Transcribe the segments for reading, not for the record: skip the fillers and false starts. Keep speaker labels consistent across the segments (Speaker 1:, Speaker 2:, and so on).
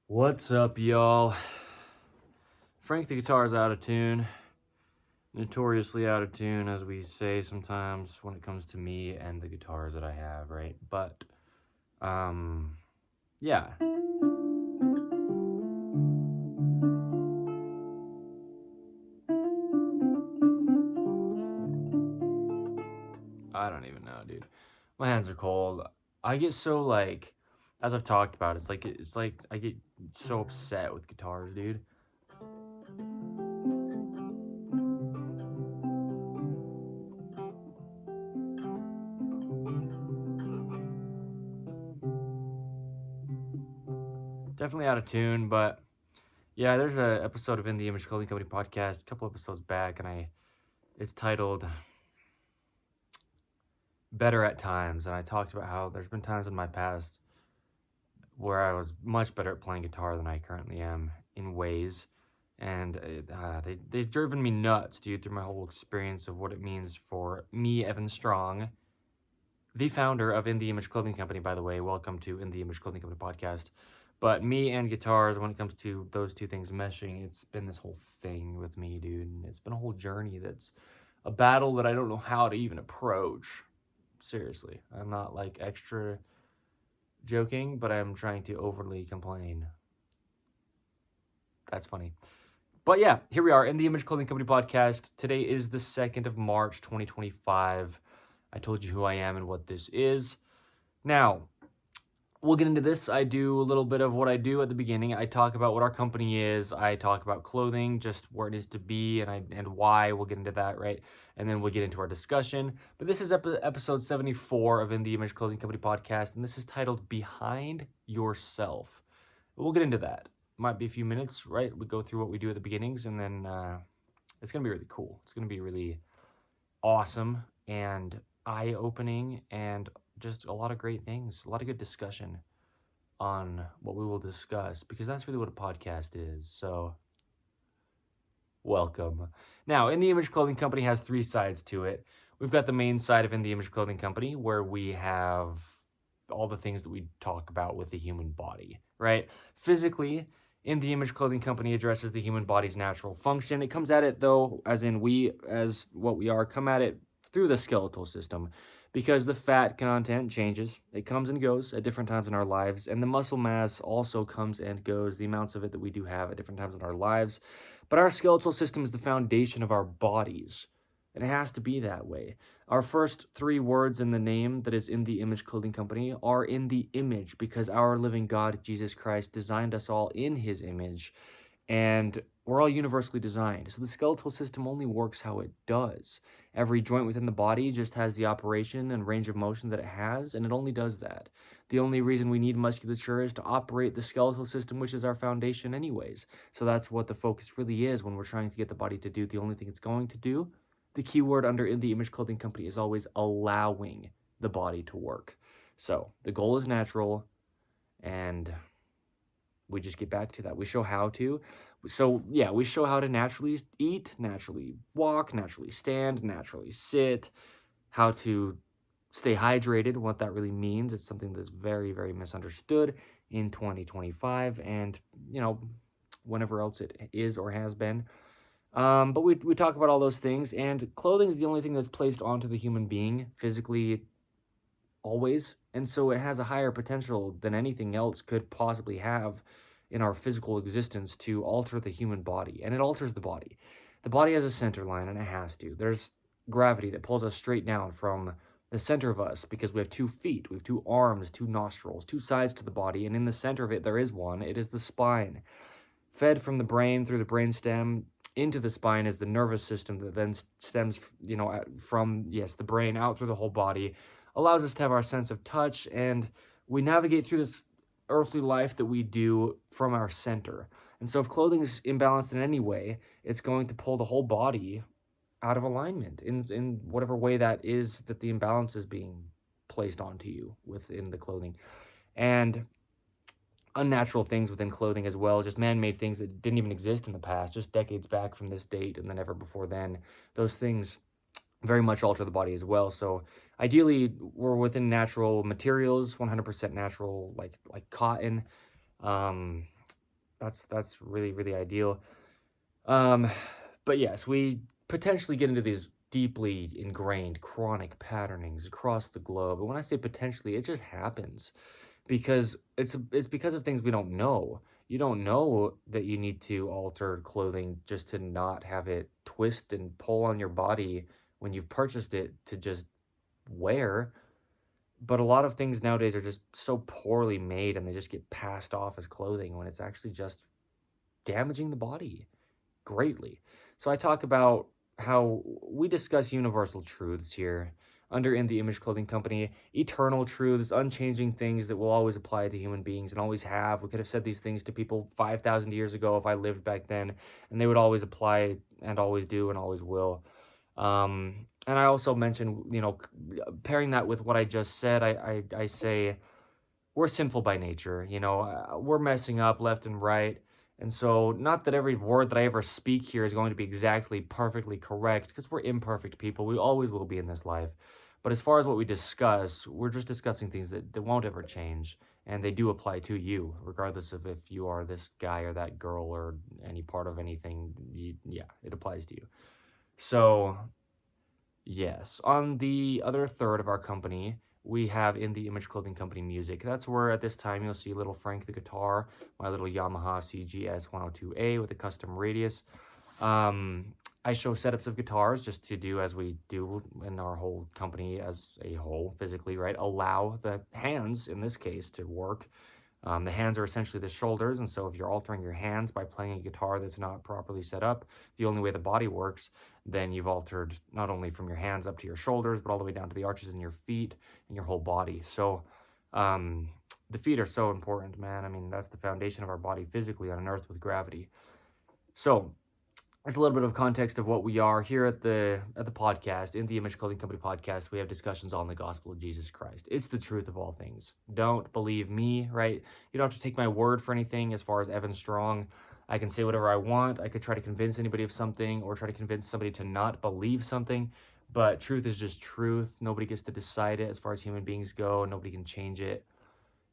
Speaker 1: What's up, y'all? Frank the guitar's out of tune. Notoriously out of tune, as we say sometimes when it comes to me and the guitars that I have, right? But, yeah. I don't even know, dude. My hands are cold. I get so, as I've talked about, it's like I get so upset with guitars, dude. Definitely out of tune, but yeah, there's a episode of In the Image Clothing Company podcast a couple episodes back, and it's titled Better at Times, and I talked about how there's been times in my past where I was much better at playing guitar than I currently am in ways, and they've driven me nuts, dude, through my whole experience of what it means for me, Evan Strong, the founder of In the Image Clothing Company, by the way. Welcome to In the Image Clothing Company podcast. But me and guitars, when it comes to those two things meshing, it's been this whole thing with me, dude. And it's been a whole journey that's a battle that I don't know how to even approach. Seriously, I'm not like extra joking, but I'm trying to overly complain. That's funny. But yeah, here we are in the Image Clothing Company podcast. Today is the 2nd of March, 2025. I told you who I am and what this is. Now, we'll get into this. I do a little bit of what I do at the beginning. I talk about what our company is. I talk about clothing, just where it is to be and why. We'll get into that, right? And then we'll get into our discussion. But this is episode 74 of In the Image Clothing Company podcast, and this is titled Behind Yourself. We'll get into that. Might be a few minutes, right? We go through what we do at the beginnings, and then it's going to be really cool. It's going to be really awesome and eye-opening and just a lot of great things, a lot of good discussion on what we will discuss, because that's really what a podcast is. So, welcome. Now, In the Image Clothing Company has three sides to it. We've got the main side of In the Image Clothing Company, where we have all the things that we talk about with the human body, right? Physically, In the Image Clothing Company addresses the human body's natural function. It comes at it, though, as in we, as what we are, come at it through the skeletal system, because the fat content changes. It comes and goes at different times in our lives, and the muscle mass also comes and goes, the amounts of it that we do have at different times in our lives. But our skeletal system is the foundation of our bodies, and it has to be that way. Our first three words in the name that is In the Image Clothing Company are in the image, because our living God, Jesus Christ, designed us all in his image, and we're all universally designed. So the skeletal system only works how it does. Every joint within the body just has the operation and range of motion that it has, and it only does that. The only reason we need musculature is to operate the skeletal system, which is our foundation anyways. So that's what the focus really is when we're trying to get the body to do the only thing it's going to do. The key word under In the Image Clothing Company is always allowing the body to work. So the goal is natural, and we just get back to that. We show how to. So yeah, we show how to naturally eat, naturally walk, naturally stand, naturally sit, how to stay hydrated, what that really means. It's something that's very, very misunderstood in 2025 and, whenever else it is or has been. But we talk about all those things, and clothing is the only thing that's placed onto the human being physically always. And so it has a higher potential than anything else could possibly have in our physical existence to alter the human body. And it alters the body. The body has a center line, and it has to. There's gravity that pulls us straight down from the center of us, because we have 2 feet, we have 2 arms, 2 nostrils, 2 sides to the body, and in the center of it there is one. It is the spine. Fed from the brain through the brainstem into the spine is the nervous system that then stems, from, the brain out through the whole body, allows us to have our sense of touch, and we navigate through this earthly life that we do from our center. And so if clothing is imbalanced in any way, it's going to pull the whole body out of alignment in whatever way that is that the imbalance is being placed onto you within the clothing. And unnatural things within clothing as well, just man-made things that didn't even exist in the past, just decades back from this date and then ever before then. Those things very much alter the body as well. So ideally, we're within natural materials, 100% natural, like cotton, That's really, really ideal. Um, but yes, we potentially get into these deeply ingrained chronic patternings across the globe. And when I say potentially, it just happens because it's because of things we don't know. You don't know that you need to alter clothing just to not have it twist and pull on your body when you've purchased it to just wear. But a lot of things nowadays are just so poorly made and they just get passed off as clothing when it's actually just damaging the body greatly. So I talk about how we discuss universal truths here under In the Image Clothing Company, eternal truths, unchanging things that will always apply to human beings and always have. We could have said these things to people 5,000 years ago if I lived back then, and they would always apply and always do and always will. And I also mentioned, pairing that with what I just said, I say we're sinful by nature. We're messing up left and right. And so, not that every word that I ever speak here is going to be exactly perfectly correct, because we're imperfect people. We always will be in this life. But as far as what we discuss, we're just discussing things that won't ever change. And they do apply to you, regardless of if you are this guy or that girl or any part of anything. Yeah, it applies to you. So, yes. On the other third of our company, we have In the Image Clothing Company Music. That's where at this time you'll see little Frank the guitar, my little Yamaha CGS 102A with a custom radius. I show setups of guitars just to do as we do in our whole company as a whole, physically, right? Allow the hands, in this case, to work. The hands are essentially the shoulders, and so if you're altering your hands by playing a guitar that's not properly set up, the only way the body works, then you've altered not only from your hands up to your shoulders, but all the way down to the arches in your feet and your whole body. So the feet are so important, man. I mean, that's the foundation of our body physically on an earth with gravity. So there's a little bit of context of what we are here at the podcast, In the Image Clothing Company podcast. We have discussions on the gospel of Jesus Christ. It's the truth of all things. Don't believe me, right? You don't have to take my word for anything. As far as Evan Strong, I can say whatever I want. I could try to convince anybody of something or try to convince somebody to not believe something, but truth is just truth. Nobody gets to decide it as far as human beings go. Nobody can change it.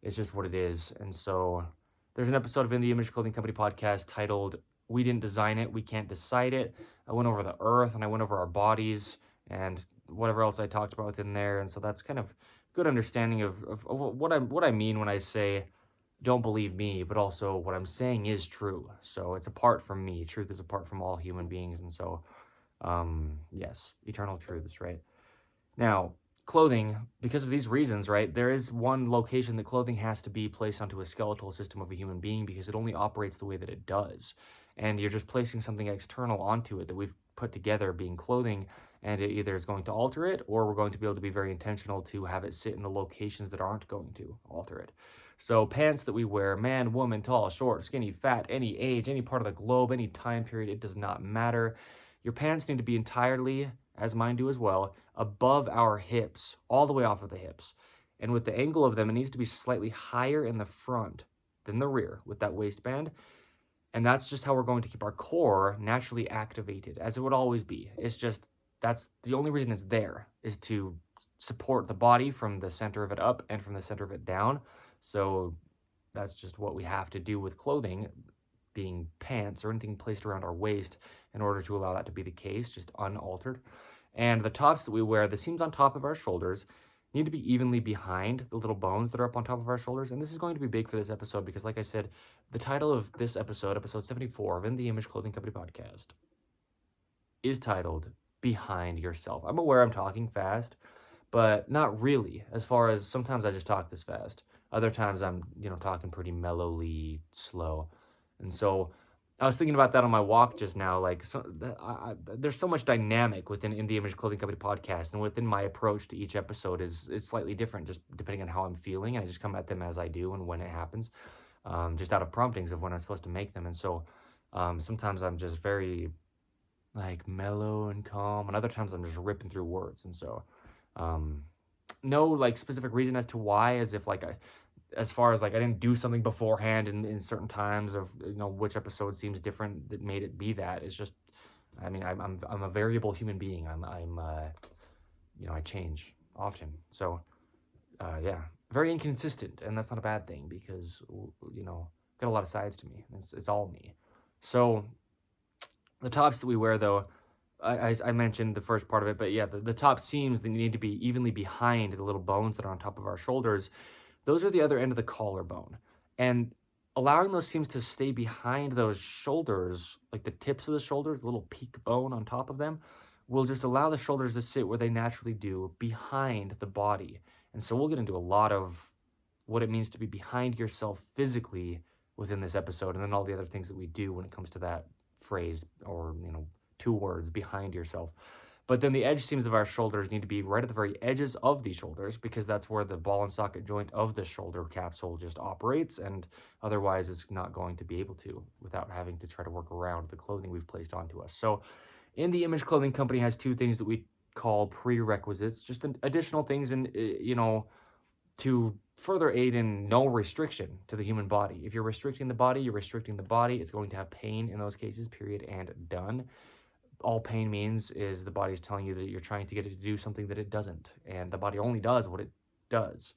Speaker 1: It's just what it is. And so there's an episode of In the Image Clothing Company podcast titled We Didn't Design It, We Can't Decide It. I went over the earth and I went over our bodies and whatever else I talked about within there. And so that's kind of good understanding of what I mean when I say don't believe me, but also what I'm saying is true. So it's apart from me. Truth is apart from all human beings. And so, yes, eternal truths, right? Now, clothing, because of these reasons, right, there is one location that clothing has to be placed onto a skeletal system of a human being because it only operates the way that it does. And you're just placing something external onto it that we've put together being clothing, and it either is going to alter it or we're going to be able to be very intentional to have it sit in the locations that aren't going to alter it. So pants that we wear, man, woman, tall, short, skinny, fat, any age, any part of the globe, any time period, it does not matter. Your pants need to be entirely, as mine do as well, above our hips, all the way off of the hips. And with the angle of them, it needs to be slightly higher in the front than the rear with that waistband. And that's just how we're going to keep our core naturally activated, as it would always be. It's just, that's the only reason it's there, is to support the body from the center of it up and from the center of it down. So that's just what we have to do with clothing, being pants or anything placed around our waist, in order to allow that to be the case, just unaltered. And the tops that we wear, the seams on top of our shoulders, need to be evenly behind the little bones that are up on top of our shoulders. And this is going to be big for this episode because, like I said, the title of this episode, episode 74 of In the Image Clothing Company podcast, is titled Behind Yourself. I'm aware I'm talking fast, but not really, as far as sometimes I just talk this fast. Other times I'm, talking pretty mellowly slow. And so I was thinking about that on my walk just now. Like, there's so much dynamic within In the Image Clothing Company podcast, and within my approach to each episode is slightly different, just depending on how I'm feeling. I just come at them as I do and when it happens, just out of promptings of when I'm supposed to make them. And so sometimes I'm just very like mellow and calm, and other times I'm just ripping through words. And so no like specific reason as to why, as if like as far as like I didn't do something beforehand in certain times of which episode seems different that made it be that. It's just, I mean, I'm a variable human being. I'm I change often. So yeah, very inconsistent, and that's not a bad thing because got a lot of sides to me. It's all me. So the tops that we wear, though, I mentioned the first part of it, but yeah, the top seams, they need to be evenly behind the little bones that are on top of our shoulders. Those are the other end of the collarbone. And allowing those seams to stay behind those shoulders, like the tips of the shoulders, the little peak bone on top of them, will just allow the shoulders to sit where they naturally do, behind the body. And so we'll get into a lot of what it means to be behind yourself physically within this episode, and then all the other things that we do when it comes to that phrase, or, two words, behind yourself. But then the edge seams of our shoulders need to be right at the very edges of the shoulders, because that's where the ball and socket joint of the shoulder capsule just operates, and otherwise it's not going to be able to without having to try to work around the clothing we've placed onto us. So In the Image Clothing Company has two things that we call prerequisites, just additional things to further aid in no restriction to the human body. If you're restricting the body, you're restricting the body. It's going to have pain in those cases, period, and done. All pain means is the body's telling you that you're trying to get it to do something that it doesn't, and the body only does what it does.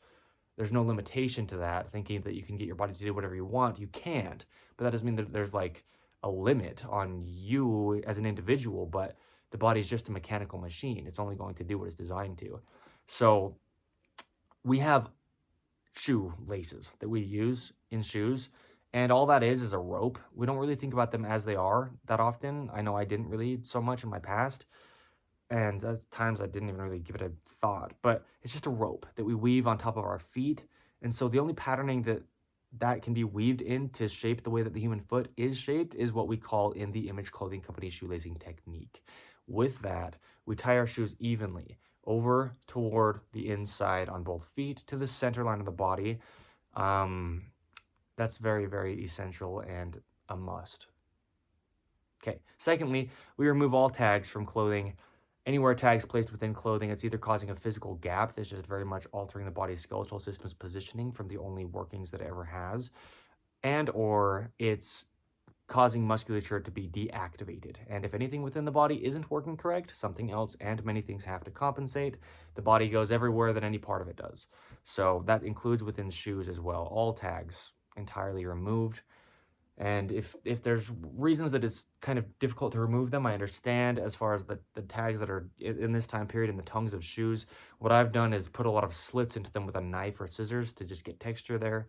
Speaker 1: There's no limitation to that, thinking that you can get your body to do whatever you want. You can't, but that doesn't mean that there's like a limit on you as an individual, but the body's just a mechanical machine. It's only going to do what it's designed to. So we have shoe laces that we use in shoes, and all that is a rope. We don't really think about them as they are that often. I know I didn't really so much in my past, and at times I didn't even really give it a thought, but it's just a rope that we weave on top of our feet. And so the only patterning that can be weaved in to shape the way that the human foot is shaped is what we call in the Image Clothing Company shoelacing technique. With that, we tie our shoes evenly over toward the inside on both feet to the center line of the body. That's very, very essential and a must. Okay. Secondly, we remove all tags from clothing. Anywhere tags placed within clothing, it's either causing a physical gap that's just very much altering the body's skeletal system's positioning from the only workings that it ever has, and or it's causing musculature to be deactivated. And if anything within the body isn't working correct, something else and many things have to compensate. The body goes everywhere that any part of it does. So that includes within shoes as well. All tags entirely removed. And if there's reasons that it's kind of difficult to remove them, I understand. As far as the tags that are in this time period in the tongues of shoes, what I've done is put a lot of slits into them with a knife or scissors to just get texture there.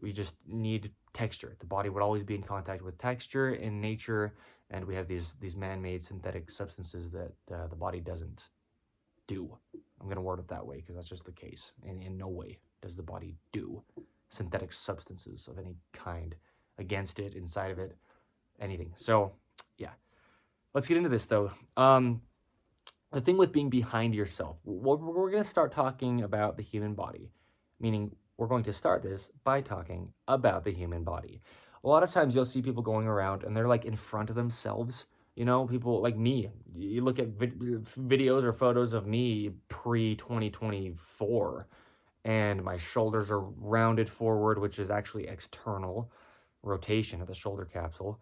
Speaker 1: We just need texture. The body would always be in contact with texture in nature, and we have these man-made synthetic substances that the body doesn't do. I'm going to word it that way because that's just the case. In no way does the body do synthetic substances of any kind against it, inside of it, anything. So, yeah. Let's get into this, though. The thing with being behind yourself, we're going to start talking about the human body, meaning we're going to start this by talking about the human body. A lot of times you'll see people going around and they're like in front of themselves. People like me. You look at videos or photos of me pre-2024, and my shoulders are rounded forward, which is actually external rotation of the shoulder capsule,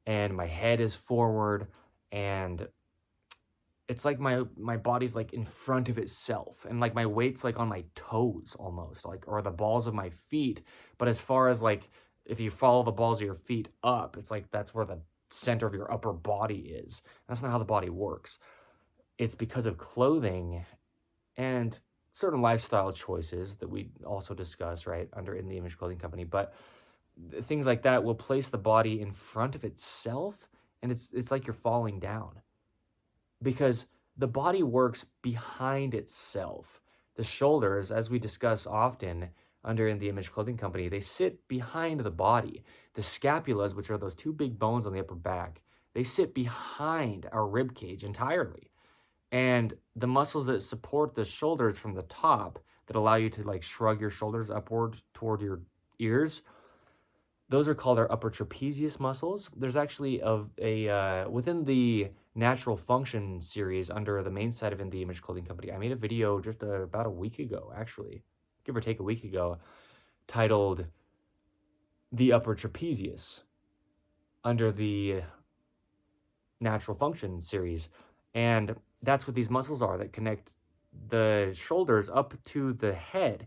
Speaker 1: and my head is forward, and it's like my body's like in front of itself, and like my weight's like on my toes almost, like, or the balls of my feet. But as far as like, if you follow the balls of your feet up, it's like that's where the center of your upper body is. That's not how the body works. It's because of clothing and certain lifestyle choices that we also discuss right under In the Image Clothing Company. But things like that will place the body in front of itself, and it's like you're falling down, because the body works behind itself. The shoulders, as we discuss often under In the Image Clothing Company, they sit behind the body. The scapulas, which are those two big bones on the upper back, they sit behind our rib cage entirely. And the muscles that support the shoulders from the top, that allow you to like shrug your shoulders upward toward your ears, those are called our upper trapezius muscles. There's actually within the Natural Function series under the main side of In the Image Clothing Company, I made a video just about a week ago, actually, give or take a week ago, titled The Upper Trapezius under the Natural Function series. And that's what these muscles are that connect the shoulders up to the head.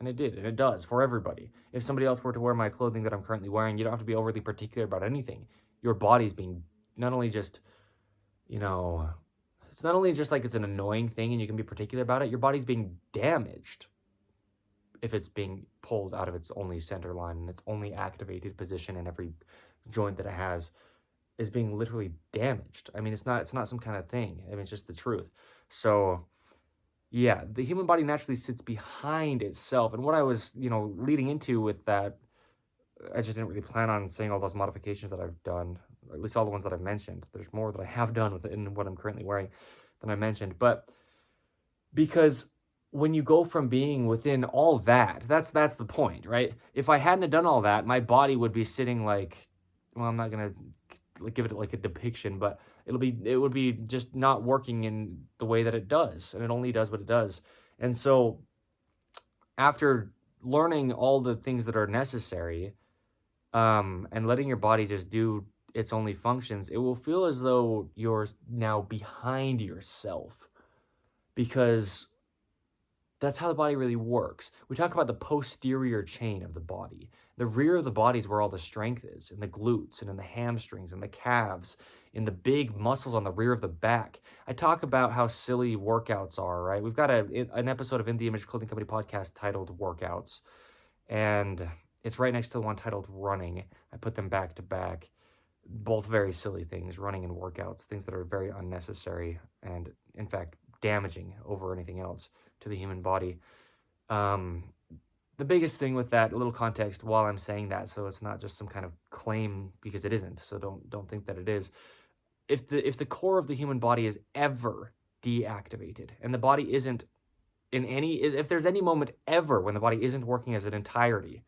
Speaker 1: And it did, and it does for everybody. If somebody else were to wear my clothing that I'm currently wearing, you don't have to be overly particular about anything. Your body's being not only just, you know, it's not only just like it's an annoying thing and you can be particular about it, your body's being damaged if it's being pulled out of its only center line and its only activated position in every joint that it has is being literally damaged. I mean, it's not some kind of thing. I mean, it's just the truth. So yeah, the human body naturally sits behind itself. And what I was, leading into with that, I just didn't really plan on saying all those modifications that I've done, or at least all the ones that I've mentioned. There's more that I have done with it in what I'm currently wearing than I mentioned. But because when you go from being within all that, that's the point, right? If I hadn't have done all that, my body would be sitting like, well, I'm not gonna give it like a depiction, but it would be just not working in the way that it does, and it only does what it does. And so after learning all the things that are necessary, and letting your body just do its only functions, it will feel as though you're now behind yourself, because that's how the body really works. We talk about the posterior chain of the body. The rear of the body is where all the strength is, in the glutes and in the hamstrings and the calves, in the big muscles on the rear of the back. I talk about how silly workouts are, right? We've got an episode of In the Image Clothing Company podcast titled Workouts, and it's right next to the one titled Running. I put them back to back. Both very silly things, running and workouts, things that are very unnecessary and, in fact, damaging over anything else to the human body. The biggest thing with that, a little context while I'm saying that, so it's not just some kind of claim, because it isn't, so don't think that it is. If the core of the human body is ever deactivated, and the body isn't if there's any moment ever when the body isn't working as an entirety,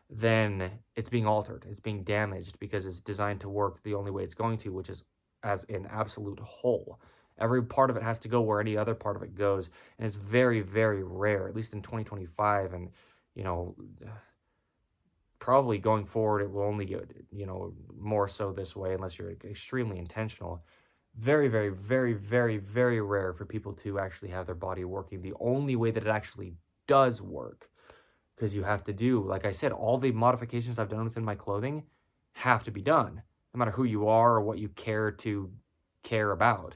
Speaker 1: then it's being altered, it's being damaged, because it's designed to work the only way it's going to, which is as an absolute whole. Every part of it has to go where any other part of it goes, and it's very, very rare, at least in 2025, and, probably going forward, it will only get, more so this way, unless you're extremely intentional. Very, very, very, very, very rare for people to actually have their body working the only way that it actually does work. Because you have to do, like I said, all the modifications I've done within my clothing have to be done, no matter who you are or what you care about.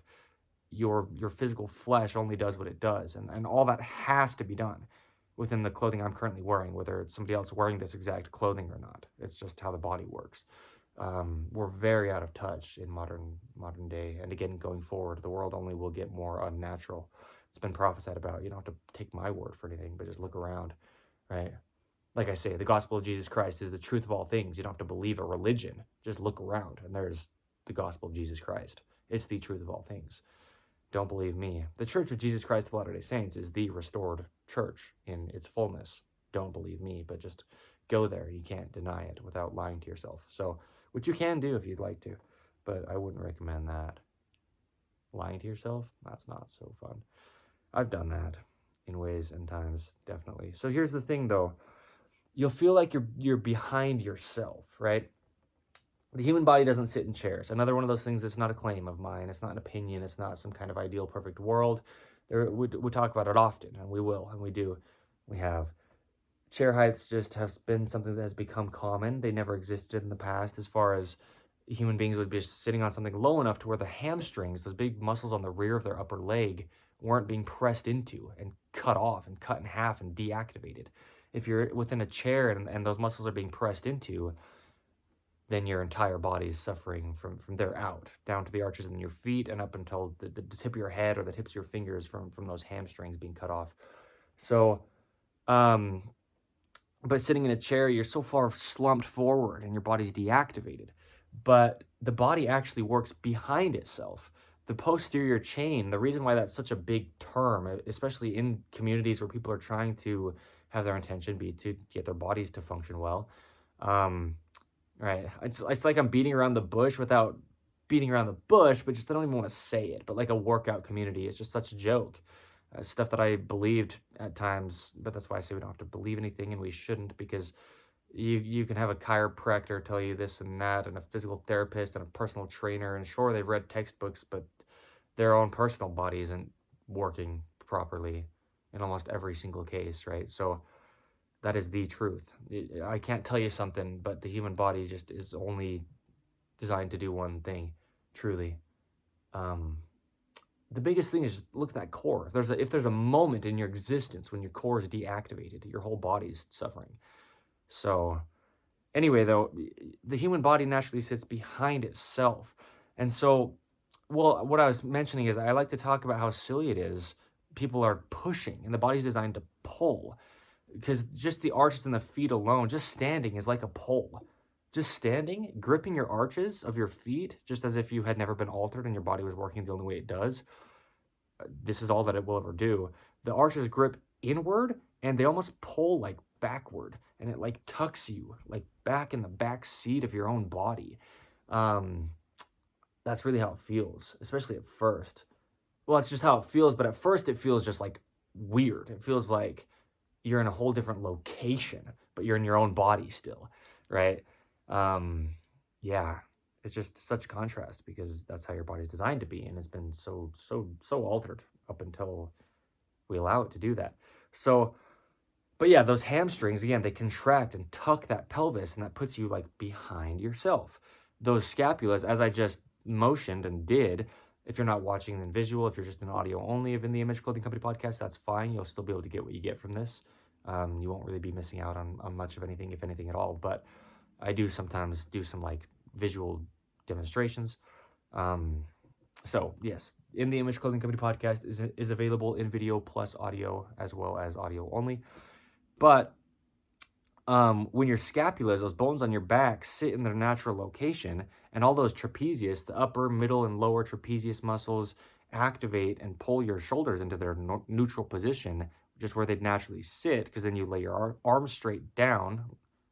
Speaker 1: Your physical flesh only does what it does, and all that has to be done within the clothing I'm currently wearing, whether it's somebody else wearing this exact clothing or not. It's just how the body works. We're very out of touch in modern day, and again, going forward, the world only will get more unnatural. It's been prophesied about. You don't have to take my word for anything, but just look around, right? Like I say, the gospel of Jesus Christ is the truth of all things. You don't have to believe a religion. Just look around, and there's the gospel of Jesus Christ. It's the truth of all things. Don't believe me. The Church of Jesus Christ of Latter-day Saints is the restored church in its fullness. Don't believe me, but just go there. You can't deny it without lying to yourself. So, which you can do if you'd like to, but I wouldn't recommend that. Lying to yourself? That's not so fun. I've done that in ways and times, definitely. So here's the thing, though. You'll feel like you're behind yourself, right? The human body doesn't sit in chairs. Another one of those things that's not a claim of mine. It's not an opinion. It's not some kind of ideal, perfect world. We talk about it often, and we will, and we do. We have. Chair heights just have been something that has become common. They never existed in the past, as far as human beings would be sitting on something low enough to where the hamstrings, those big muscles on the rear of their upper leg, weren't being pressed into and cut off and cut in half and deactivated. If you're within a chair and those muscles are being pressed into, then your entire body is suffering from there out, down to the arches in your feet and up until the tip of your head or the tips of your fingers from those hamstrings being cut off. So, but sitting in a chair, you're so far slumped forward and your body's deactivated. But the body actually works behind itself. The posterior chain, the reason why that's such a big term, especially in communities where people are trying to have their intention be to get their bodies to function well, right? It's like I'm beating around the bush without beating around the bush, but just I don't even want to say it. But like a workout community is just such a joke. Stuff that I believed at times, but that's why I say we don't have to believe anything, and we shouldn't, because you can have a chiropractor tell you this and that, and a physical therapist and a personal trainer, and sure, they've read textbooks, but their own personal body isn't working properly in almost every single case, right? So That is the truth. I can't tell you something, but the human body just is only designed to do one thing, truly. Um, the biggest thing is just look at that core. If there's a moment in your existence when your core is deactivated, your whole body's suffering. So anyway, though, the human body naturally sits behind itself. And so, well, what I was mentioning is I like to talk about how silly it is. People are pushing, and the body's designed to pull because just the arches in the feet alone, just standing is like a pull. Just standing, gripping your arches of your feet, just as if you had never been altered and your body was working the only way it does. This is all that it will ever do. The arches grip inward and they almost pull like backward, and it like tucks you like back in the back seat of your own body. Um, that's really how it feels, especially at first. Well, it's just how it feels, but at first it feels just like weird. It feels like you're in a whole different location, but you're in your own body still, right? Um, yeah, it's just such contrast because that's how your body's designed to be, and it's been so altered up until we allow it to do that. So, but yeah, those hamstrings again, they contract and tuck that pelvis, and that puts you like behind yourself. Those scapulas, as I just motioned and did, if you're not watching in visual, if you're just an audio only of In the Image Clothing Company podcast, that's fine. You'll still be able to get what you get from this. You won't really be missing out on much of anything, if anything at all. But I do sometimes do some like visual demonstrations. So yes, In the Image Clothing Company podcast is available in video plus audio as well as audio only. But when your scapulas, those bones on your back, sit in their natural location, and all those trapezius, the upper, middle, and lower trapezius muscles, activate and pull your shoulders into their neutral position, just where they'd naturally sit, because then you lay your arms straight down,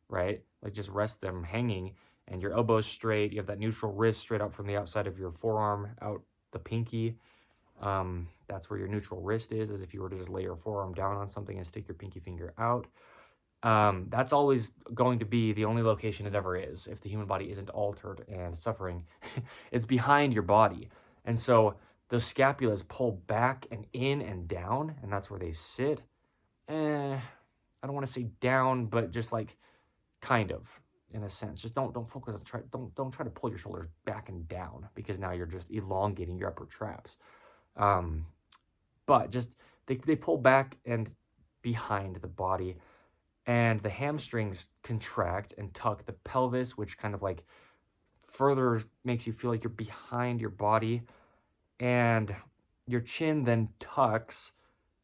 Speaker 1: right? Like just rest them hanging, and your elbows straight. You have that neutral wrist straight out from the outside of your forearm, out the pinky. That's where your neutral wrist is, as if you were to just lay your forearm down on something and stick your pinky finger out. That's always going to be the only location it ever is if the human body isn't altered and suffering. It's behind your body. And so those scapulas pull back and in and down, and that's where they sit. I don't want to say down, but just like kind of in a sense. Just don't focus on don't try to pull your shoulders back and down, because now you're just elongating your upper traps. But just they pull back and behind the body, and the hamstrings contract and tuck the pelvis, which kind of like further makes you feel like you're behind your body, and your chin then tucks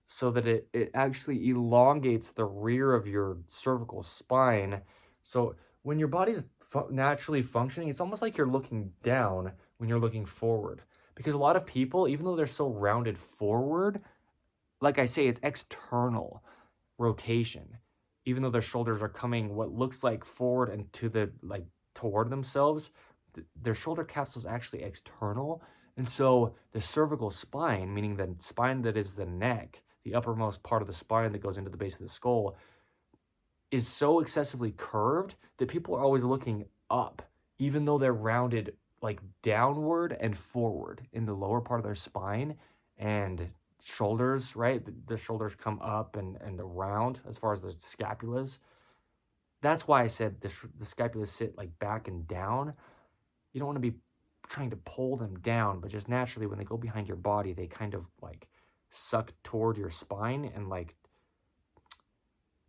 Speaker 1: so that it actually elongates the rear of your cervical spine. So when your body's naturally functioning, it's almost like you're looking down when you're looking forward. Because a lot of people, even though they're so rounded forward, like I say, it's external rotation. Even though their shoulders are coming what looks like forward and to the like toward themselves, their shoulder capsule is actually external. And so the cervical spine, meaning the spine that is the neck, the uppermost part of the spine that goes into the base of the skull, is so excessively curved that people are always looking up, even though they're rounded like downward and forward in the lower part of their spine and shoulders, right? The shoulders come up and around as far as the scapulas. That's why I said the scapulas sit like back and down. You don't want to be trying to pull them down, but just naturally when they go behind your body, they kind of like suck toward your spine, and like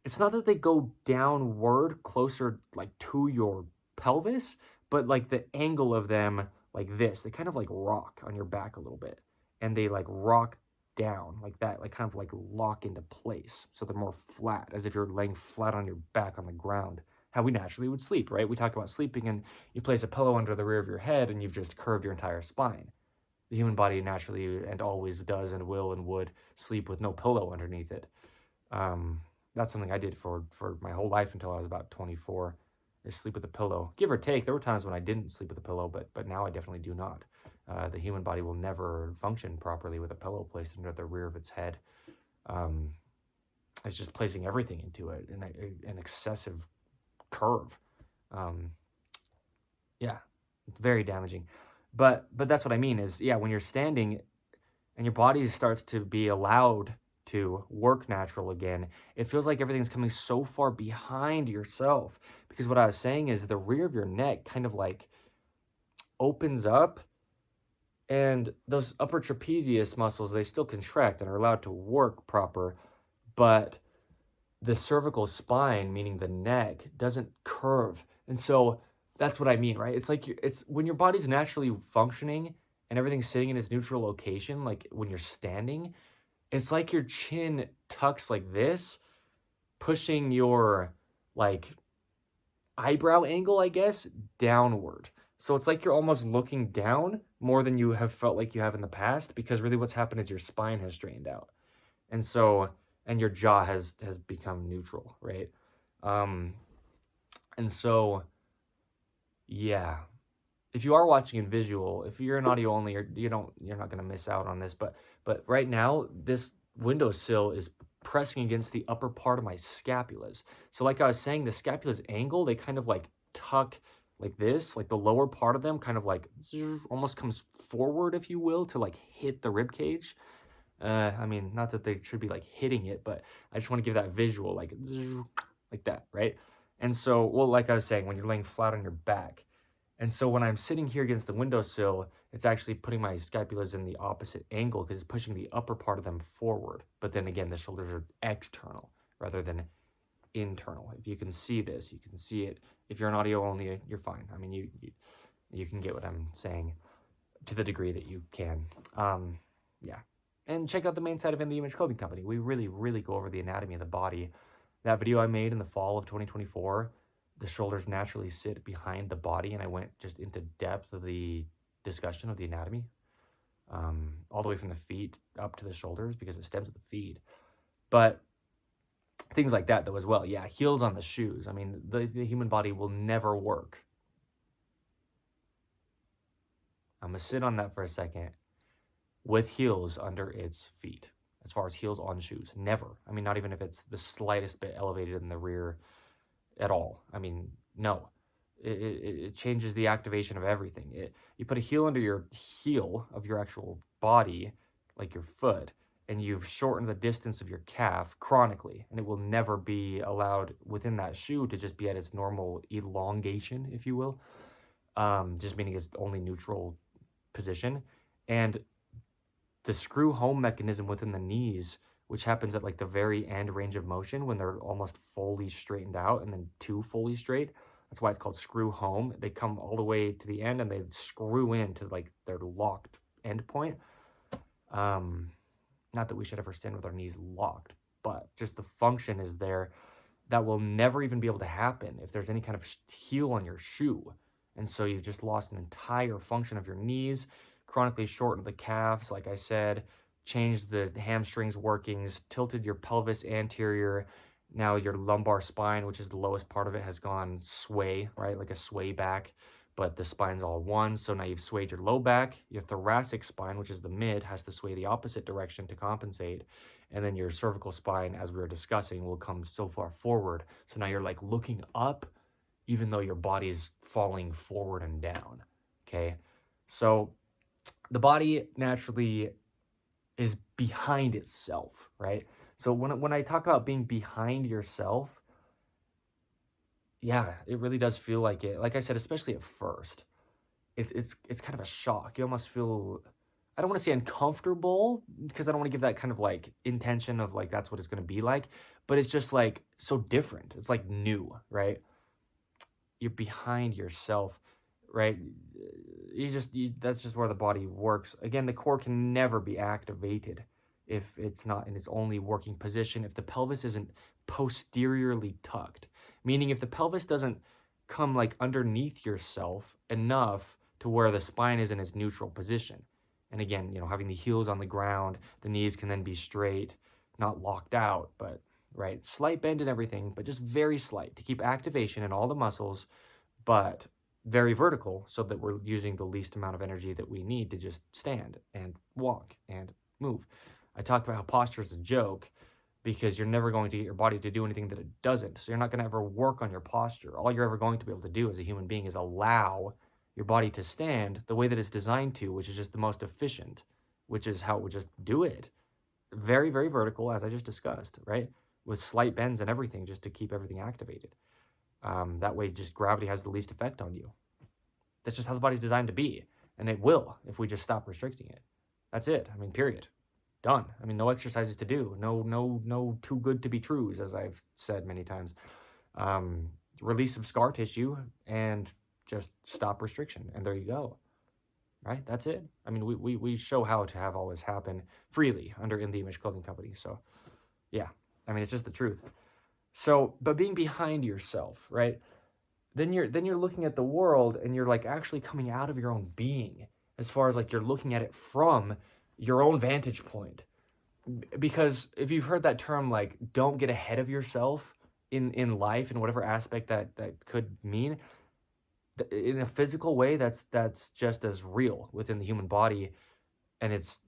Speaker 1: it's not that they go downward closer like to your pelvis, but like the angle of them like this, they kind of like rock on your back a little bit, and they like rock down like that, like kind of like lock into place. So they're more flat, as if you're laying flat on your back on the ground. How we naturally would sleep, right? We talk about sleeping and you place a pillow under the rear of your head and you've just curved your entire spine. The human body naturally and always does and will and would sleep with no pillow underneath it. That's something I did for my whole life until I was about 24, is sleep with a pillow. Give or take, there were times when I didn't sleep with a pillow, but now I definitely do not. The human body will never function properly with a pillow placed under the rear of its head. It's just placing everything into it in an excessive curve. Yeah, it's very damaging. But that's what I mean is, yeah, when you're standing and your body starts to be allowed to work natural again, it feels like everything's coming so far behind yourself. Because what I was saying is the rear of your neck kind of like opens up, and those upper trapezius muscles, they still contract and are allowed to work proper, but the cervical spine, meaning the neck, doesn't curve. And so that's what I mean, right? It's like it's when your body's naturally functioning and everything's sitting in its neutral location, like when you're standing, it's like your chin tucks like this, pushing your like eyebrow angle, I guess, downward. So it's like you're almost looking down more than you have felt like you have in the past, because really what's happened is your spine has strained out. And so and your jaw has become neutral, right? Um and so yeah, if you are watching in visual, if you're an audio only, you're not going to miss out on this, but right now this windowsill is pressing against the upper part of my scapulas. So like I was saying, the scapulas angle, they kind of like tuck like this, like the lower part of them kind of like almost comes forward, if you will, to like hit the rib cage. I mean, not that they should be like hitting it, but I just want to give that visual like that, right? And so, well, like I was saying, when you're laying flat on your back, and so when I'm sitting here against the windowsill, it's actually putting my scapulas in the opposite angle because it's pushing the upper part of them forward. But then again, the shoulders are external rather than internal. If you can see this, you can see it. If you're an audio only, you're fine. I mean, you can get what I'm saying to the degree that you can. Yeah. And check out the main site of In The Image Clothing Company. We really, really go over the anatomy of the body. That video I made in the fall of 2024, the shoulders naturally sit behind the body, and I went just into depth of the discussion of the anatomy, all the way from the feet up to the shoulders, because it stems at the feet. But things like that, though, as well. Yeah, heels on the shoes. I mean, the human body will never work. I'm going to sit on that for a second. With heels under its feet, as far as heels on shoes. Never. I mean, not even if it's the slightest bit elevated in the rear at all. I mean, no. It changes the activation of everything. You put a heel under your heel of your actual body, like your foot, and you've shortened the distance of your calf chronically, and it will never be allowed within that shoe to just be at its normal elongation, if you will, just meaning its only neutral position. And the screw home mechanism within the knees, which happens at like the very end range of motion when they're almost fully straightened out and then too fully straight. That's why it's called screw home. They come all the way to the end and they screw into like their locked end point. Not that we should ever stand with our knees locked, but just the function is there. That will never even be able to happen if there's any kind of heel on your shoe. And so you've just lost an entire function of your knees, chronically shortened the calves, like I said, changed the hamstrings workings, tilted your pelvis anterior. Now your lumbar spine, which is the lowest part of it, has gone sway, right? Like a sway back, but the spine's all one. So now you've swayed your low back. Your thoracic spine, which is the mid, has to sway the opposite direction to compensate. And then your cervical spine, as we were discussing, will come so far forward. So now you're like looking up, even though your body is falling forward and down, okay? So the body naturally is behind itself, right? So when I talk about being behind yourself, yeah, it really does feel like it. Like I said, especially at first, it's kind of a shock. You almost feel, I don't want to say uncomfortable, because I don't want to give that kind of like intention of like that's what it's going to be like, but it's just like so different. It's like new, right? You're behind yourself, right? That's just where the body works. Again, the core can never be activated if it's not in its only working position, if the pelvis isn't posteriorly tucked, meaning if the pelvis doesn't come like underneath yourself enough to where the spine is in its neutral position. And again, having the heels on the ground, the knees can then be straight, not locked out, but right, slight bend and everything, but just very slight to keep activation in all the muscles, but very vertical, so that we're using the least amount of energy that we need to just stand and walk and move. I talked about how posture is a joke because you're never going to get your body to do anything that it doesn't. So you're not going to ever work on your posture. All you're ever going to be able to do as a human being is allow your body to stand the way that it's designed to, which is just the most efficient, which is how it would just do it. very, very vertical, as I just discussed, right? With slight bends and everything, just to keep everything activated. That way, just gravity has the least effect on you. That's just how the body's designed to be. And it will if we just stop restricting it. That's it. I mean, period. Done. I mean, no exercises to do. No too good to be trues, as I've said many times. Release of scar tissue and just stop restriction. And there you go. Right? That's it. I mean, we show how to have all this happen freely under In the Image Clothing Company. So, yeah. I mean, it's just the truth. So, but being behind yourself, right? Then you're looking at the world and you're like actually coming out of your own being, as far as like you're looking at it from your own vantage point. Because if you've heard that term, like, don't get ahead of yourself in life, in whatever aspect that could mean, in a physical way, that's just as real within the human body and its,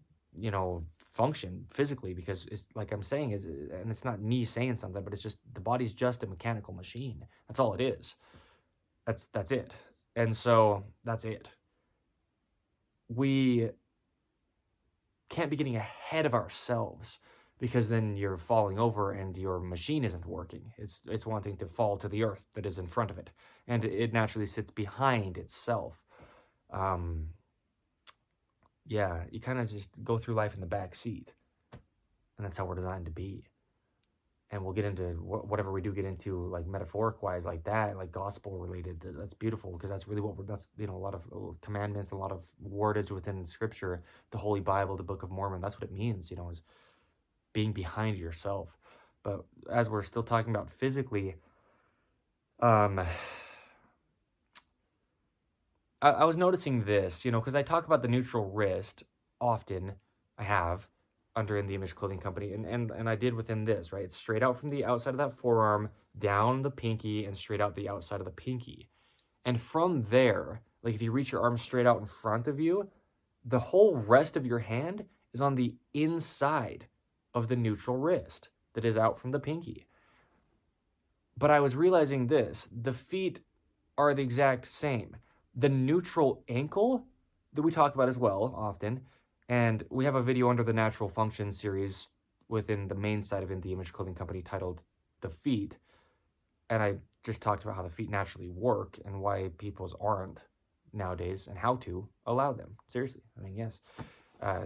Speaker 1: function physically, because it's like I'm saying is, and it's not me saying something, but it's just the body's just a mechanical machine. That's all it is. That's it. And so that's it. We can't be getting ahead of ourselves, because then you're falling over and your machine isn't working. It's wanting to fall to the earth that is in front of it, and it naturally sits behind itself. Yeah, you kind of just go through life in the back seat, and that's how we're designed to be. And we'll get into whatever we do get into, like metaphoric wise, like that, like gospel related. That's beautiful, because that's really that's a lot of commandments, a lot of wordage within Scripture, the Holy Bible, the Book of Mormon. That's what it means, is being behind yourself. But as we're still talking about physically, I was noticing this, because I talk about the neutral wrist often. I have under In the Image Clothing Company, and I did within this, right? It's straight out from the outside of that forearm, down the pinky, and straight out the outside of the pinky. And from there, like if you reach your arm straight out in front of you, the whole rest of your hand is on the inside of the neutral wrist that is out from the pinky. But I was realizing this, the feet are the exact same. The neutral ankle that we talk about as well often, and we have a video under the Natural Function series within the main side of In the Image Clothing Company titled The Feet. And I just talked about how the feet naturally work and why people's aren't nowadays, and how to allow them. Seriously. I mean, yes.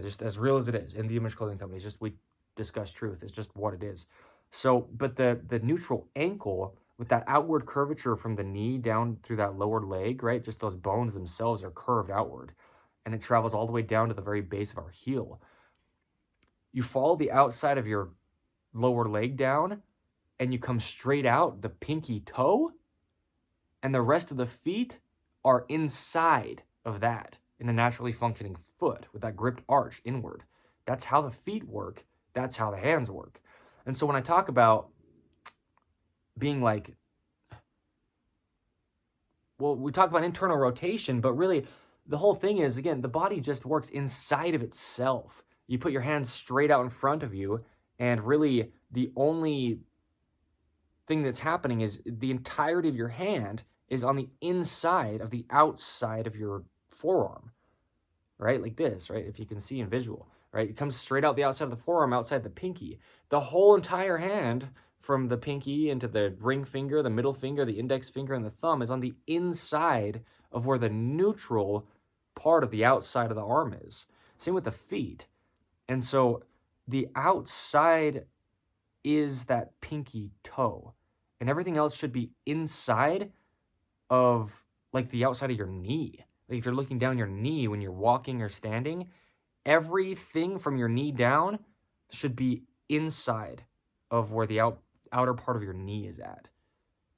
Speaker 1: Just as real as it is. In the Image Clothing Company, it's just we discuss truth. It's just what it is. So, but the neutral ankle, with that outward curvature from the knee down through that lower leg, right? Just those bones themselves are curved outward, and it travels all the way down to the very base of our heel. You follow the outside of your lower leg down, and you come straight out the pinky toe, and the rest of the feet are inside of that in a naturally functioning foot with that gripped arch inward. That's how the feet work. That's how the hands work. And so when I talk about being like, well, we talk about internal rotation, but really the whole thing is, again, the body just works inside of itself. You put your hands straight out in front of you, and really the only thing that's happening is the entirety of your hand is on the inside of the outside of your forearm, right? Like this, right? If you can see in visual, right? It comes straight out the outside of the forearm, outside the pinky. The whole entire hand, from the pinky into the ring finger, the middle finger, the index finger, and the thumb, is on the inside of where the neutral part of the outside of the arm is. Same with the feet. And so the outside is that pinky toe, and everything else should be inside of, like, the outside of your knee. Like if you're looking down your knee when you're walking or standing, everything from your knee down should be inside of where the outer part of your knee is at.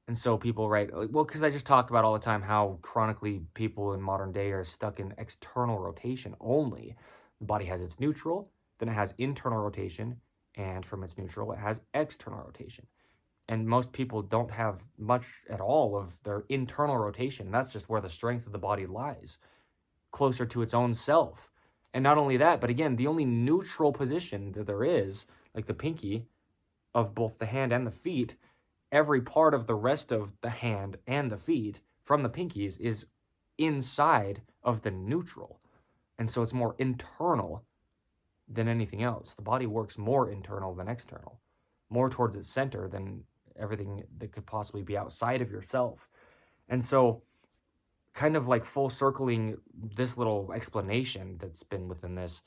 Speaker 1: And so people, right, well, because I just talk about all the time how chronically people in modern day are stuck in external rotation only. The body has its neutral, then it has internal rotation, and from its neutral, it has external rotation. And most people don't have much at all of their internal rotation. And that's just where the strength of the body lies, closer to its own self. And not only that, but again, the only neutral position that there is, like the pinky, of both the hand and the feet, every part of the rest of the hand and the feet from the pinkies is inside of the neutral. And so it's more internal than anything else. The body works more internal than external, more towards its center than everything that could possibly be outside of yourself. And so, kind of like full circling this little explanation that's been within this,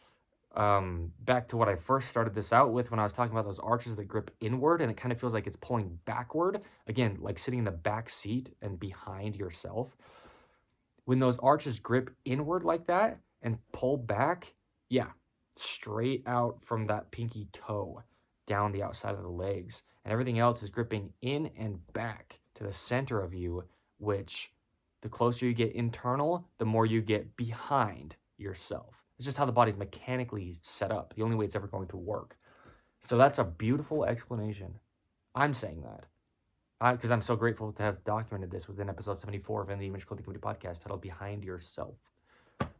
Speaker 1: back to what I first started this out with when I was talking about those arches that grip inward, and it kind of feels like it's pulling backward. Again, like sitting in the back seat and behind yourself. When those arches grip inward like that and pull back, yeah, straight out from that pinky toe down the outside of the legs. And everything else is gripping in and back to the center of you, which the closer you get internal, the more you get behind yourself. It's just how the body's mechanically set up, the only way it's ever going to work. So that's a beautiful explanation. I'm saying that because I'm so grateful to have documented this within episode 74 of the Image Clothing Company podcast titled Behind Yourself.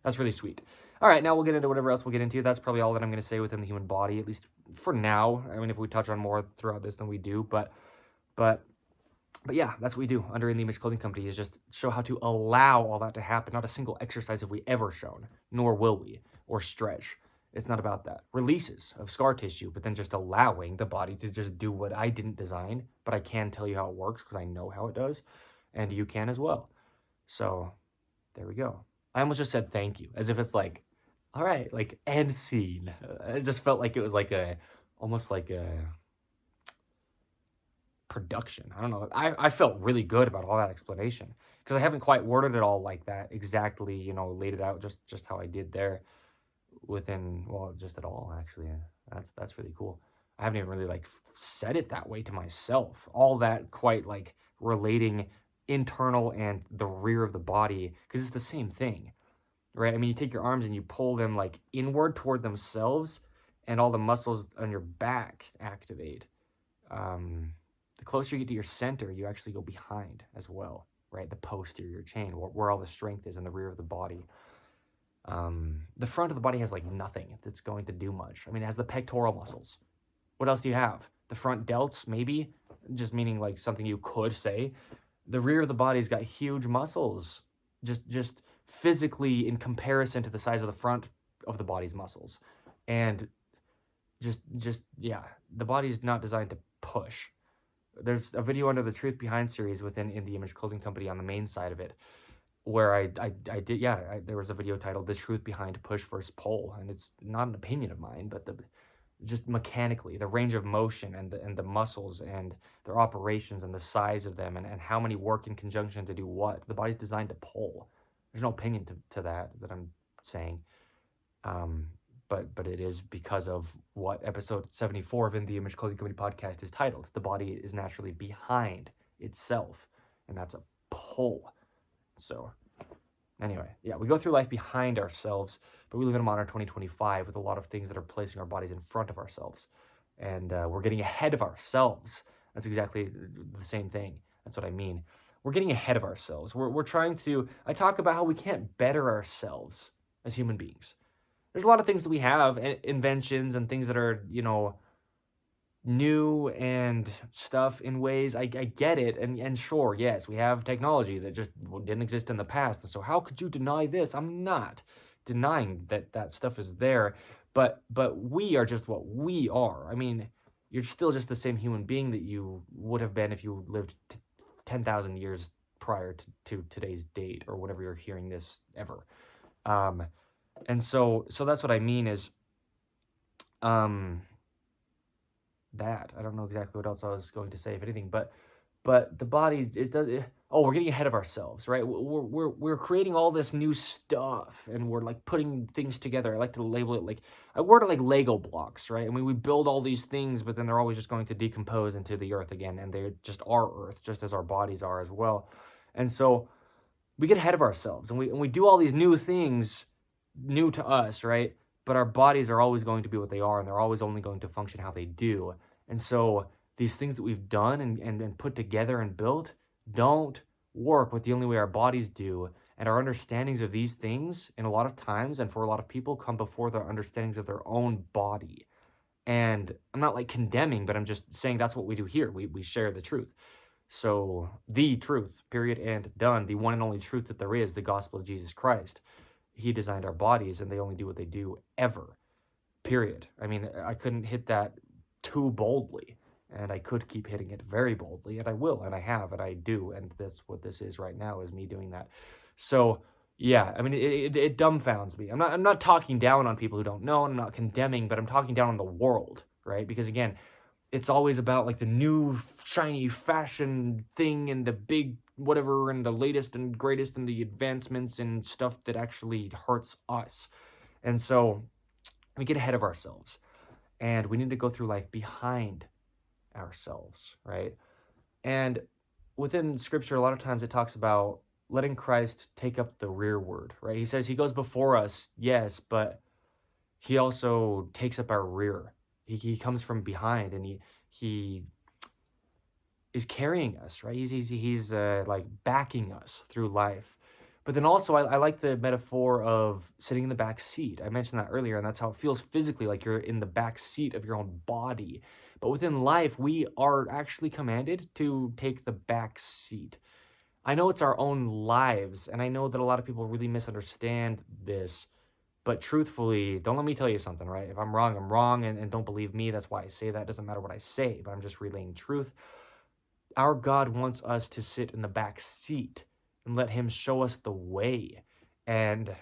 Speaker 1: That's really sweet. All right, now we'll get into whatever else we'll get into. That's probably all that I'm going to say within the human body, at least for now. I mean, if we touch on more throughout this than we do, but yeah, that's what we do under In the Image Clothing Company, is just show how to allow all that to happen. Not a single exercise have we ever shown, nor will we, or stretch. It's not about that. Releases of scar tissue, but then just allowing the body to just do what I didn't design, but I can tell you how it works because I know how it does, and you can as well. So there we go. I almost just said thank you, as if it's like, all right, like, end scene. It just felt like it was like almost like a production. I don't know. I felt really good about all that explanation because I haven't quite worded it all like that exactly, laid it out just how I did there within, well, just at all, actually. That's really cool. I haven't even really like said it that way to myself. All that quite like relating internal and the rear of the body, because it's the same thing, right? I mean, you take your arms and you pull them like inward toward themselves, and all the muscles on your back activate. The closer you get to your center, you actually go behind as well, right? The posterior chain, where all the strength is in the rear of the body. The front of the body has like nothing that's going to do much. I mean, it has the pectoral muscles. What else do you have? The front delts, maybe, just meaning like something you could say. The rear of the body's got huge muscles, just physically in comparison to the size of the front of the body's muscles. And yeah, the body's not designed to push. There's a video under the Truth Behind series within In the Image Clothing Company on the main side of it, where I did, there was a video titled The Truth Behind Push versus Pull, and it's not an opinion of mine, but just mechanically, the range of motion and the muscles and their operations and the size of them and how many work in conjunction to do what. The body's designed to pull. There's no opinion to that I'm saying. But it is because of what episode 74 of In the Image Clothing Company podcast is titled. The body is naturally behind itself, and that's a pull. So anyway, yeah, we go through life behind ourselves, but we live in a modern 2025 with a lot of things that are placing our bodies in front of ourselves, and we're getting ahead of ourselves. That's exactly the same thing. That's what I mean. We're getting ahead of ourselves. We're trying to, I talk about how we can't better ourselves as human beings. There's a lot of things that we have, inventions and things that are, new and stuff in ways. I get it. And sure, yes, we have technology that just didn't exist in the past. And so how could you deny this? I'm not denying that stuff is there, but we are just what we are. I mean, you're still just the same human being that you would have been if you lived 10,000 years prior to today's date or whatever you're hearing this ever. And so that's what I mean is, that I don't know exactly what else I was going to say, if anything, but the body, we're getting ahead of ourselves, right? We're creating all this new stuff, and we're like putting things together. I like to label it like, I word it like Lego blocks, right? I mean, we build all these things, but then they're always just going to decompose into the earth again, and they just are earth, just as our bodies are as well. And so we get ahead of ourselves, and we do all these new things, new to us, right? But our bodies are always going to be what they are, and they're always only going to function how they do. And so these things that we've done and put together and built don't work with the only way our bodies do. And our understandings of these things, in a lot of times, and for a lot of people, come before their understandings of their own body. And I'm not like condemning, but I'm just saying that's what we do here. We share the truth. So the truth, period, and done. The one and only truth that there is, the gospel of Jesus Christ. He designed our bodies, and they only do what they do ever. period. I mean, I couldn't hit that too boldly, and I could keep hitting it very boldly, and I will, and I have, and I do, and that's what this is right now, is me doing that. So yeah, I mean, it dumbfounds me. I'm not talking down on people who don't know, and I'm not condemning, but I'm talking down on the world, right? Because again, it's always about like the new shiny fashion thing and the big whatever and the latest and greatest and the advancements and stuff that actually hurts us. And so we get ahead of ourselves, and we need to go through life behind ourselves, right? And within scripture, a lot of times it talks about letting Christ take up the rearward, right? He says he goes before us, yes, but he also takes up our rear. He comes from behind, and he is carrying us, right? He's like backing us through life. But then also, I like the metaphor of sitting in the back seat. I mentioned that earlier, and that's how it feels physically, like you're in the back seat of your own body. But within life, we are actually commanded to take the back seat. I know it's our own lives, and I know that a lot of people really misunderstand this. But truthfully, don't let me tell you something, right? If I'm wrong, and don't believe me. That's why I say that. It doesn't matter what I say, but I'm just relaying truth. Our God wants us to sit in the back seat and let him show us the way and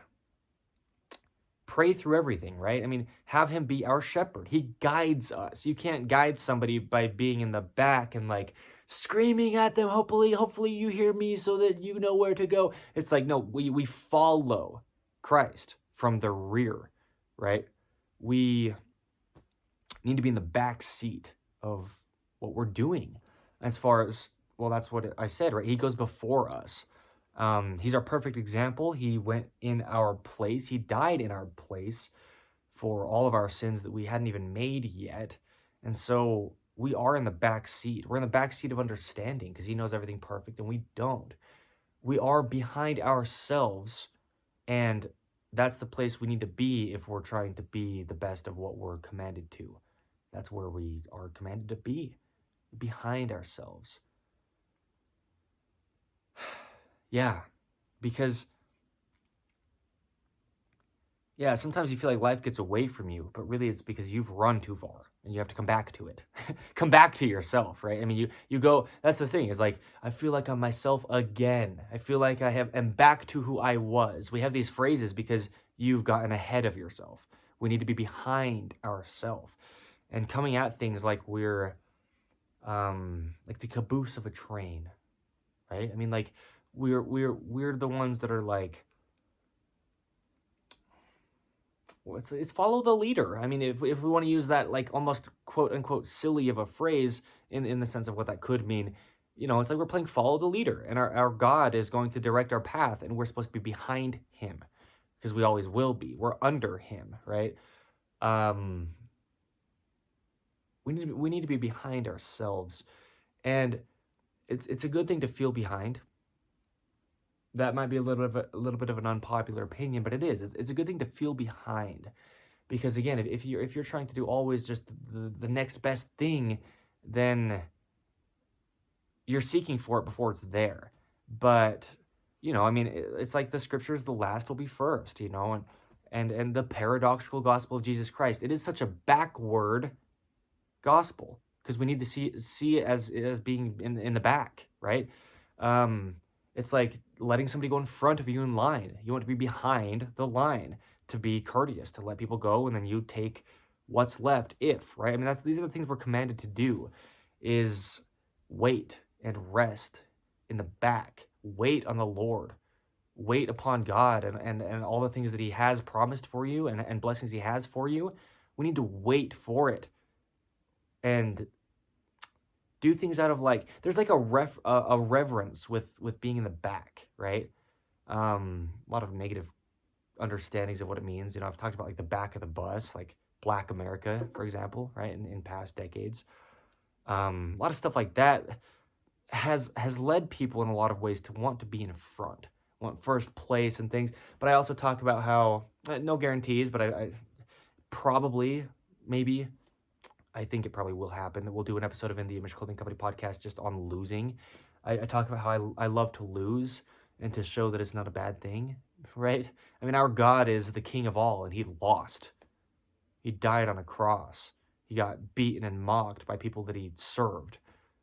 Speaker 1: pray through everything, right? I mean, have him be our shepherd. He guides us. You can't guide somebody by being in the back and like screaming at them, hopefully you hear me so that you know where to go. It's like, no, we follow Christ from the rear, right? We need to be in the back seat of what we're doing. As far as, well, that's what I said, right? He goes before us. He's our perfect example. He went in our place. He died in our place for all of our sins that we hadn't even made yet. And so we are in the back seat. We're in the back seat of understanding because he knows everything perfect and we don't. We are behind ourselves, and that's the place we need to be if we're trying to be the best of what we're commanded to. That's where we are commanded to be, behind ourselves. Yeah, because, yeah, sometimes you feel like life gets away from you, but really it's because you've run too far and you have to come back to it. Come back to yourself, right? I mean, you go, that's the thing, is like, I feel like I'm myself again. I feel like am back to who I was. We have these phrases because you've gotten ahead of yourself. We need to be behind ourselves and coming at things like we're like the caboose of a train, right? I mean, like we're the ones that are like, well, it's follow the leader. I mean, if we want to use that like almost quote unquote silly of a phrase in the sense of what that could mean, it's like we're playing follow the leader, and our God is going to direct our path, and we're supposed to be behind him because we always will be. We're under him, right? Um, we need to be behind ourselves, and it's a good thing to feel behind. That might be a little bit of an unpopular opinion, but it is. It's a good thing to feel behind, because again, if you're trying to do always just the next best thing, then you're seeking for it before it's there. But I mean, it's like the scriptures: the last will be first. And the paradoxical gospel of Jesus Christ. It is such a backward gospel because we need to see it as being in the back, right? It's like letting somebody go in front of you in line. You want to be behind the line, to be courteous, to let people go, and then you take what's left, right? I mean, these are the things we're commanded to do, is wait and rest in the back. Wait on the Lord. Wait upon God and all the things that he has promised for you and blessings he has for you. We need to wait for it and do things out of like, there's like a reverence with being in the back, right? A lot of negative understandings of what it means. I've talked about like the back of the bus, like Black America, for example, right? In past decades, a lot of stuff like that has led people in a lot of ways to want to be in front, want first place and things. But I also talk about how no guarantees, but I probably, maybe, I think it probably will happen that we'll do an episode of In the Image Clothing Company podcast just on losing. I talk about how I love to lose and to show that it's not a bad thing, right? I mean, our God is the king of all, and he lost. He died on a cross. He got beaten and mocked by people that he served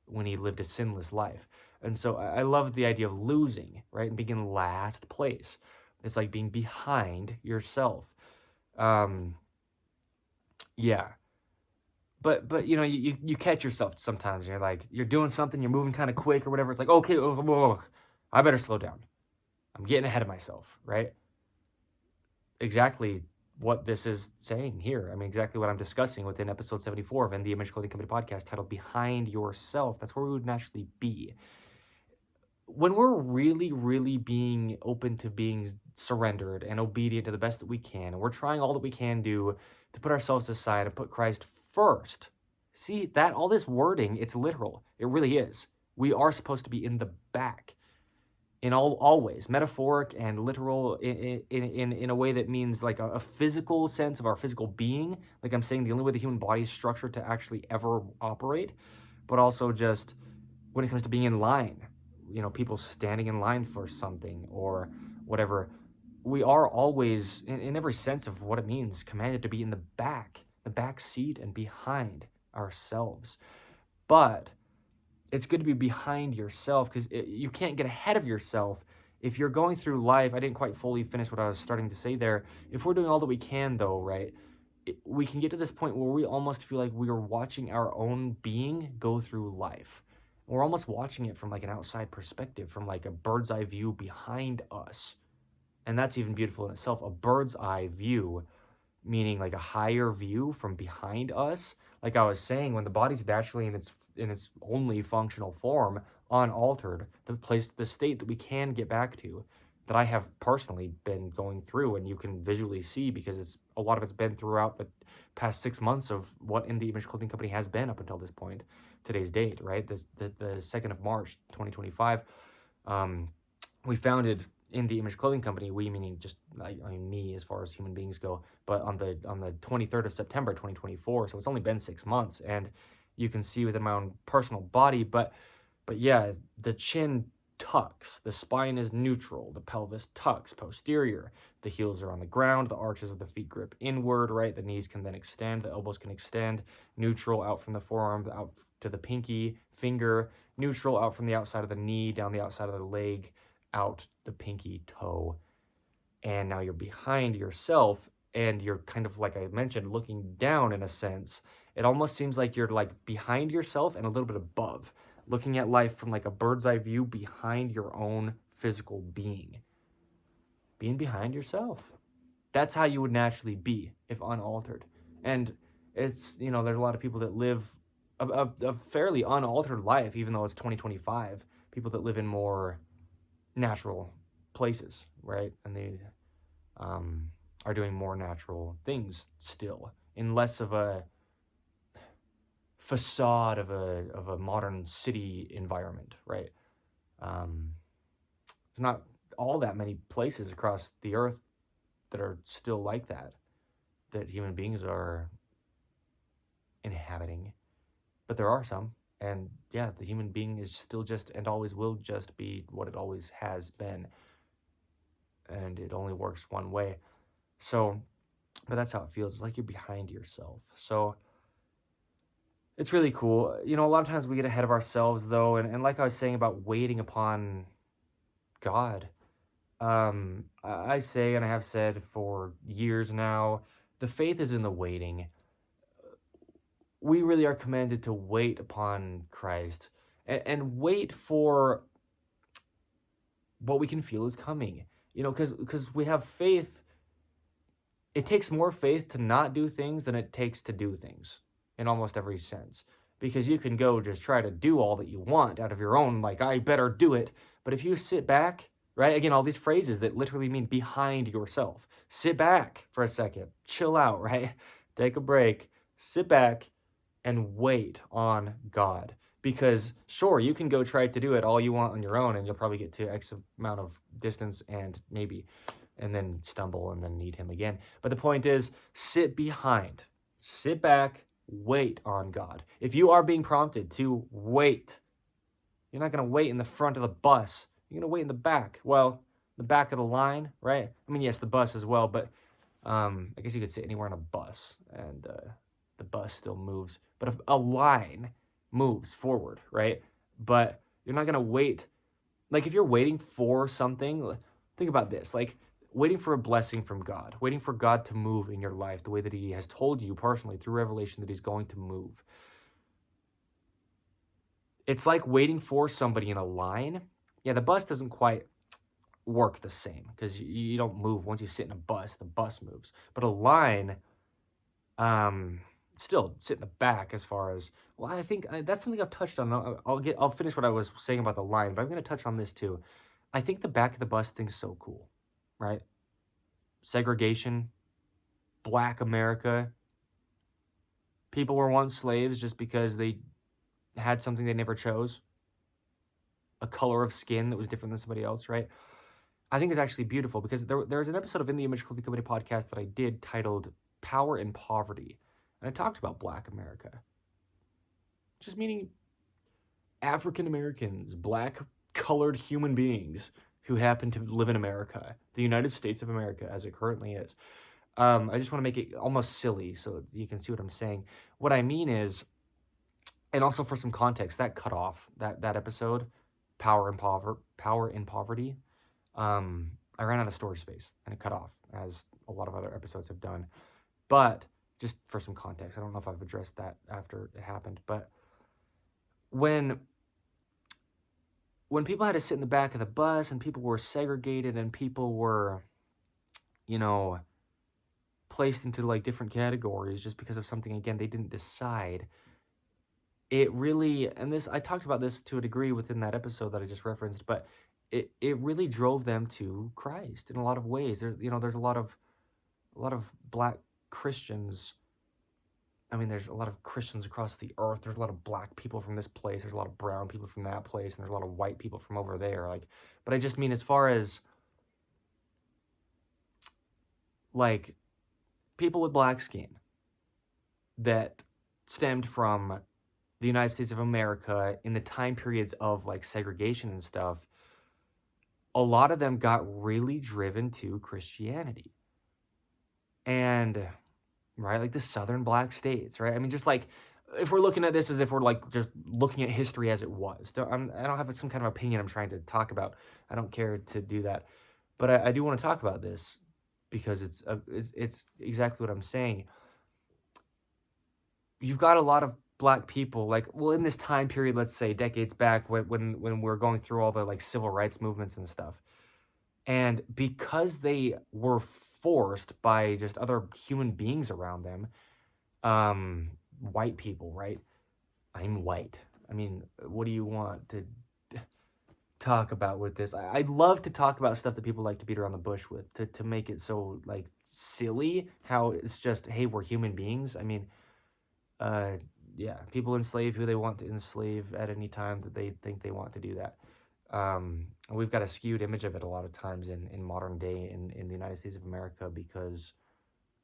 Speaker 1: when he lived a sinless life. And so I love the idea of losing, right? And being in last place. It's like being behind yourself. Um, yeah. But you know, you catch yourself sometimes. And you're like, you're doing something, you're moving kind of quick or whatever. It's like, okay, I better slow down. I'm getting ahead of myself, right? Exactly what this is saying here. I mean, exactly what I'm discussing within episode 74 of the Image Clothing Company podcast, titled Behind Yourself. That's where we would naturally be. When we're really, really being open to being surrendered and obedient to the best that we can, and we're trying all that we can do to put ourselves aside and put Christ first. See, that all this wording, it's literal. It really is. We are supposed to be in the back. In all ways, metaphoric and literal, in a way that means like a physical sense of our physical being. Like I'm saying, the only way the human body is structured to actually ever operate, but also just when it comes to being in line, you know, people standing in line for something or whatever. We are always, in every sense of what it means, commanded to be in the back seat and behind ourselves. But it's good to be behind yourself, because you can't get ahead of yourself if you're going through life. I didn't quite fully finish what I was starting to say there. If we're doing all that we can, though, right, we can get to this point where we almost feel like we are watching our own being go through life. We're almost watching it from like an outside perspective, from like a bird's eye view behind us. And that's even beautiful in itself. A bird's eye view, meaning like a higher view from behind us. Like I was saying, when the body's naturally in its only functional form, unaltered, the state that we can get back to, that I have personally been going through, and you can visually see because a lot of it's been throughout the past 6 months of what In the Image Clothing Company has been up until this point, today's date, right? The 2nd of March, 2025. We founded In the Image Clothing Company, we meaning just I mean me as far as human beings go, but on the 23rd of September 2024. So it's only been 6 months, and you can see within my own personal body, but yeah, the chin tucks, the spine is neutral, the pelvis tucks posterior, the heels are on the ground, the arches of the feet grip inward, right? The knees can then extend, the elbows can extend, neutral out from the forearm, out to the pinky finger, neutral out from the outside of the knee, down the outside of the leg, out the pinky toe. And now you're behind yourself, and you're kind of, like I mentioned, looking down in a sense. It almost seems like you're like behind yourself and a little bit above, looking at life from like a bird's eye view behind your own physical being. Being behind yourself. That's how you would naturally be if unaltered. And it's, you know, there's a lot of people that live a fairly unaltered life, even though it's 2025. People that live in more natural places, right? And they are doing more natural things still, in less of a facade of a modern city environment, right? There's not all that many places across the earth that are still like that human beings are inhabiting, but there are some. And yeah, the human being is still just, and always will just be, what it always has been, and it only works one way. So, but that's how it feels. It's like you're behind yourself. So it's really cool. You know, a lot of times we get ahead of ourselves, though, and like I was saying about waiting upon God, I say, and I have said for years now, the faith is in the waiting. We really are commanded to wait upon Christ, and wait for what we can feel is coming. You know, because we have faith. It takes more faith to not do things than it takes to do things, in almost every sense. Because you can go just try to do all that you want out of your own, like, I better do it. But if you sit back, right? Again, all these phrases that literally mean behind yourself. Sit back for a second. Chill out, right? Take a break. Sit back and wait on God. Because sure, you can go try to do it all you want on your own, and you'll probably get to X amount of distance and then stumble and then need him again. But the point is, sit behind. Sit back. Wait on God. If you are being prompted to wait, you're not going to wait in the front of the bus. You're going to wait in the back. Well, the back of the line, right? I mean, yes, the bus as well, but I guess you could sit anywhere on a bus, and the bus still moves. But if a line moves forward, right? But you're not gonna wait. Like if you're waiting for something, think about this. Like waiting for a blessing from God, waiting for God to move in your life the way that He has told you personally through revelation that He's going to move. It's like waiting for somebody in a line. Yeah, the bus doesn't quite work the same because you don't move once you sit in a bus. The bus moves, but a line, um, still sit in the back. As far as well, I think that's something I've touched on. I'll finish what I was saying about the line, but I'm going to touch on this too. I think the back of the bus thing's so cool, right? Segregation, Black America. People were once slaves just because they had something they never chose, a color of skin that was different than somebody else, right? I think it's actually beautiful because there's an episode of In the Image Clothing Company podcast that I did titled Power and Poverty. And I talked about Black America, just meaning African Americans, black colored human beings who happen to live in America, the United States of America as it currently is. I just want to make it almost silly so you can see what I'm saying. What I mean is, and also for some context, that cut off, that episode, Power in Poverty, I ran out of storage space and it cut off, as a lot of other episodes have done. But just for some context, I don't know if I've addressed that after it happened, but when people had to sit in the back of the bus and people were segregated and people were, you know, placed into like different categories just because of something, again, they didn't decide, it really, and this, I talked about this to a degree within that episode that I just referenced, but it really drove them to Christ in a lot of ways. There's a lot of black Christians. I mean, there's a lot of Christians across the earth. There's a lot of black people from this place. There's a lot of brown people from that place, and there's a lot of white people from over there. Like, but I just mean as far as like people with black skin that stemmed from the United States of America in the time periods of like segregation and stuff, a lot of them got really driven to Christianity. And right, like the southern black states, right? I mean, just like if we're looking at this as if we're like just looking at history as it was. I don't have some kind of opinion I'm trying to talk about. I don't care to do that, but I do want to talk about this because it's exactly what I'm saying. You've got a lot of black people, like, well, in this time period, let's say decades back, when we're going through all the like civil rights movements and stuff, and because they were forced by just other human beings around them, white people, right? I'm white. I mean, what do you want to talk about with this? I love to talk about stuff that people like to beat around the bush with, to make it so like silly, how it's just, hey, we're human beings. I mean, yeah, people enslave who they want to enslave at any time that they think they want to do that. We've got a skewed image of it a lot of times in modern day in the United States of America because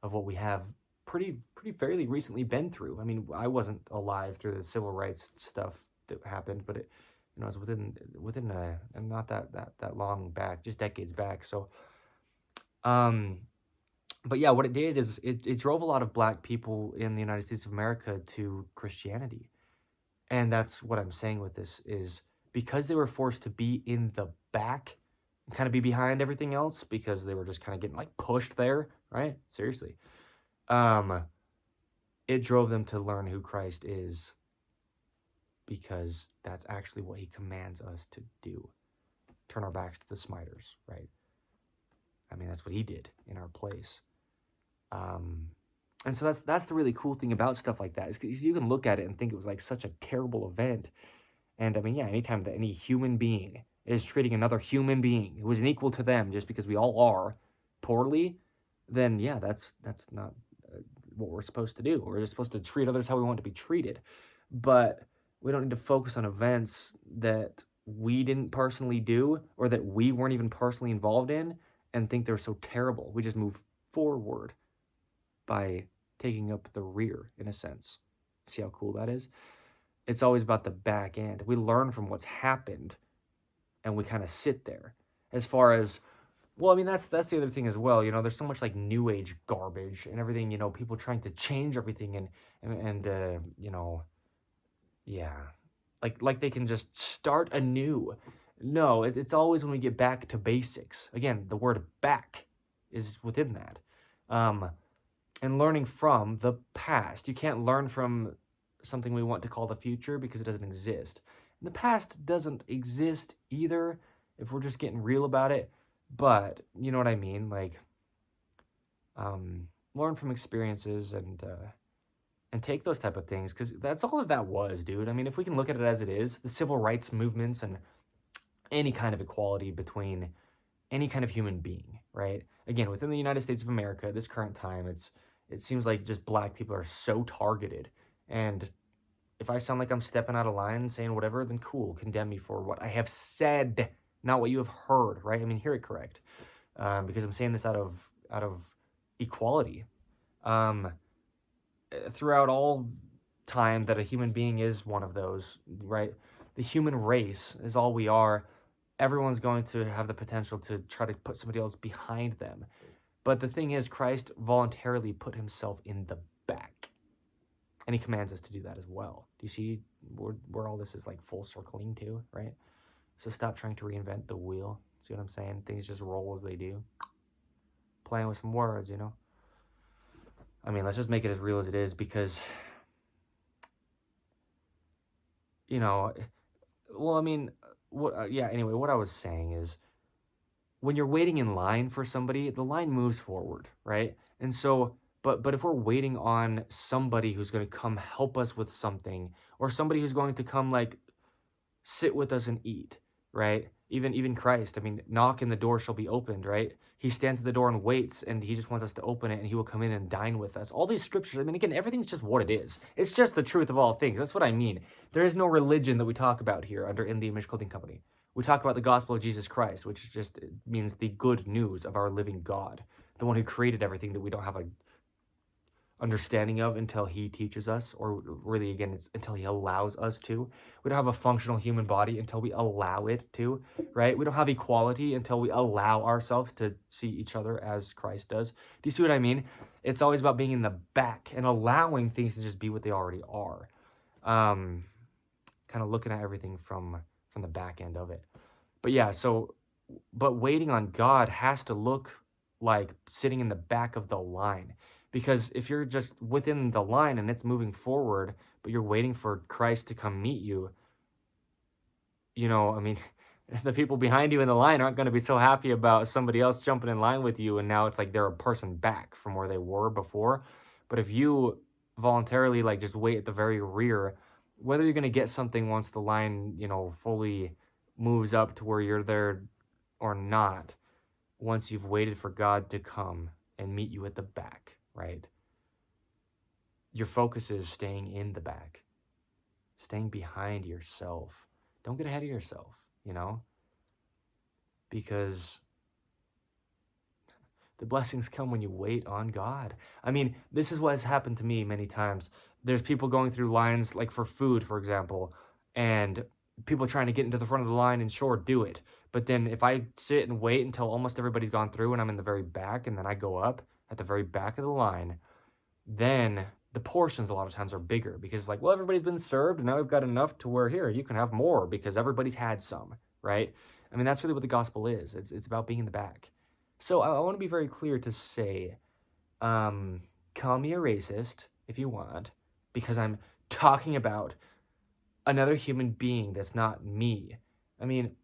Speaker 1: of what we have pretty fairly recently been through. I mean, I wasn't alive through the civil rights stuff that happened, but it was within and not that long back, just decades back. So but yeah, what it did is it drove a lot of black people in the United States of America to Christianity. And that's what I'm saying with this is because they were forced to be in the back and kind of be behind everything else because they were just kind of getting like pushed there, right? Seriously. It drove them to learn who Christ is because that's actually what he commands us to do. Turn our backs to the smiters, right? I mean, that's what he did in our place. And so that's the really cool thing about stuff like that is 'cause you can look at it and think it was like such a terrible event. And I mean, yeah, anytime that any human being is treating another human being who is an equal to them just because we all are poorly, then yeah, that's not what we're supposed to do. We're just supposed to treat others how we want to be treated. But we don't need to focus on events that we didn't personally do or that we weren't even personally involved in and think they're so terrible. We just move forward by taking up the rear, in a sense. See how cool that is? It's always about the back end. We learn from what's happened and we kind of sit there. As far as Well, I mean, that's the other thing as well. There's so much like new age garbage and everything. People trying to change everything and yeah, like they can just start anew. No, it's always when we get back to basics. Again, the word "back" is within that, um, and learning from the past. You can't learn from something we want to call the future because it doesn't exist. And the past doesn't exist either. If we're just getting real about it, but you know what I mean, like learn from experiences and take those type of things because that's all that was, dude. I mean, if we can look at it as it is, the civil rights movements and any kind of equality between any kind of human being, right? Again, within the United States of America, at this current time, it seems like just black people are so targeted. And if I sound like I'm stepping out of line, saying whatever, then cool, condemn me for what I have said, not what you have heard, right? I mean, hear it correct, because I'm saying this out of equality. Um, Throughout all time, that a human being is one of those, right? The human race is all we are. Everyone's going to have the potential to try to put somebody else behind them. But the thing is, Christ voluntarily put himself in the back. And he commands us to do that as well. Do you see where all this is like full circling to, right? So stop trying to reinvent the wheel. See what I'm saying? Things just roll as they do. Playing with some words. I mean, let's just make it as real as it is because, you know, well, I mean, anyway, what I was saying is when you're waiting in line for somebody, the line moves forward, right? And so, but if we're waiting on somebody who's going to come help us with something, or somebody who's going to come like sit with us and eat, right? Even Christ, I mean, knock and the door shall be opened, right? He stands at the door and waits, and he just wants us to open it, and he will come in and dine with us. All these scriptures, I mean, again, everything's just what it is. It's just the truth of all things. That's what I mean. There is no religion that we talk about here under In the Image Clothing Company. We talk about the gospel of Jesus Christ, which just means the good news of our living God, the one who created everything that we don't have a understanding of until he teaches us, or really again it's until he allows us to. We don't have a functional human body until we allow it to, right? We don't have equality until we allow ourselves to see each other as Christ does. Do you see what I mean? It's always about being in the back and allowing things to just be what they already are. Kind of looking at everything from the back end of it. But yeah, but waiting on God has to look like sitting in the back of the line. Because if you're just within the line and it's moving forward, but you're waiting for Christ to come meet you, I mean, the people behind you in the line aren't going to be so happy about somebody else jumping in line with you, and now it's like they're a person back from where they were before. But if you voluntarily like just wait at the very rear, whether you're going to get something once the line, fully moves up to where you're there or not, once you've waited for God to come and meet you at the back, right? Your focus is staying in the back, staying behind yourself. Don't get ahead of yourself, because the blessings come when you wait on God. I mean, this is what has happened to me many times. There's people going through lines like for food, for example, and people trying to get into the front of the line, and sure, do it. But then if I sit and wait until almost everybody's gone through and I'm in the very back, and then I go up at the very back of the line, then the portions a lot of times are bigger because like, well, everybody's been served and now we've got enough to where here, you can have more because everybody's had some, right? I mean, that's really what the gospel is. It's about being in the back. So I want to be very clear to say, call me a racist if you want, because I'm talking about another human being that's not me. I mean,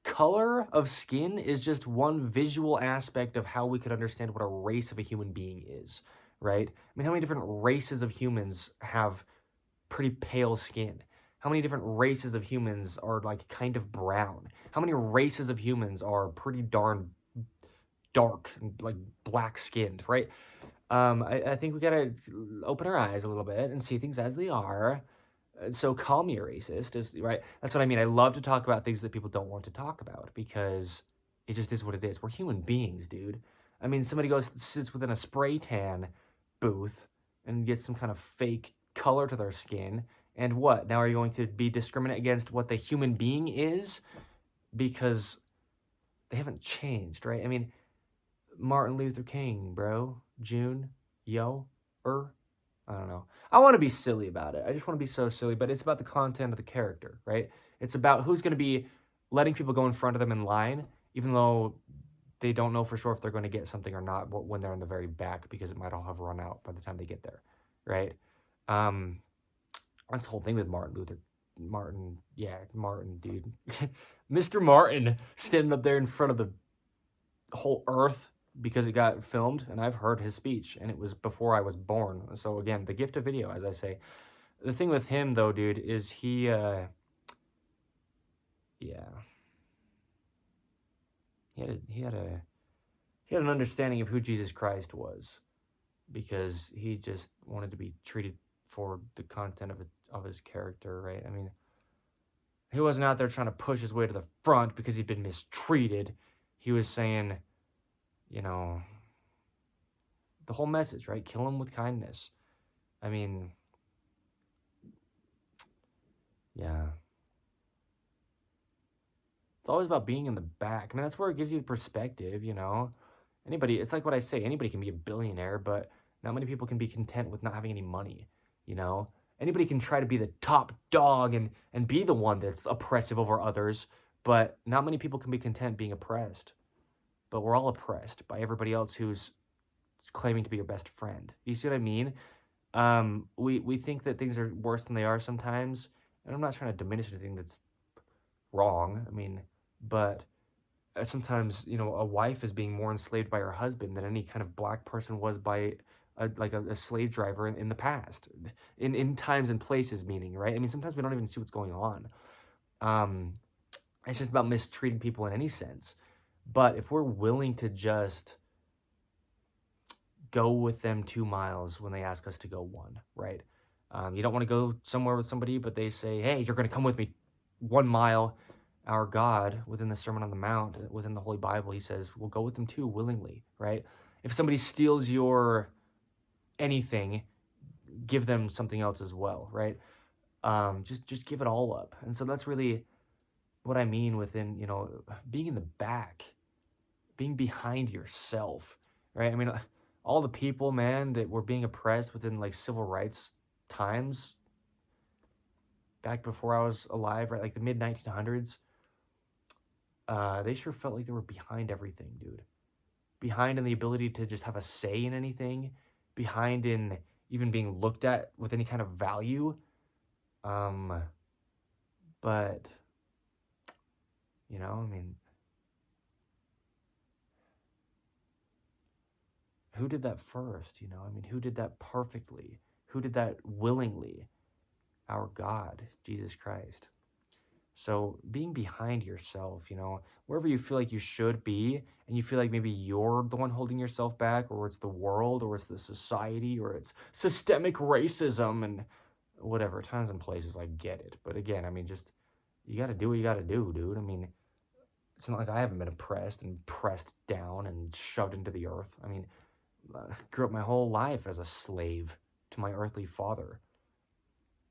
Speaker 1: color of skin is just one visual aspect of how we could understand what a race of a human being is, right? I mean, how many different races of humans have pretty pale skin? How many different races of humans are like kind of brown? How many races of humans are pretty darn dark and like black skinned, right? I think we gotta open our eyes a little bit and see things as they are. So call me a racist, is right. That's what I mean. I love to talk about things that people don't want to talk about because it just is what it is. We're human beings, dude. I mean, somebody sits within a spray tan booth and gets some kind of fake color to their skin, and what? Now are you going to be discriminate against what the human being is? Because they haven't changed, right? I mean, Martin Luther King, bro. June, yo, I don't know. I want to be silly about it. I just want to be so silly, but it's about the content of the character, right? It's about who's going to be letting people go in front of them in line, even though they don't know for sure if they're going to get something or not when they're in the very back, because it might all have run out by the time they get there, right? Um, that's the whole thing with Martin, dude. Mr. Martin standing up there in front of the whole earth because it got filmed, and I've heard his speech, and it was before I was born. So again, the gift of video, as I say. The thing with him, though, dude, is yeah, he had an understanding of who Jesus Christ was, because he just wanted to be treated for the content of his character, right? I mean, he wasn't out there trying to push his way to the front because he'd been mistreated. He was saying, you know, the whole message, right? Kill him with kindness. I mean, yeah. It's always about being in the back. I mean, that's where it gives you the perspective, you know? It's like what I say, anybody can be a billionaire, but not many people can be content with not having any money, you know? Anybody can try to be the top dog and be the one that's oppressive over others, but not many people can be content being oppressed. But we're all oppressed by everybody else who's claiming to be your best friend. You see what I mean? We think that things are worse than they are sometimes, and I'm not trying to diminish anything that's wrong. I mean, but sometimes, you know, a wife is being more enslaved by her husband than any kind of black person was by a slave driver in the past, in times and places, meaning, right? I mean, sometimes we don't even see what's going on. It's just about mistreating people in any sense. But if we're willing to just go with them 2 miles when they ask us to go 1, right? You don't want to go somewhere with somebody, but they say, hey, you're going to come with me 1 mile. Our God, within the Sermon on the Mount, within the Holy Bible, he says, we'll go with them too, willingly, right? If somebody steals your anything, give them something else as well, right? Just give it all up. And so that's really what I mean within, you know, being in the back, being behind yourself, right? I mean, all the people, man, that were being oppressed within like civil rights times back before I was alive, right? Like the mid 1900s. They sure felt like they were behind everything, dude. Behind in the ability to just have a say in anything. Behind in even being looked at with any kind of value. But, you know, I mean, who did that first, you know? I mean, who did that perfectly? Who did that willingly? Our God, Jesus Christ. So being behind yourself, you know, wherever you feel like you should be, and you feel like maybe you're the one holding yourself back, or it's the world, or it's the society, or it's systemic racism, and whatever, times and places, I get it. But again, I mean, just, you got to do what you got to do, dude. I mean, it's not like I haven't been oppressed and pressed down and shoved into the earth. I mean, I grew up my whole life as a slave to my earthly father.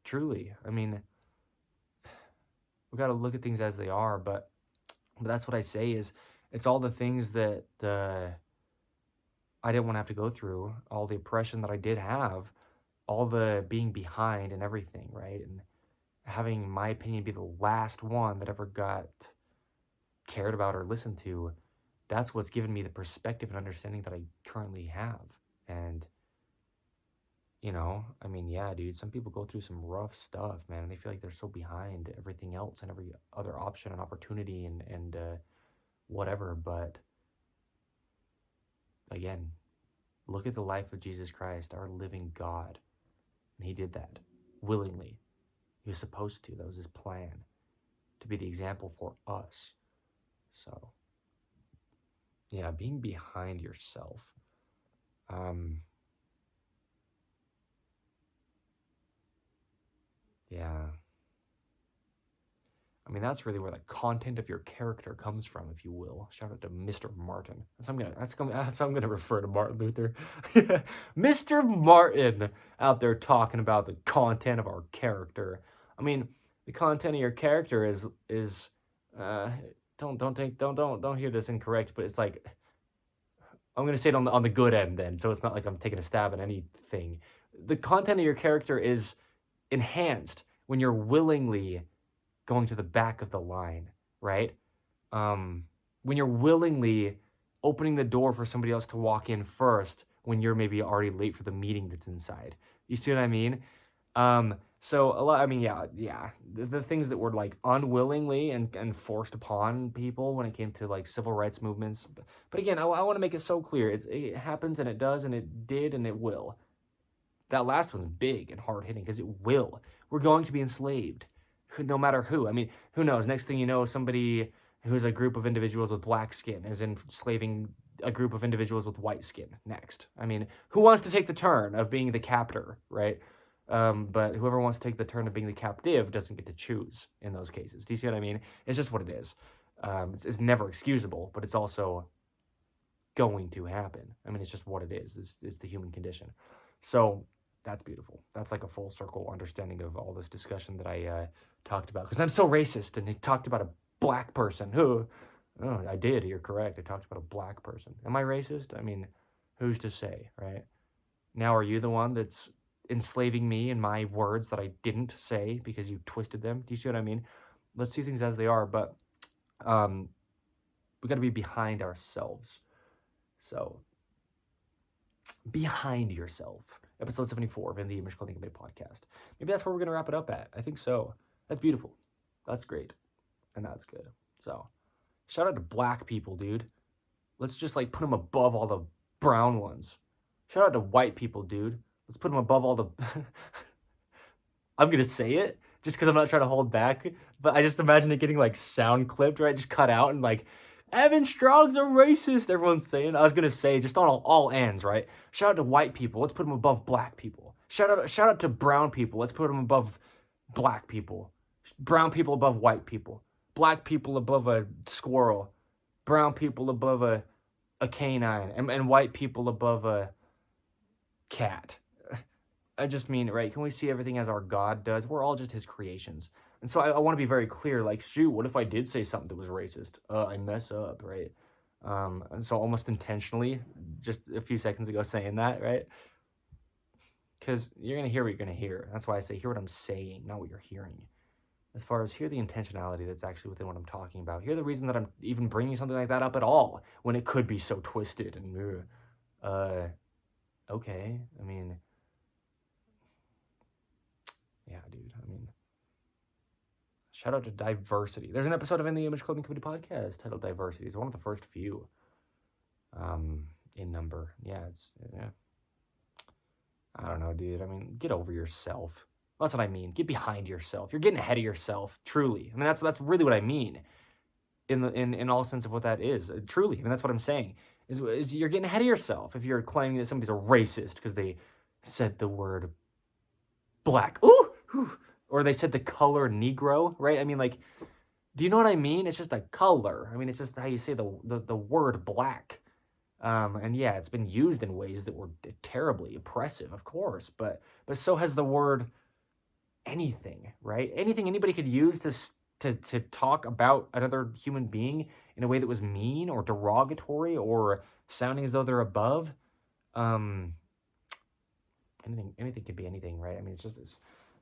Speaker 1: Truly. I mean, we got to look at things as they are, but that's what I say is, it's all the things that I didn't want to have to go through, all the oppression that I did have, all the being behind and everything, right? And having my opinion be the last one that ever got cared about or listened to, that's what's given me the perspective and understanding that I currently have. And, you know, I mean, yeah, dude, some people go through some rough stuff, man, and they feel like they're so behind everything else and every other option and opportunity and whatever. But again, look at the life of Jesus Christ, our living God. And he did that willingly. He was supposed to. That was his plan, to be the example for us. So, yeah, being behind yourself. Yeah. I mean, that's really where the content of your character comes from, if you will. Shout out to Mr. Martin. That's how I'm gonna refer to Martin Luther. Mr. Martin out there talking about the content of our character. I mean, the content of your character is don't hear this incorrect, but it's like, I'm gonna say it on the good end then, so it's not like I'm taking a stab at anything. The content of your character is enhanced when you're willingly going to the back of the line, right? When you're willingly opening the door for somebody else to walk in first when you're maybe already late for the meeting that's inside. You see what I mean? So a lot, I mean, yeah. The things that were like unwillingly and forced upon people when it came to like civil rights movements. But again, I want to make it so clear. It happens and it does and it did and it will. That last one's big and hard hitting because it will. We're going to be enslaved, no matter who. I mean, who knows? Next thing you know, somebody who's a group of individuals with black skin is enslaving a group of individuals with white skin next. I mean, who wants to take the turn of being the captor, right? But whoever wants to take the turn of being the captive doesn't get to choose in those cases. Do you see what I mean? It's just what it is. It's never excusable, but it's also going to happen. I mean, it's just what it is. It's the human condition. So that's beautiful. That's like a full circle understanding of all this discussion that I talked about. Because I'm so racist, and he talked about a black person. Who? Oh, I did. You're correct. I talked about a black person. Am I racist? I mean, who's to say, right? Now, are you the one that's enslaving me in my words that I didn't say because you twisted them? Do you see what I mean? Let's see things as they are, but we got to be behind ourselves. So, behind yourself. Episode 74 of In the Image Clothing Company podcast. Maybe that's where we're going to wrap it up at. I think so. That's beautiful. That's great. And that's good. So, shout out to black people, dude. Let's just like put them above all the brown ones. Shout out to white people, dude. Let's put them above all the... I'm going to say it just because I'm not trying to hold back. But I just imagine it getting like sound clipped, right? Just cut out and like, Evan Strong's a racist, everyone's saying. I was going to say just on all ends, right? Shout out to white people. Let's put them above black people. Shout out to brown people. Let's put them above black people. Brown people above white people. Black people above a squirrel. Brown people above a canine. And white people above a cat. I just mean, right, can we see everything as our God does? We're all just his creations. And so I want to be very clear, like, shoot, what if I did say something that was racist? I mess up, right? And so almost intentionally, just a few seconds ago saying that, right? Because you're going to hear what you're going to hear. That's why I say hear what I'm saying, not what you're hearing. As far as hear the intentionality that's actually within what I'm talking about. Hear the reason that I'm even bringing something like that up at all when it could be so twisted and, okay, I mean... Yeah, dude. I mean, shout out to diversity. There's an episode of In the Image Clothing Company podcast titled Diversity. It's one of the first few in number. Yeah. I don't know, dude. I mean, get over yourself. That's what I mean. Get behind yourself. You're getting ahead of yourself, truly. I mean, that's really what I mean in all sense of what that is. Truly. I mean, that's what I'm saying. Is you're getting ahead of yourself if you're claiming that somebody's a racist because they said the word black. Ooh! Or they said the color Negro, right? I mean, like, do you know what I mean? It's just a color. I mean, it's just how you say the word black. And yeah, it's been used in ways that were terribly oppressive, of course, but so has the word anything, right? Anything anybody could use to talk about another human being in a way that was mean or derogatory or sounding as though they're above. Anything could be anything, right? I mean,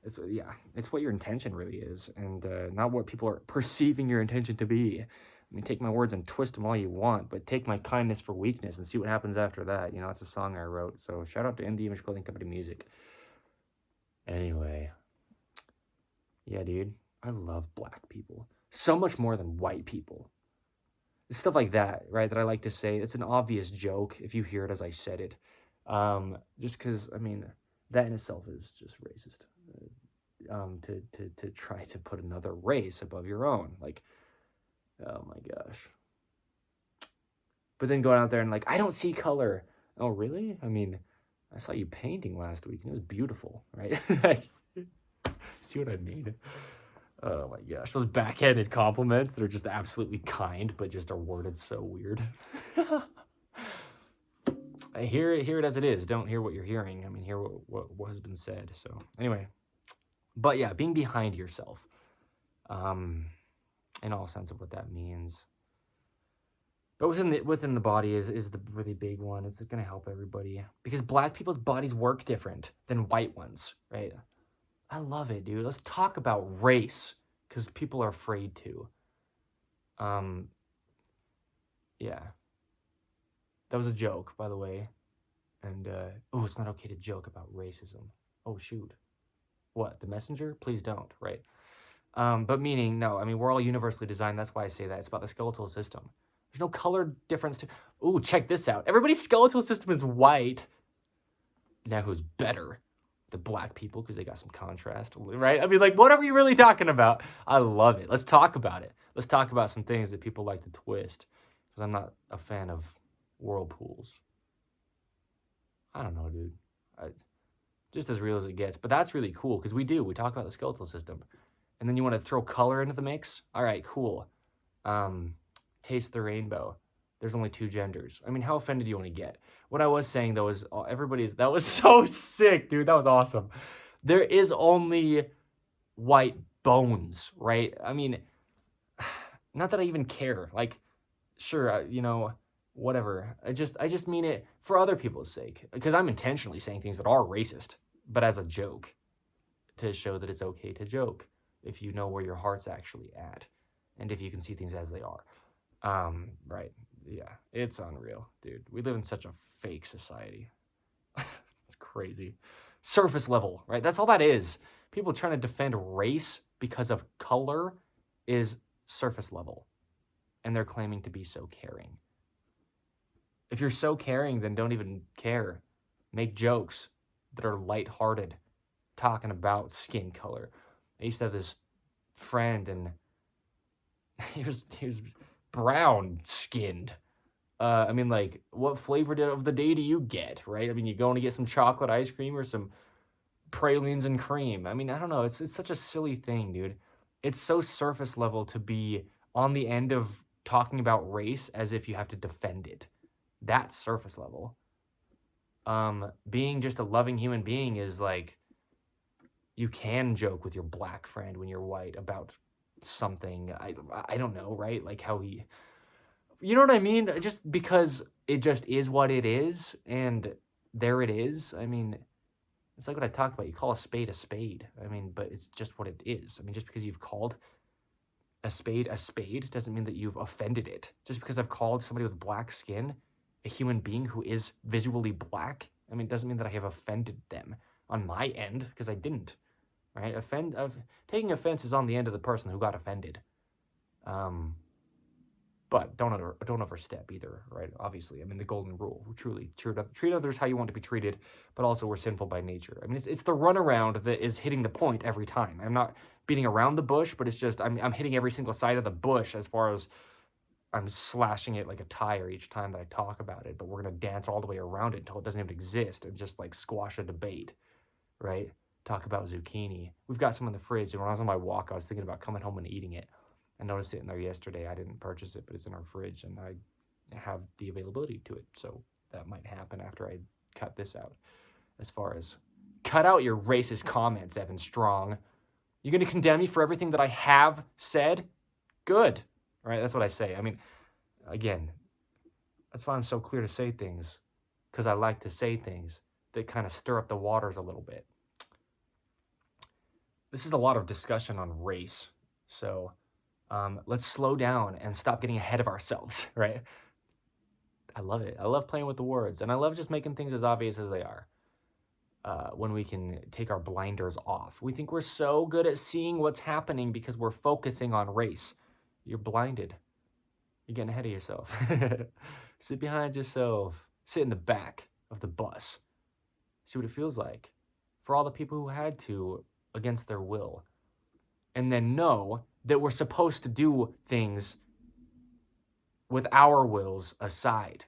Speaker 1: it's what your intention really is, and not what people are perceiving your intention to be. I mean, take my words and twist them all you want, but take my kindness for weakness and see what happens after that. You know, that's a song I wrote. So shout out to In the Image Clothing Company music. Anyway, yeah, dude, I love black people so much more than white people. It's stuff like that, right? That I like to say. It's an obvious joke if you hear it as I said it. Just because, I mean, that in itself is just racist. To try to put another race above your own, like, oh my gosh. But then going out there and like, I don't see color. Oh really? I mean, I saw you painting last week and it was beautiful, right? Like, see what I mean? Oh my gosh, those backhanded compliments that are just absolutely kind, but just are worded so weird. I hear it as it is. Don't hear what you're hearing. I mean, hear what has been said. So anyway, but yeah, being behind yourself. And in all sense of what that means. But within the body is the really big one. It's going to help everybody because black people's bodies work different than white ones, right? I love it, dude. Let's talk about race because people are afraid to. Yeah. That was a joke, by the way. And, it's not okay to joke about racism. Oh, shoot. What, the messenger? Please don't, right? But meaning, no, I mean, we're all universally designed. That's why I say that. It's about the skeletal system. There's no color difference to... Ooh, check this out. Everybody's skeletal system is white. Now who's better? The black people, because they got some contrast, right? I mean, like, what are we really talking about? I love it. Let's talk about it. Let's talk about some things that people like to twist, because I'm not a fan of whirlpools. I don't know, dude. Just as real as it gets. But that's really cool, because we talk about the skeletal system. And then you want to throw color into the mix? All right, cool. Taste the rainbow. There's only 2 genders. I mean, how offended do you want to get? What I was saying, though, is that was so sick, dude. That was awesome. There is only white bones, right? I mean, not that I even care. Like, sure, whatever. I just mean it for other people's sake. Because I'm intentionally saying things that are racist, but as a joke. To show that it's okay to joke if you know where your heart's actually at. And if you can see things as they are. Right. Yeah, it's unreal, dude. We live in such a fake society. It's crazy. Surface level, right? That's all that is. People trying to defend race because of color is surface level. And they're claiming to be so caring. If you're so caring, then don't even care. Make jokes that are lighthearted, talking about skin color. I used to have this friend, and he was brown skinned. I mean, like, what flavor of the day do you get, right? I mean, you going to get some chocolate ice cream or some pralines and cream. I mean, I don't know. It's such a silly thing, dude. It's so surface level to be on the end of talking about race as if you have to defend it. That's surface level. Being just a loving human being is like, you can joke with your black friend when you're white about something. I don't know, right? Like how he... You know what I mean? Just because it just is what it is, and there it is. I mean, it's like what I talked about. You call a spade a spade. I mean, but it's just what it is. I mean, just because you've called a spade doesn't mean that you've offended it. Just because I've called somebody with black skin a human being who is visually black, I mean, it doesn't mean that I have offended them on my end, because I didn't, right? Taking offense is on the end of the person who got offended. But don't overstep either, right? Obviously, I mean, the golden rule: truly treat others how you want to be treated, but also we're sinful by nature. I mean, it's the runaround that is hitting the point every time. I'm not beating around the bush, but it's just I'm hitting every single side of the bush as far as I'm slashing it like a tire each time that I talk about it. But we're gonna dance all the way around it until it doesn't even exist and just like squash a debate, right? Talk about zucchini. We've got some in the fridge, and when I was on my walk, I was thinking about coming home and eating it. I noticed it in there yesterday. I didn't purchase it, but it's in our fridge, and I have the availability to it. So that might happen after I cut this out. As far as, cut out your racist comments, Evan Strong. You're going to condemn me for everything that I have said? Good. Right? That's what I say. I mean, again, that's why I'm so clear to say things, because I like to say things that kind of stir up the waters a little bit. This is a lot of discussion on race, so... let's slow down and stop getting ahead of ourselves, right? I love it. I love playing with the words, and I love just making things as obvious as they are. When we can take our blinders off. We think we're so good at seeing what's happening because we're focusing on race. You're blinded. You're getting ahead of yourself. Sit behind yourself. Sit in the back of the bus. See what it feels like for all the people who had to against their will. And then know that we're supposed to do things with our wills aside.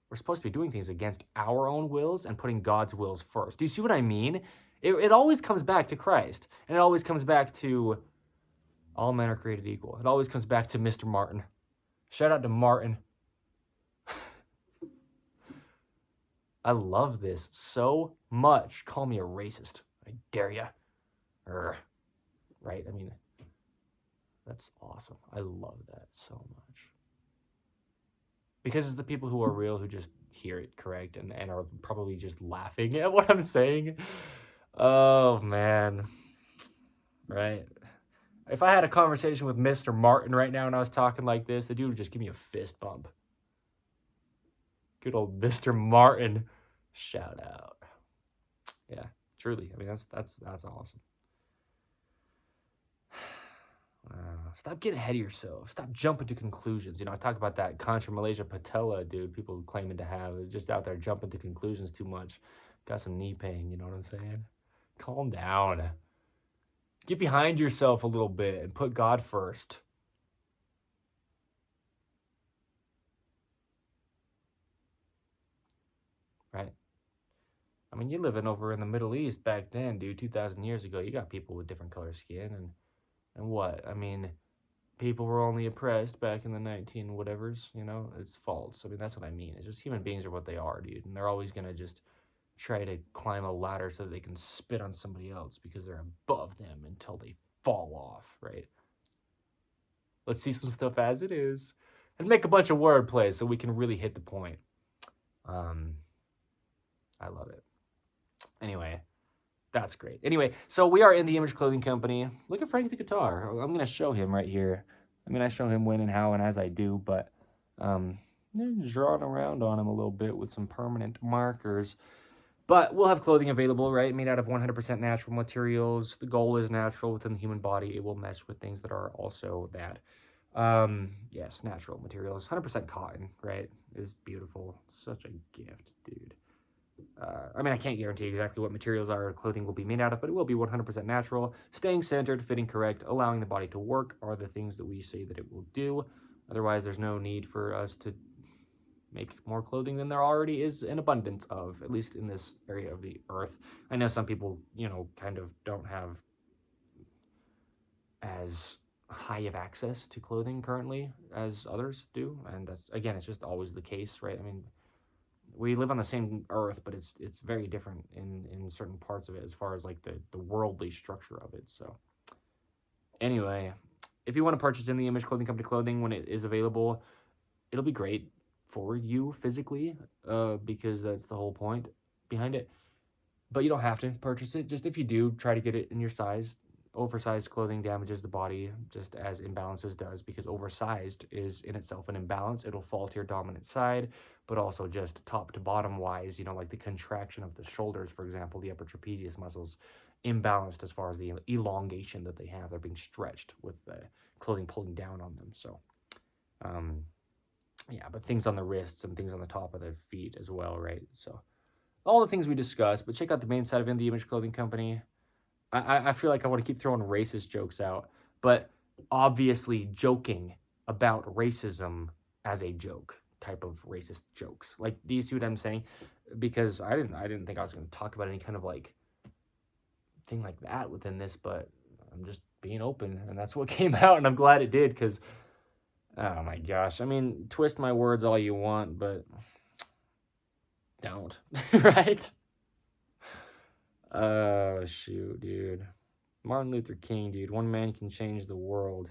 Speaker 1: We're supposed to be doing things against our own wills and putting God's wills first. Do you see what I mean? It always comes back to Christ. And it always comes back to all men are created equal. It always comes back to Mr. Martin. Shout out to Martin. I love this so much. Call me a racist. I dare ya. Right? I mean... That's awesome. I love that so much. Because it's the people who are real who just hear it correct and are probably just laughing at what I'm saying. Oh, man. Right? If I had a conversation with Mr. Martin right now and I was talking like this, the dude would just give me a fist bump. Good old Mr. Martin. Shout out. Yeah, truly. I mean, that's awesome. Stop getting ahead of yourself. Stop jumping to conclusions. I talk about that contra Malaysia patella, dude. People claiming to have is just out there jumping to conclusions too much. Got some knee pain. You know what I'm saying? Calm down. Get behind yourself a little bit and put God first. Right? I mean, you're living over in the Middle East back then, dude. 2,000 years ago, you got people with different color skin and what? I mean, people were only oppressed back in the 19 whatevers, it's false. I mean, that's what I mean. It's just human beings are what they are, dude. And they're always going to just try to climb a ladder so that they can spit on somebody else because they're above them until they fall off, right? Let's see some stuff as it is and make a bunch of wordplay so we can really hit the point. I love it. Anyway, that's great. Anyway, so we are in the Image Clothing Company. Look at Frank the guitar. I'm going to show him right here. I mean, I show him when and how and as I do, but drawing around on him a little bit with some permanent markers. But we'll have clothing available, right? Made out of 100% natural materials. The goal is natural within the human body. It will mesh with things that are also that. Yes, natural materials. 100% cotton, right? Is beautiful. Such a gift, dude. I mean, I can't guarantee exactly what materials our clothing will be made out of, but it will be 100% natural. Staying centered, fitting correct, allowing the body to work are the things that we say that it will do. Otherwise, there's no need for us to make more clothing than there already is an abundance of, at least in this area of the earth. I know some people, kind of don't have as high of access to clothing currently as others do. And that's, again, it's just always the case, right? I mean, we live on the same earth, but it's very different in certain parts of it as far as like the worldly structure of it. So anyway, if you want to purchase in the Image Clothing Company clothing when it is available, it'll be great for you physically, because that's the whole point behind it. But you don't have to purchase it. Just if you do, try to get it in your size. Oversized clothing damages the body just as imbalances does, because oversized is in itself an imbalance. It'll fall to your dominant side, but also just top to bottom wise, like the contraction of the shoulders, for example, the upper trapezius muscles, imbalanced as far as the elongation that they have. They're being stretched with the clothing pulling down on them. So, yeah, but things on the wrists and things on the top of the feet as well, right? So all the things we discussed, but check out the main side of In The Image Clothing Company. I feel like I want to keep throwing racist jokes out, but obviously joking about racism as a joke type of racist jokes. Like, do you see what I'm saying? Because I didn't think I was going to talk about any kind of like thing like that within this, but I'm just being open, and that's what came out, and I'm glad it did, because oh my gosh, I mean, twist my words all you want, but don't, right? Oh, shoot, dude. Martin Luther King, dude. One man can change the world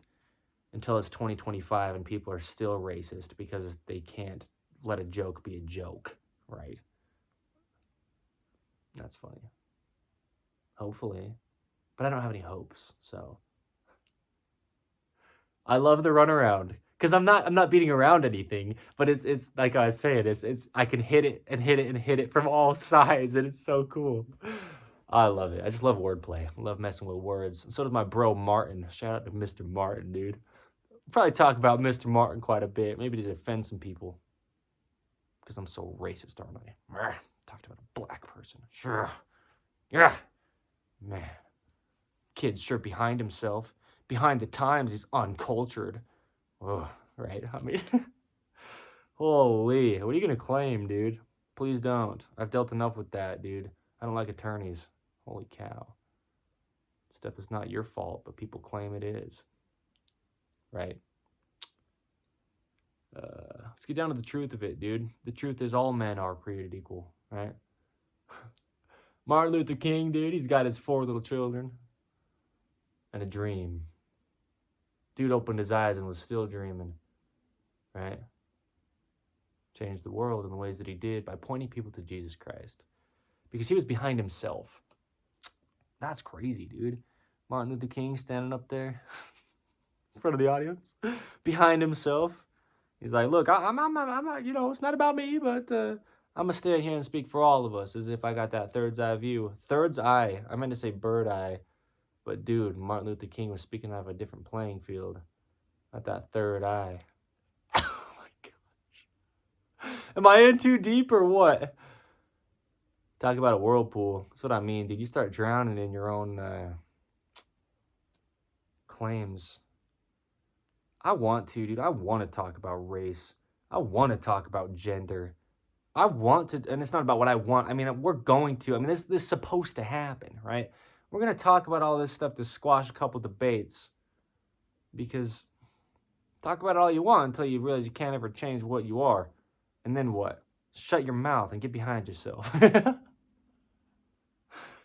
Speaker 1: until it's 2025 and people are still racist because they can't let a joke be a joke, right? That's funny. Hopefully. But I don't have any hopes, so. I love the runaround. Because I'm not beating around anything, but it's like I was saying, it's I can hit it and hit it and hit it from all sides, and it's so cool. I love it. I just love wordplay. I love messing with words. So does my bro Martin. Shout out to Mr. Martin, dude. Probably talk about Mr. Martin quite a bit. Maybe to offend some people. Because I'm so racist, aren't I? Talked about a black person. Sure. Yeah. Man. Kid's sure behind himself. Behind the times, he's uncultured. Oh, right? I mean, holy. What are you going to claim, dude? Please don't. I've dealt enough with that, dude. I don't like attorneys. Holy cow. Stuff that's not your fault, but people claim it is. Right? Let's get down to the truth of it, dude. The truth is all men are created equal, right? Martin Luther King, dude, he's got his 4 little children and a dream. Dude opened his eyes and was still dreaming, right? Changed the world in the ways that he did by pointing people to Jesus Christ. Because he was behind himself. That's crazy, dude. Martin Luther King standing up there in front of the audience, behind himself. He's like, look, I'm you know, it's not about me, but I'm going to stay here and speak for all of us as if I got that third's eye view. Third's eye. I meant to say bird eye. But, dude, Martin Luther King was speaking out of a different playing field. Not that third eye. Oh, my gosh. Am I in too deep or what? Talk about a whirlpool. That's what I mean, dude. You start drowning in your own claims. I want to, dude. I want to talk about race. I want to talk about gender. I want to, and it's not about what I want. I mean, we're going to. I mean, this is supposed to happen, right? We're going to talk about all this stuff to squash a couple debates. Because talk about it all you want until you realize you can't ever change what you are. And then what? Shut your mouth and get behind yourself.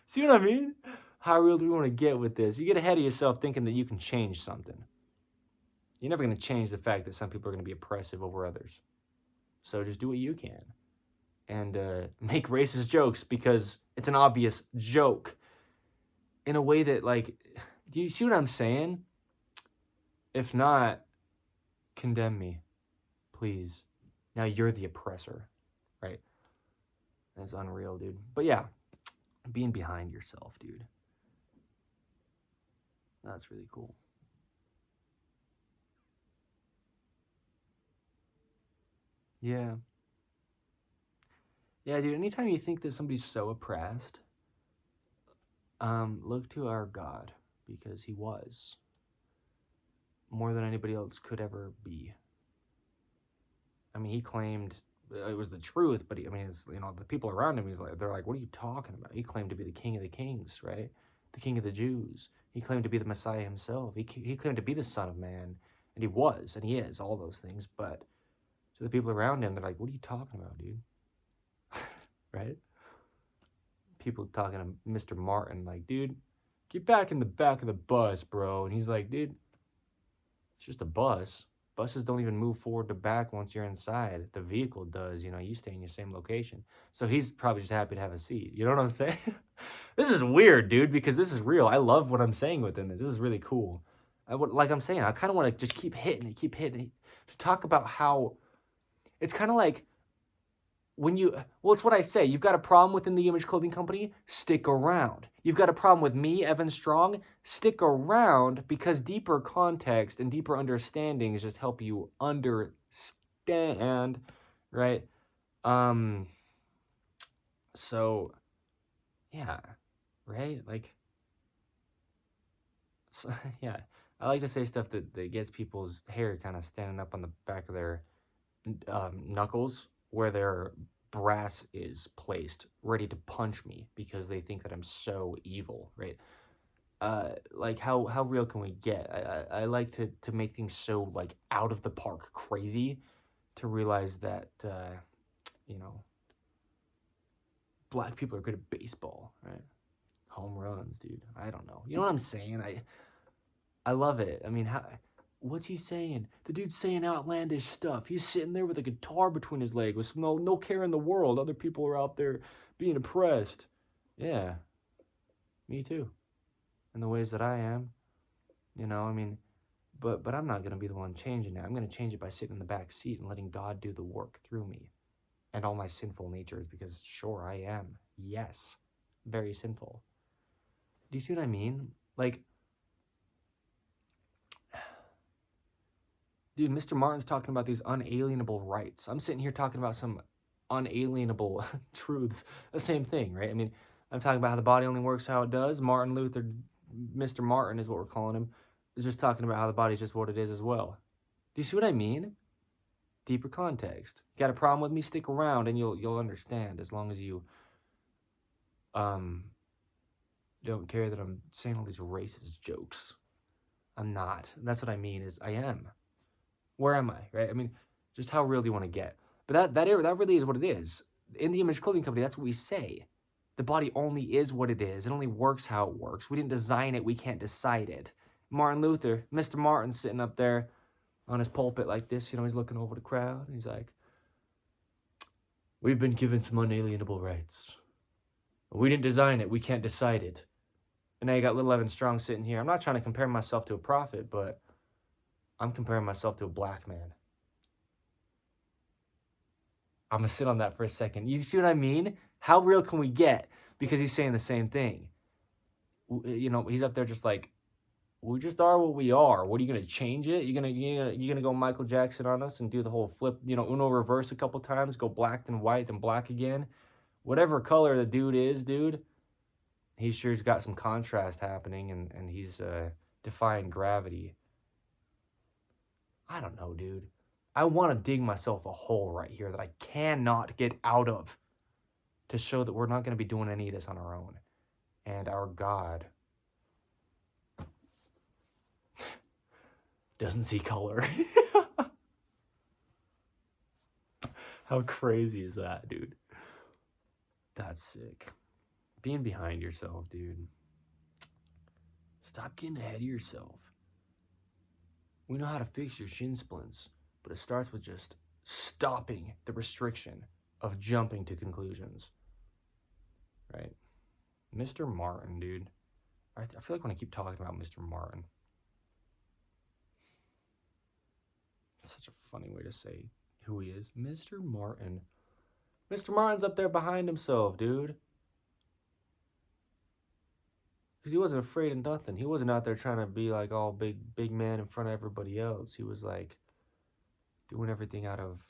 Speaker 1: See what I mean? How real do we want to get with this? You get ahead of yourself thinking that you can change something. You're never going to change the fact that some people are going to be oppressive over others. So just do what you can. And make racist jokes because it's an obvious joke. In a way that, like, do you see what I'm saying? If not, condemn me, please. Now you're the oppressor, right? That's unreal, dude. But yeah, being behind yourself, dude. That's really cool. Yeah. Yeah, dude, anytime you think that somebody's so oppressed, look to our God, because he was more than anybody else could ever be. I mean, he claimed it was the truth, but it's, you know, the people around him, they're like, what are you talking about? He claimed to be the King of the Kings, right? The King of the Jews. He claimed to be the Messiah himself. He claimed to be the Son of Man, and he was, and he is, all those things, but to the people around him, they're like, what are you talking about, dude? Right? People talking to Mr. Martin, like, dude, get back in the back of the bus, bro. And he's like, dude, it's just a bus. Buses don't even move forward to back once you're inside. The vehicle does, you know, you stay in your same location. So he's probably just happy to have a seat. You know what I'm saying? This is weird, dude, because this is real. I love what I'm saying within this. This is really cool. Like I'm saying, I kind of want to just keep hitting it, to talk about how it's kind of like, it's what I say. You've got a problem within the Image Clothing Company? Stick around. You've got a problem with me, Evan Strong? Stick around, because deeper context and deeper understandings just help you understand, right? So, yeah, right? Like, so, yeah. I like to say stuff that gets people's hair kind of standing up on the back of their knuckles, where their brass is placed, ready to punch me because they think that I'm so evil, right? Like how real can we get? I like to make things so, like, out of the park crazy, to realize that you know, black people are good at baseball, right? Home runs, dude. I don't know. You know what I'm saying? I love it. I mean, what's he saying? The dude's saying outlandish stuff. He's sitting there with a guitar between his legs with no care in the world. Other people are out there being oppressed. Yeah, me too. In the ways that I am. You know, I mean, but I'm not going to be the one changing it. I'm going to change it by sitting in the back seat and letting God do the work through me and all my sinful natures, because sure, I am. Yes, very sinful. Do you see what I mean? Like, dude, Mr. Martin's talking about these unalienable rights. I'm sitting here talking about some unalienable truths. The same thing, right? I mean, I'm talking about how the body only works how it does. Martin Luther, Mr. Martin is what we're calling him, is just talking about how the body's just what it is as well. Do you see what I mean? Deeper context. Got a problem with me? Stick around and you'll understand, as long as you don't care that I'm saying all these racist jokes. I'm not. That's what I mean, is I am. Where am I, right? I mean, just how real do you want to get? But that really is what it is. In the Image Clothing Company, that's what we say. The body only is what it is. It only works how it works. We didn't design it. We can't decide it. Martin Luther, Mr. Martin sitting up there on his pulpit like this, he's looking over the crowd, and he's like, we've been given some unalienable rights. We didn't design it, we can't decide it. And now you got little Evan Strong sitting here. I'm not trying to compare myself to a prophet, but I'm comparing myself to a black man. I'm going to sit on that for a second. You see what I mean? How real can we get? Because he's saying the same thing. He's up there just like, we just are what we are. What are you going to change it? You're gonna go Michael Jackson on us and do the whole flip, Uno reverse a couple times, go black then white then black again. Whatever color the dude is, he sure's got some contrast happening, and he's defying gravity. I don't know, dude. I want to dig myself a hole right here that I cannot get out of to show that we're not going to be doing any of this on our own. And our God doesn't see color. How crazy is that, dude? That's sick. Being behind yourself, dude. Stop getting ahead of yourself. We know how to fix your shin splints, but it starts with just stopping the restriction of jumping to conclusions. Right? Mr. Martin, dude. I feel like when I keep talking about Mr. Martin, it's such a funny way to say who he is. Mr. Martin. Mr. Martin's up there behind himself, dude. Because he wasn't afraid of nothing. He wasn't out there trying to be like all big man in front of everybody else. He was like doing everything out of,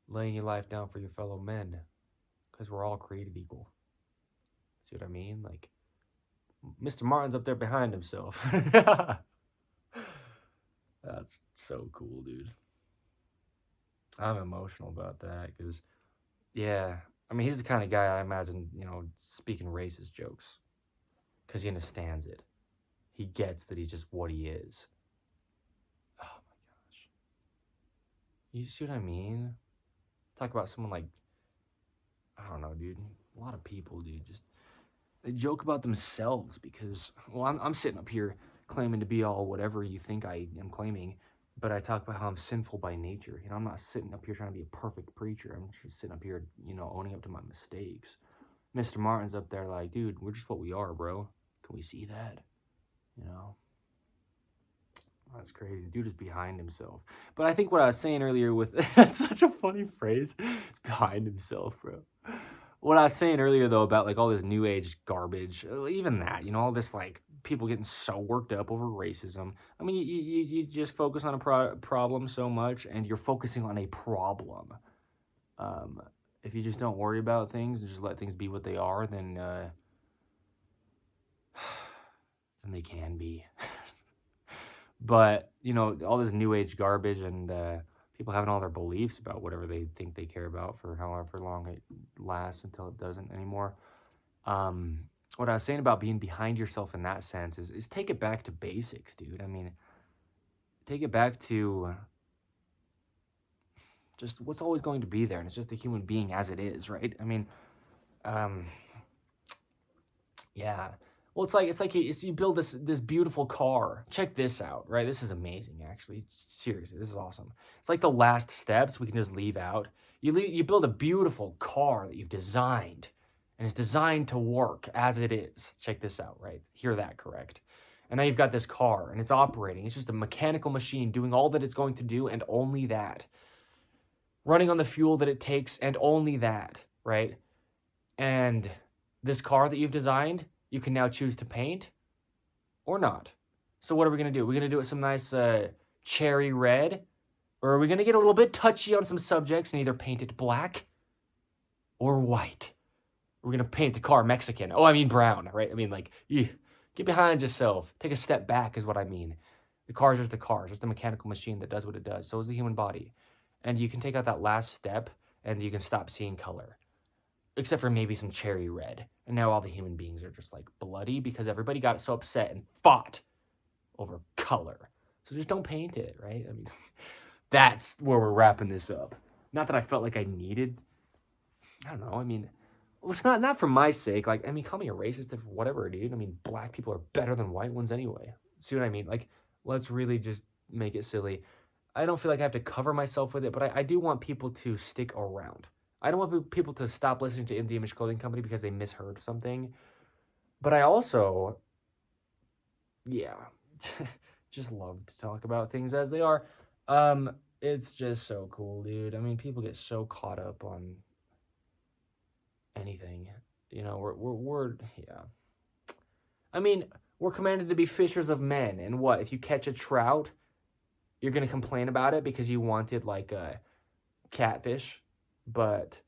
Speaker 1: laying your life down for your fellow men. Because we're all created equal. See what I mean? Like, Mr. Martin's up there behind himself. That's so cool, dude. I'm emotional about that because, he's the kind of guy I imagine, speaking racist jokes because he understands it. He gets that he's just what he is. Oh my gosh. You see what I mean? Talk about someone like, I don't know, dude. A lot of people, dude, just they joke about themselves because, I'm sitting up here claiming to be all whatever you think I am claiming, but I talk about how I'm sinful by nature. I'm not sitting up here trying to be a perfect preacher. I'm just sitting up here, owning up to my mistakes. Mr. Martin's up there like, dude, we're just what we are, bro. Can we see that? That's crazy. The dude is behind himself. But I think what I was saying earlier with, that's such a funny phrase. It's behind himself, bro. What I was saying earlier, though, about, like, all this new age garbage, even that, all this, like, people getting so worked up over racism. I mean, you just focus on a problem so much, and you're focusing on a problem. If you just don't worry about things and just let things be what they are, then they can be. But, all this new age garbage and people having all their beliefs about whatever they think they care about for however long it lasts until it doesn't anymore. What I was saying about being behind yourself in that sense is take it back to basics, dude. I mean, take it back to just what's always going to be there, and it's just a human being as it is, right? I mean, yeah. Well, it's like you build this beautiful car. Check this out, right? This is amazing, actually. Seriously, this is awesome. It's like the last steps we can just leave out. You build a beautiful car that you've designed, and it's designed to work as it is. Check this out, right? Hear that correct. And now you've got this car, and it's operating. It's just a mechanical machine doing all that it's going to do, and only that. Running on the fuel that it takes, and only that, right? And this car that you've designed, you can now choose to paint or not. So what are we going to do? We're going to do it some nice cherry red, or are we going to get a little bit touchy on some subjects and either paint it black or white? We're going to paint the car Mexican. Oh, I mean brown, right? I mean, like, get behind yourself. Take a step back is what I mean. The car is just a car. It's just a mechanical machine that does what it does. So is the human body. And you can take out that last step and you can stop seeing color. Except for maybe some cherry red. And now all the human beings are just like bloody because everybody got so upset and fought over color. So just don't paint it, right? I mean, that's where we're wrapping this up. Not that I felt like I needed, I don't know, I mean, Well, it's not for my sake. Like, I mean, call me a racist if whatever, dude. I mean, black people are better than white ones anyway. See what I mean? Like, let's really just make it silly. I don't feel like I have to cover myself with it, but I do want people to stick around. I don't want people to stop listening to In the Image Clothing Company because they misheard something. But I also, yeah, just love to talk about things as they are. It's just so cool, dude. I mean, people get so caught up on anything. You know, we're yeah. I mean, we're commanded to be fishers of men, and what if you catch a trout, you're gonna complain about it because you wanted like a catfish, but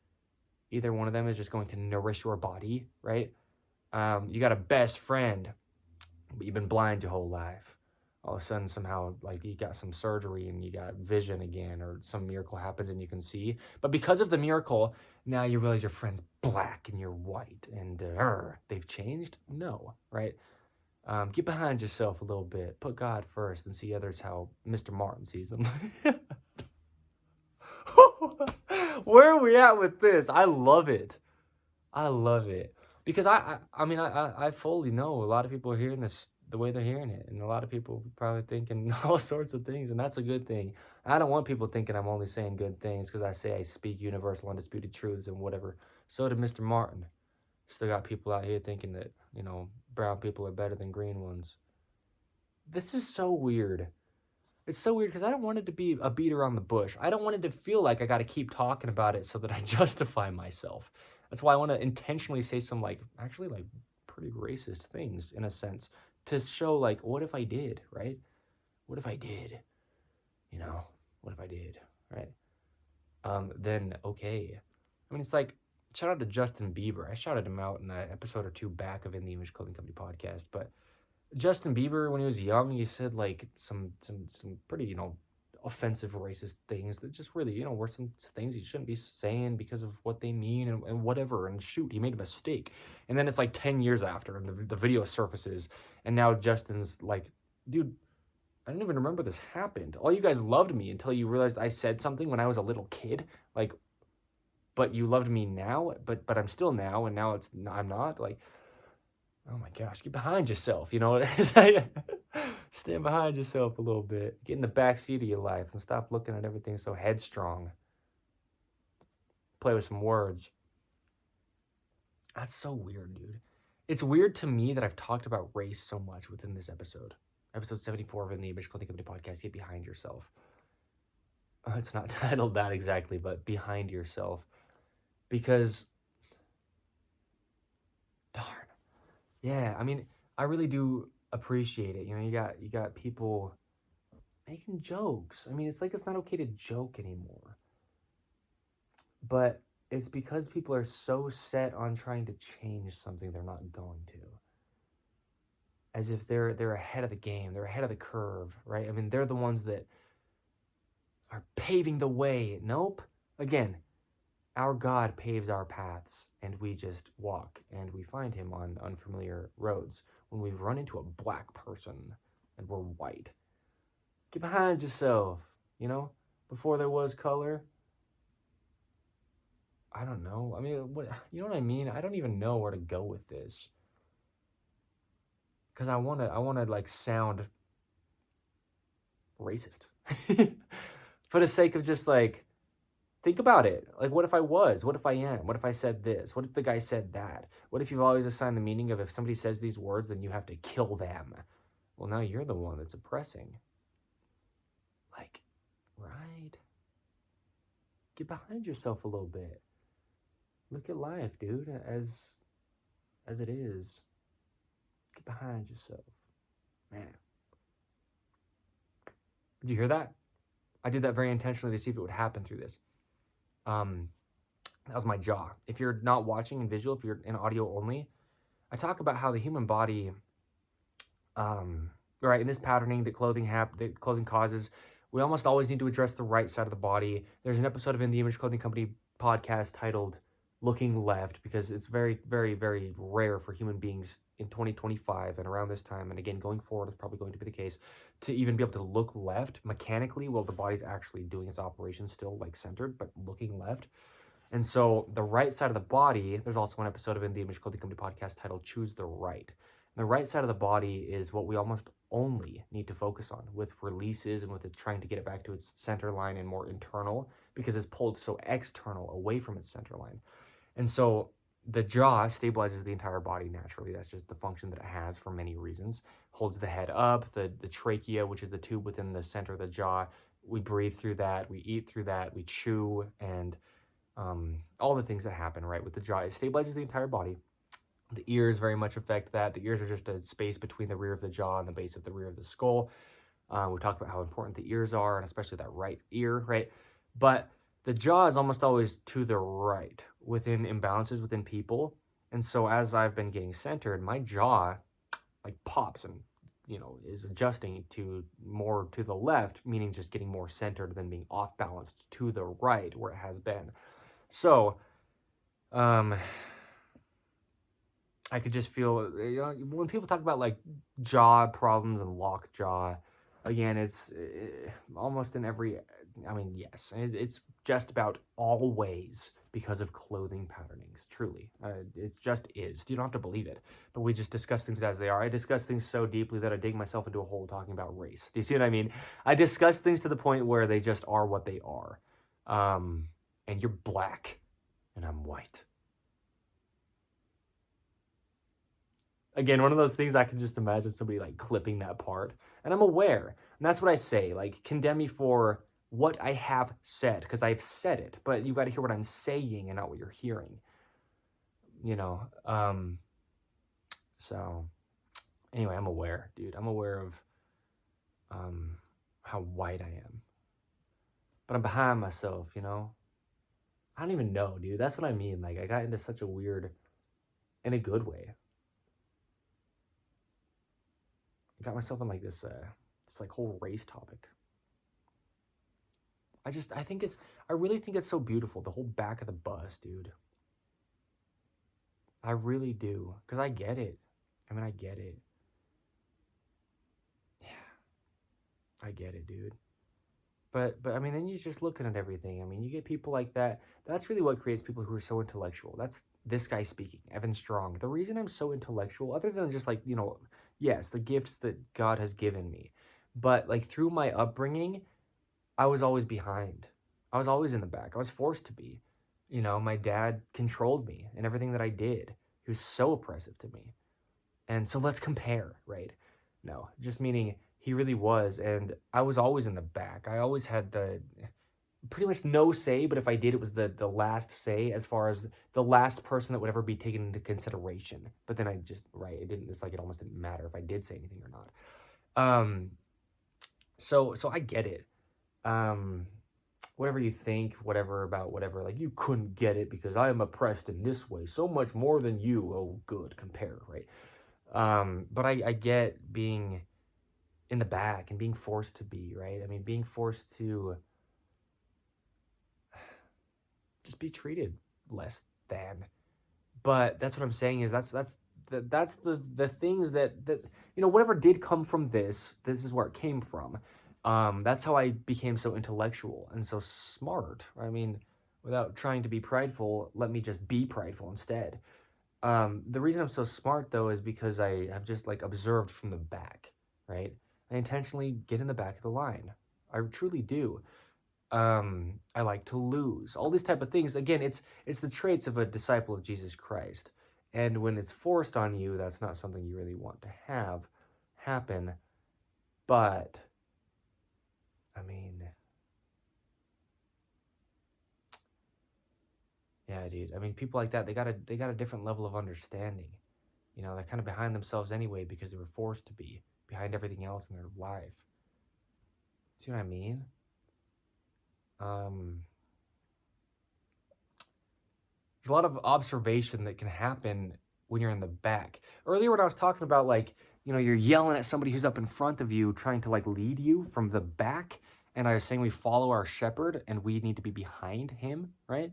Speaker 1: either one of them is just going to nourish your body, right? You got a best friend, but you've been blind your whole life. All of a sudden, somehow, like you got some surgery and you got vision again, or some miracle happens and you can see. But because of the miracle, now you realize your friend's black and you're white, and they've changed. No, right? Get behind yourself a little bit. Put God first and see others how Mr. Martin sees them. Where are we at with this? I love it. I love it. Because I mean, I fully know a lot of people are hearing this the way they're hearing it. And a lot of people probably thinking all sorts of things. And that's a good thing. I don't want people thinking I'm only saying good things because I say I speak universal, undisputed truths and whatever. So did Mr. Martin. Still got people out here thinking that, you know, brown people are better than green ones. This is so weird. It's so weird because I don't want it to be a beat around the bush. I don't want it to feel like I got to keep talking about it so that I justify myself. That's why I want to intentionally say some actually pretty racist things in a sense to show what if I did, right? What if I did? You know, what if I did, right? Then okay. I mean, it's like shout out to Justin Bieber. I shouted him out in an episode or two back of In the Image Clothing Company podcast, but Justin Bieber, when he was young, he said some pretty offensive racist things that just really were some things he shouldn't be saying because of what they mean and whatever. And shoot, he made a mistake. And then it's like 10 years after, and the video surfaces, and now Justin's like, dude, I didn't even remember this happened. All you guys loved me until you realized I said something when I was a little kid, but you loved me now, but I'm still now, and now I'm not like. Oh my gosh, get behind yourself, you know? Stand behind yourself a little bit. Get in the back seat of your life and stop looking at everything so headstrong. Play with some words. That's so weird, dude. It's weird to me that I've talked about race so much within this episode. Episode 74 of In the Image Clothing Company Podcast, Get Behind Yourself. It's not titled that exactly, but Behind Yourself. Because, darn. Yeah, I mean, I really do appreciate it. You know, you got people making jokes. I mean, it's like it's not okay to joke anymore. But it's because people are so set on trying to change something they're not going to. As if they're ahead of the game, they're ahead of the curve, right? I mean, they're the ones that are paving the way. Nope. Again, our God paves our paths, and we just walk, and we find him on unfamiliar roads. When we've run into a black person, and we're white, get behind yourself, you know? Before there was color, I don't know. I mean, you know what I mean? I don't even know where to go with this. Because I want to sound racist. For the sake of just think about it. What if I was? What if I am? What if I said this? What if the guy said that? What if you've always assigned the meaning of if somebody says these words, then you have to kill them? Well, now you're the one that's oppressing. Right? Get behind yourself a little bit. Look at life, dude, as it is. Get behind yourself. Man. Did you hear that? I did that very intentionally to see if it would happen through this. That was my jaw. If you're not watching in visual, if you're in audio only, I talk about how the human body, right, in this patterning that clothing causes, we almost always need to address the right side of the body. There's an episode of In the Image Clothing Company podcast titled Looking Left, because it's very, very, very rare for human beings in 2025 and around this time, and again, going forward, it's probably going to be the case, to even be able to look left mechanically while the body's actually doing its operation still centered, but looking left. And so the right side of the body, there's also an episode of In the Image Clothing Company podcast titled Choose the Right. The right side of the body is what we almost only need to focus on with releases and with it trying to get it back to its center line and more internal, because it's pulled so external away from its center line. And so the jaw stabilizes the entire body naturally. That's just the function that it has for many reasons. Holds the head up, the trachea, which is the tube within the center of the jaw. We breathe through that, we eat through that, we chew, and all the things that happen, right, with the jaw. It stabilizes the entire body. The ears very much affect that. The ears are just a space between the rear of the jaw and the base of the rear of the skull. We talked about how important the ears are, and especially that right ear, right? But the jaw is almost always to the right within imbalances within people. And so as I've been getting centered, my jaw like pops and, is adjusting to more to the left, meaning just getting more centered than being off balanced to the right where it has been. So, I could just feel, when people talk about like jaw problems and lock jaw, again, it's almost in every, yes, it's just about always because of clothing patternings, truly. It just is. You don't have to believe it, but we just discuss things as they are. I discuss things so deeply that I dig myself into a hole talking about race. Do you see what I mean? I discuss things to the point where they just are what they are. And you're black and I'm white. Again, one of those things I can just imagine somebody like clipping that part. And I'm aware. And that's what I say. Like, condemn me for what I have said, because I've said it. But you got to hear what I'm saying and not what you're hearing. So anyway, I'm aware, dude. I'm aware of how white I am. But I'm behind myself, I don't even know, dude. That's what I mean. Like, I got into such a weird, in a good way. Got myself in like this like whole race topic. I really think it's so beautiful, the whole back of the bus, dude. I really do, because I get it. I get it. Yeah, I get it, dude. But then you're just looking at everything. You get people like that. That's really what creates people who are so intellectual. That's this guy speaking, Evan Strong. The reason I'm so intellectual, other than just like, yes, the gifts that God has given me, but like through my upbringing, I was always behind. I was always in the back. I was forced to be. My dad controlled me and everything that I did. He was so oppressive to me. And so let's compare, right? No, just meaning he really was. And I was always in the back. I always had the pretty much no say, but if I did, it was the last say as far as the last person that would ever be taken into consideration. But then it's like it almost didn't matter if I did say anything or not. So I get it. Whatever you think, whatever about whatever, like you couldn't get it because I am oppressed in this way so much more than you. Oh, good, compare, right? But I get being in the back and being forced to be, right? Being forced to just be treated less than. But that's what I'm saying is that's the things that whatever did come from this is where it came from. That's how I became so intellectual and so smart. Without trying to be prideful, let me just be prideful instead. The reason I'm so smart though is because I have just like observed from the back, right? I intentionally get in the back of the line. I truly do. I like to lose. All these type of things. Again, it's the traits of a disciple of Jesus Christ. And when it's forced on you, that's not something you really want to have happen. But yeah, dude. People like that, they got a different level of understanding. They're kind of behind themselves anyway because they were forced to be behind everything else in their life. See what I mean? There's a lot of observation that can happen when you're in the back. Earlier when I was talking about like, you're yelling at somebody who's up in front of you trying to like lead you from the back, and I was saying we follow our shepherd and we need to be behind him, right?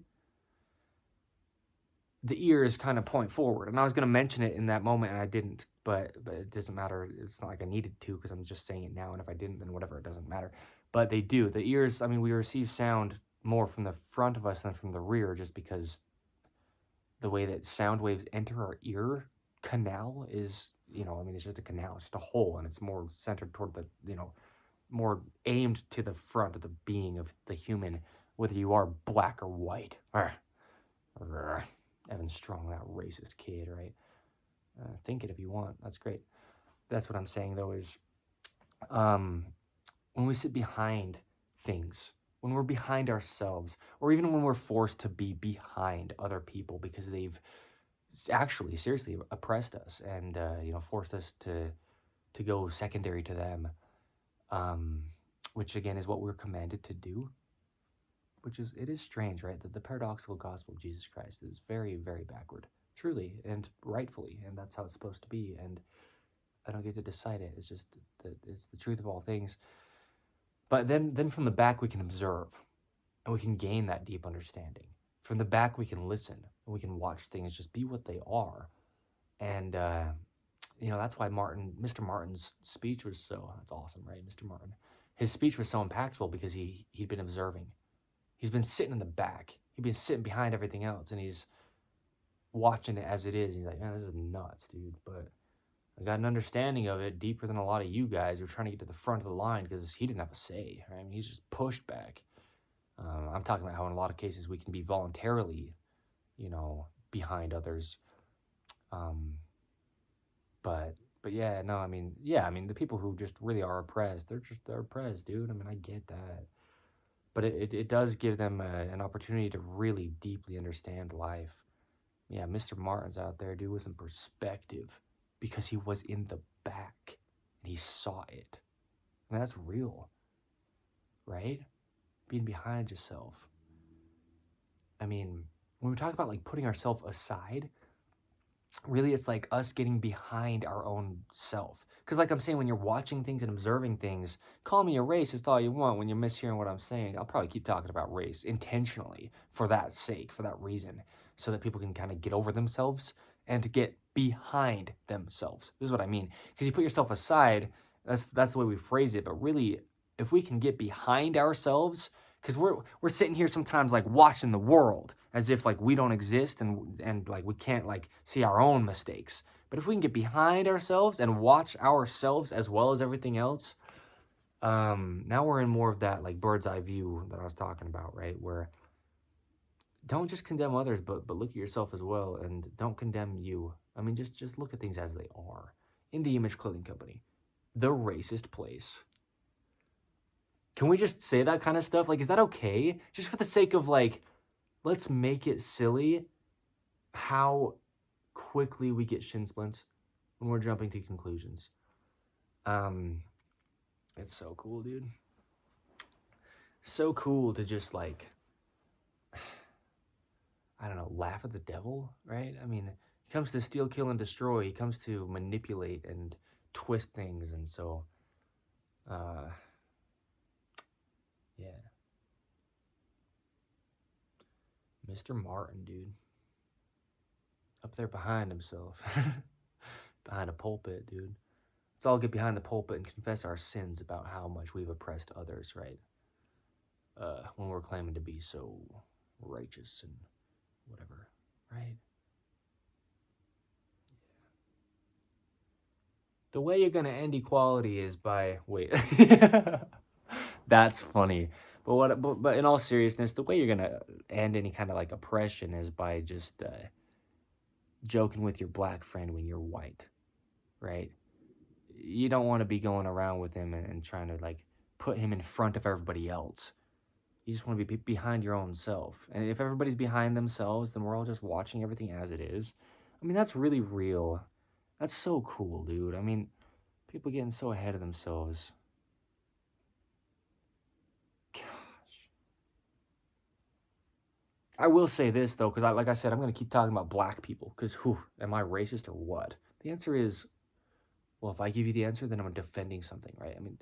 Speaker 1: The ears kind of point forward, and I was going to mention it in that moment and I didn't, but it doesn't matter. It's not like I needed to because I'm just saying it now, and if I didn't, then whatever, it doesn't matter. But they do. The ears, we receive sound more from the front of us than from the rear, just because the way that sound waves enter our ear canal is, it's just a canal, it's just a hole, and it's more centered toward the, more aimed to the front of the being of the human, whether you are black or white. Evan Strong, that racist kid, right? Think it if you want. That's great. That's what I'm saying, though, is when we sit behind things, when we're behind ourselves, or even when we're forced to be behind other people because they've actually seriously oppressed us and forced us to go secondary to them, which again is what we're commanded to do. It is strange, right? That the paradoxical gospel of Jesus Christ is very, very backward, truly and rightfully, and that's how it's supposed to be. And I don't get to decide it. It's just it's the truth of all things. But then from the back we can observe, and we can gain that deep understanding. From the back we can listen, and we can watch things just be what they are. And that's why Mr. Martin's speech was that's awesome, right? Mr. Martin, his speech was so impactful because he'd been observing. He's been sitting in the back. He'd been sitting behind everything else, and he's watching it as it is. He's like, man, this is nuts, dude. But I got an understanding of it deeper than a lot of you guys who are trying to get to the front of the line because he didn't have a say, right? I mean, he's just pushed back. I'm talking about how in a lot of cases we can be voluntarily, behind others. But yeah, no, I mean, the people who just really are oppressed, they're oppressed, dude. I mean, I get that. But it does give them an opportunity to really deeply understand life. Yeah, Mr. Martin's out there, dude, with some perspective because he was in the back and he saw it. And that's real, right? Being behind yourself. I mean, when we talk about like putting ourselves aside, really it's like us getting behind our own self. Because like I'm saying, when you're watching things and observing things, call me a racist all you want when you're mishearing what I'm saying. I'll probably keep talking about race intentionally for that sake, for that reason, so that people can kind of get over themselves and to get behind themselves. This is what I mean. Because you put yourself aside, that's the way we phrase it. But really, if we can get behind ourselves, because we're sitting here sometimes like watching the world as if like we don't exist and like we can't like see our own mistakes. But if we can get behind ourselves and watch ourselves as well as everything else, now we're in more of that like bird's eye view that I was talking about, right? Where don't just condemn others, but look at yourself as well, and don't condemn you. I mean, just look at things as they are. In the Image Clothing Company, the racist place. Can we just say that kind of stuff? Like, is that okay? Just for the sake of like, let's make it silly how quickly we get shin splints when we're jumping to conclusions. It's so cool, dude. So cool to just like, I don't know, laugh at the devil, right? I mean, he comes to steal, kill, and destroy. He comes to manipulate and twist things, and so, yeah. Mr. Martin, dude. Up there behind himself. Behind a pulpit, dude. Let's all get behind the pulpit and confess our sins about how much we've oppressed others, right? When we're claiming to be so righteous and whatever, right? The way you're gonna end equality is by That's funny. But in all seriousness, the way you're gonna end any kind of like oppression is by just joking with your black friend when you're white, right? You don't want to be going around with him and trying to like put him in front of everybody else. You just want to be behind your own self. And if everybody's behind themselves, then we're all just watching everything as it is. I mean, that's really real. That's so cool, dude. I mean, people getting so ahead of themselves. Gosh. I will say this, though, because like I said, I'm going to keep talking about black people. Because, am I racist or what? The answer is, well, if I give you the answer, then I'm defending something, right? I mean,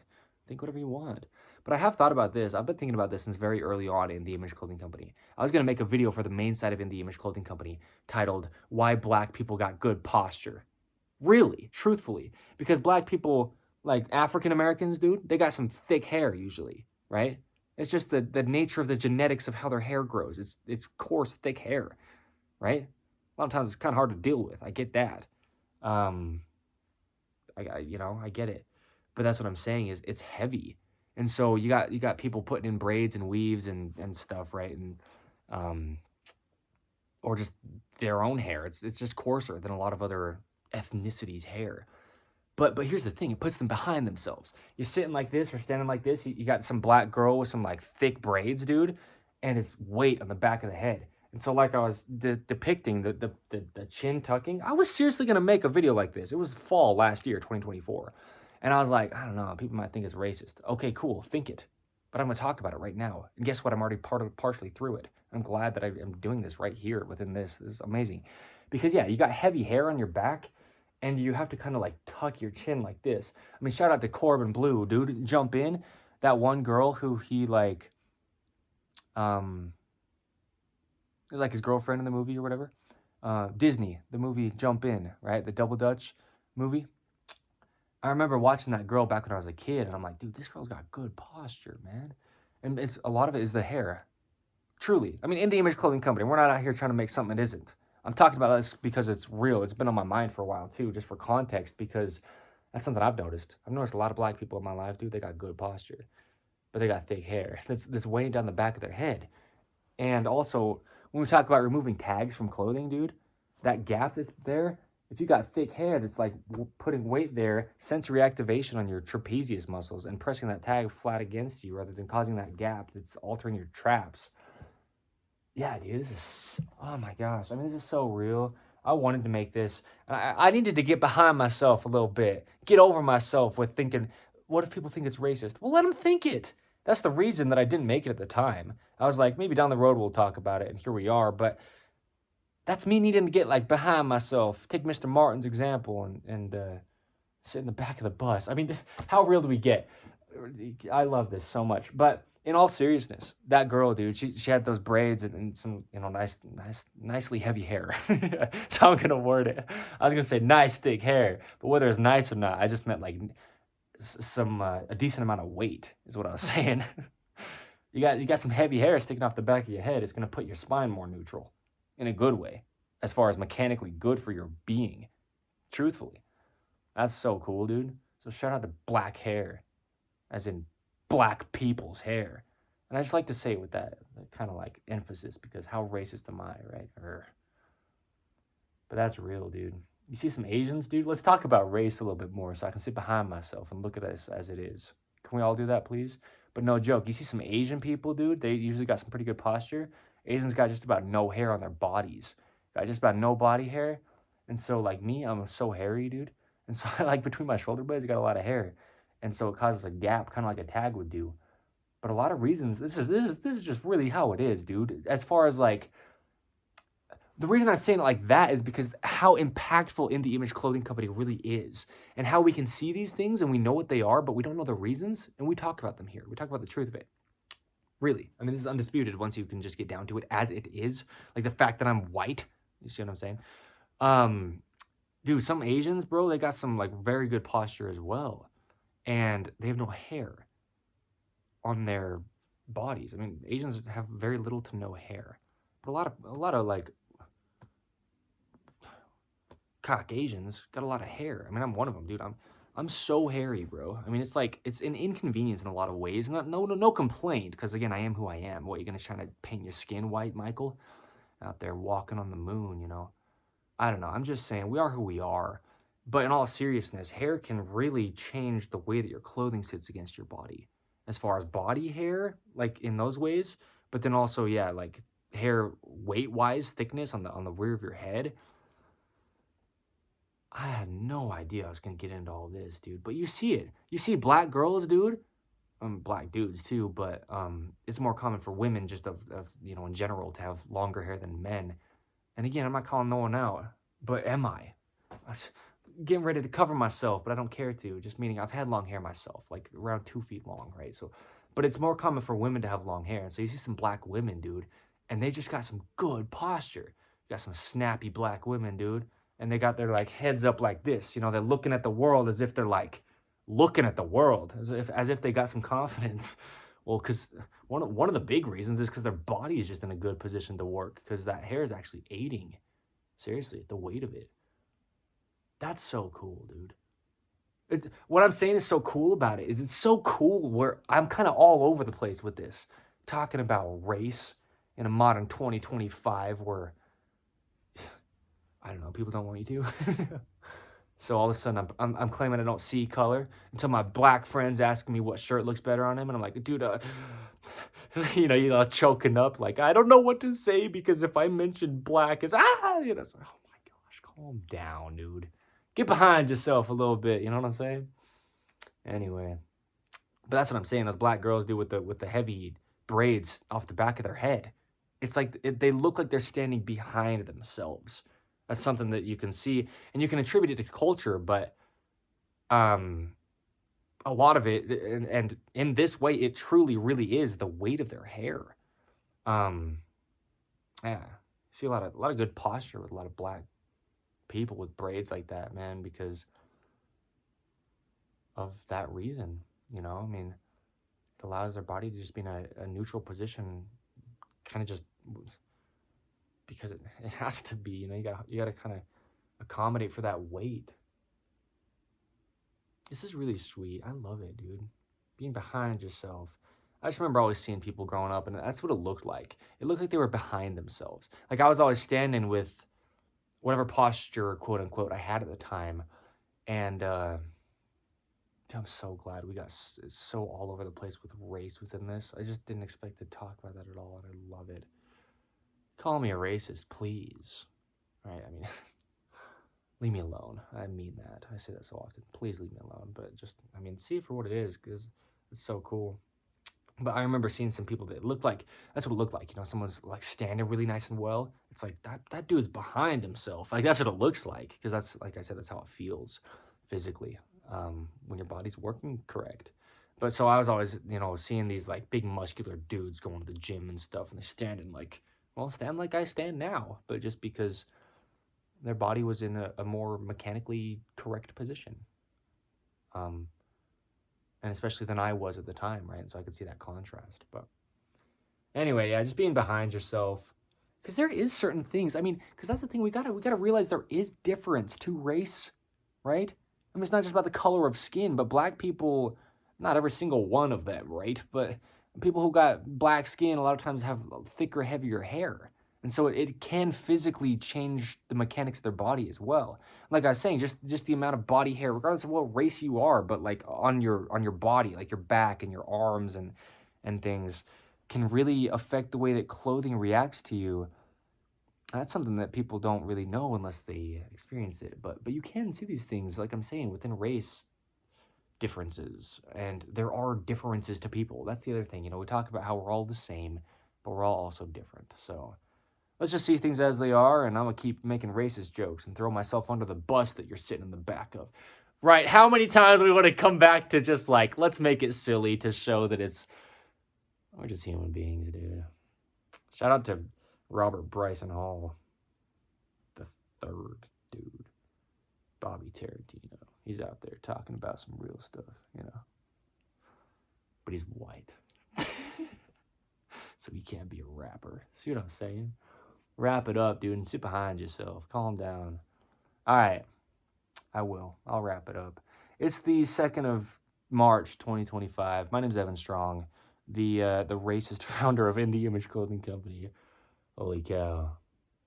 Speaker 1: think whatever you want. But I have thought about this. I've been thinking about this since very early on in the Image Clothing Company. I was going to make a video for the main site of In the Image Clothing Company titled, Why Black People Got Good Posture. Really, truthfully. Because black people, like African Americans, dude, they got some thick hair usually, right? It's just the nature of the genetics of how their hair grows. It's coarse, thick hair, right? A lot of times it's kind of hard to deal with. I get that. Um, I get it, but that's what I'm saying is it's heavy, and so you got people putting in braids and weaves and stuff, right? And um, or just their own hair. It's just coarser than a lot of other ethnicities' hair. But here's the thing, it puts them behind themselves. You're sitting like this or standing like this, you got some black girl with some like thick braids, dude, and it's weight on the back of the head. And so like I was depicting the chin tucking, I was seriously going to make a video like this. It was fall last year, 2024. And I was like, I don't know, people might think it's racist. Okay, cool, think it. But I'm going to talk about it right now. And guess what? I'm already partially through it. I'm glad that I'm doing this right here within this. This is amazing. Because yeah, you got heavy hair on your back, and you have to kind of like tuck your chin like this. I mean, shout out to Corbin Blue, dude. Jump in. That one girl who he like, it was like his girlfriend in the movie or whatever. Disney, the movie Jump In, right? The Double Dutch movie. I remember watching that girl back when I was a kid, and I'm like, dude, this girl's got good posture, man. And it's a lot of it is the hair. Truly. I mean, in the Image Clothing Company, we're not out here trying to make something it isn't. I'm talking about this because it's real. It's been on my mind for a while, too, just for context, because that's something I've noticed. I've noticed a lot of black people in my life, dude, they got good posture, but they got thick hair that's weighing down the back of their head. And also, when we talk about removing tags from clothing, dude, that gap that's there, if you got thick hair that's like putting weight there, sensory activation on your trapezius muscles and pressing that tag flat against you rather than causing that gap that's altering your traps. Yeah, dude, this is, oh my gosh. I mean, this is so real. I wanted to make this. And I needed to get behind myself a little bit, get over myself with thinking, what if people think it's racist? Well, let them think it. That's the reason that I didn't make it at the time. I was like, maybe down the road we'll talk about it, and here we are. But that's me needing to get like behind myself. Take Mr. Martin's example and sit in the back of the bus. I mean, how real do we get? I love this so much. But in all seriousness, that girl, dude, she had those braids and some, nicely heavy hair. So I'm gonna word it. I was gonna say nice thick hair, but whether it's nice or not, I just meant like some a decent amount of weight is what I was saying. You got some heavy hair sticking off the back of your head. It's gonna put your spine more neutral, in a good way, as far as mechanically good for your being. Truthfully, that's so cool, dude. So shout out to black hair, as in black people's hair. And I just like to say it with that kind of like emphasis, because how racist am I, right? But that's real, dude. You see some Asians, dude? Let's talk about race a little bit more so I can sit behind myself and look at this as it is. Can we all do that, please? But no joke. You see some Asian people, dude? They usually got some pretty good posture. Asians got just about no hair on their bodies. Got just about no body hair. And so, like me, I'm so hairy, dude. And so, like, between my shoulder blades, I got a lot of hair. And so it causes a gap, kind of like a tag would do. But a lot of reasons, this is just really how it is, dude. As far as, like, the reason I'm saying it like that is because how impactful In The Image Clothing Company really is, and how we can see these things and we know what they are, but we don't know the reasons, and we talk about them here. We talk about the truth of it. Really. I mean, this is undisputed once you can just get down to it as it is. Like the fact that I'm white. You see what I'm saying? Dude, some Asians, bro, they got some like very good posture as well. And they have no hair on their bodies. I mean, Asians have very little to no hair. But a lot of like Caucasians got a lot of hair. I mean, I'm one of them, dude. I'm so hairy, bro. I mean, it's like, it's an inconvenience in a lot of ways. No complaint, because again, I am who I am. What, you're gonna try to paint your skin white, Michael? Out there walking on the moon, you know? I don't know. I'm just saying, we are who we are. But in all seriousness, hair can really change the way that your clothing sits against your body. As far as body hair, like in those ways, but then also, yeah, like hair weight-wise, thickness on the rear of your head. I had no idea I was going to get into all this, dude. But you see it. You see black girls, dude. Black dudes, too. But it's more common for women just of in general to have longer hair than men. And again, I'm not calling no one out. But am I? I'm getting ready to cover myself, but I don't care to. Just meaning I've had long hair myself. Like around 2 feet long, right? So, but it's more common for women to have long hair. And so you see some black women, dude. And they just got some good posture. You got some snappy black women, dude. And they got their like heads up like this, they're looking at the world as if they're like looking at the world, as if they got some confidence. Well, because one of the big reasons is because their body is just in a good position to work because that hair is actually aiding, seriously, the weight of it. That's so cool, dude. What I'm saying is so cool about it is it's so cool where I'm kind of all over the place with this, talking about race in a modern 2025 where, I don't know, people don't want you to. So all of a sudden I'm claiming I don't see color until my black friends ask me what shirt looks better on him. And I'm like, dude, choking up. Like, I don't know what to say because if I mention black, it's, it's like, oh my gosh, calm down, dude. Get behind yourself a little bit. You know what I'm saying? Anyway, but that's what I'm saying. Those black girls do with the heavy braids off the back of their head. It's like they look like they're standing behind themselves. That's something that you can see, and you can attribute it to culture. But a lot of it, and in this way, it truly, really is the weight of their hair. Yeah, see a lot of good posture with a lot of black people with braids like that, man, because of that reason. I mean, it allows their body to just be in a neutral position, kind of just because it has to be. You gotta kind of accommodate for that weight. This is really sweet. I love it, dude. Being behind yourself. I just remember always seeing people growing up, and that's what it looked like. It looked like they were behind themselves. Like I was always standing with whatever posture, quote unquote, I had at the time, and I'm so glad we got so all over the place with race within this. I just didn't expect to talk about that at all, and I love it. Call me a racist, please. Right? I mean, leave me alone. I mean that. I say that so often. Please leave me alone. But just, see it for what it is, because it's so cool. But I remember seeing some people that looked like, that's what it looked like. Someone's like standing really nice and well. It's like that dude's behind himself. Like that's what it looks like. Because that's, like I said, that's how it feels physically when your body's working correct. But so I was always, seeing these like big muscular dudes going to the gym and stuff. And they're standing like, well, stand like I stand now. But just because their body was in a more mechanically correct position. And especially than I was at the time, right? And so I could see that contrast. But anyway, yeah, just being behind yourself. Because there is certain things. Because that's the thing, we gotta realize there is difference to race, right? It's not just about the color of skin, but black people, not every single one of them, right? But people who got black skin a lot of times have thicker, heavier hair. And so it can physically change the mechanics of their body as well. Like I was saying, just the amount of body hair, regardless of what race you are, but like on your body, like your back and your arms and things, can really affect the way that clothing reacts to you. That's something that people don't really know unless they experience it. But you can see these things, like I'm saying, within race differences, and there are differences to people. That's the other thing. We talk about how we're all the same, but we're all also different. So let's just see things as they are, and I'm going to keep making racist jokes and throw myself under the bus that you're sitting in the back of. Right, how many times we want to come back to just like, let's make it silly to show that we're just human beings, dude. Shout out to Robert Bryson Hall, the third dude. Bobby Tarantino. He's out there talking about some real stuff, But he's white. So he can't be a rapper. See what I'm saying? Wrap it up, dude, and sit behind yourself. Calm down. All right. I will. I'll wrap it up. It's the 2nd of March, 2025. My name's Evan Strong, the racist founder of InTheImage Clothing Company. Holy cow.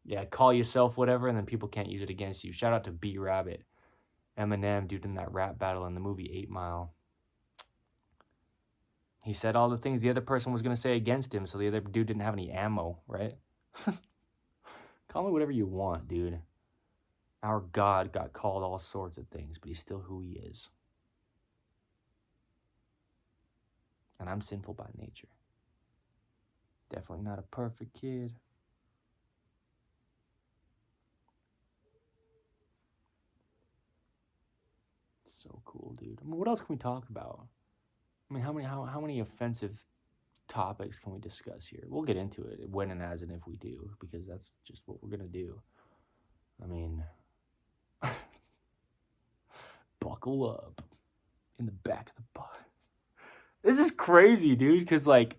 Speaker 1: Yeah, call yourself whatever, and then people can't use it against you. Shout out to B Rabbit, Eminem, dude, in that rap battle in the movie 8 Mile. He said all the things the other person was going to say against him, so the other dude didn't have any ammo, right? Call me whatever you want, dude. Our God got called all sorts of things, but he's still who he is. And I'm sinful by nature. Definitely not a perfect kid. So cool, dude. What else can we talk about? How many offensive topics can we discuss here? We'll get into it when and as and if we do, because that's just what we're gonna do. Buckle up in the back of the bus. This is crazy, dude, because, like,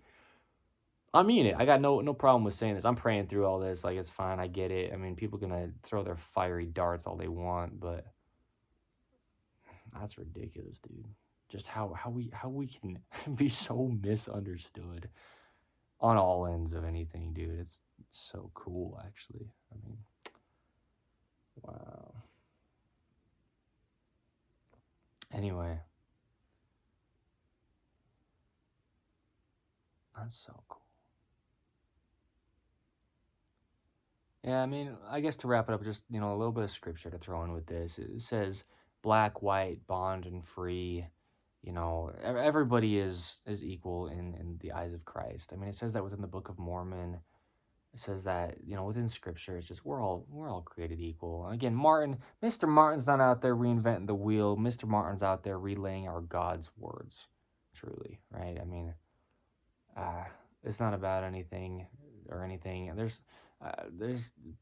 Speaker 1: I mean it. I got no problem with saying this. I'm praying through all this. Like, it's fine. I get it. I mean, people gonna throw their fiery darts all they want, but that's ridiculous, dude. Just how we can be so misunderstood on all ends of anything, dude. It's so cool, actually. I mean, wow. Anyway, that's so cool. Yeah, I mean, I guess to wrap it up, just, a little bit of scripture to throw in with this. It says, black, white, bond, and free. Everybody is equal in the eyes of Christ. I mean, it says that within the Book of Mormon. It says that, within scripture, it's just we're all created equal. Again, Mr. Martin's not out there reinventing the wheel. Mr. Martin's out there relaying our God's words, truly, right? I mean, uh, it's not about anything or anything. And there's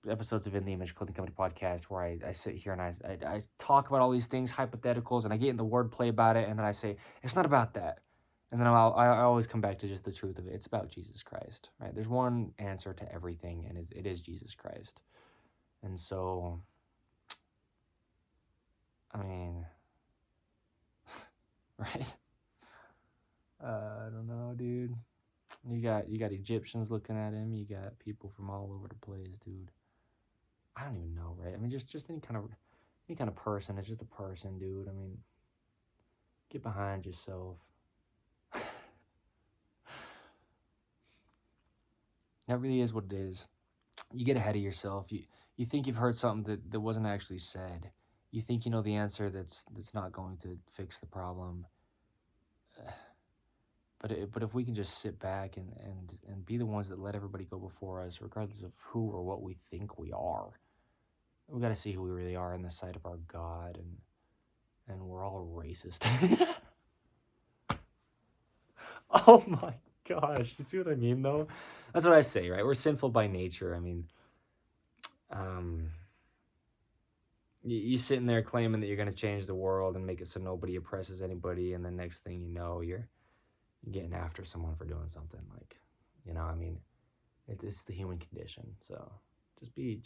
Speaker 1: episodes of In the Image Clothing Company podcast where I sit here and I talk about all these things, hypotheticals, and I get in the wordplay about it, and then I say, it's not about that. And then I always come back to just the truth of it. It's about Jesus Christ, right? There's one answer to everything, and it is Jesus Christ. And so, I mean, right? I don't know, dude. You got Egyptians looking at him. You got people from all over the place, dude. I don't even know, right? I mean, just any kind of person. It's just a person, dude. I mean, get behind yourself. That really is what it is. You get ahead of yourself. You think you've heard something that wasn't actually said. You think you know the answer that's not going to fix the problem. But if we can just sit back and be the ones that let everybody go before us, regardless of who or what we think we are, we got to see who we really are in the sight of our God, and we're all racist. Oh my gosh, you see what I mean, though? That's what I say, right? We're sinful by nature. I mean, um, you sitting there claiming that you're going to change the world and make it so nobody oppresses anybody, and the next thing you know, you're getting after someone for doing something. Like, I mean, it's the human condition. So just be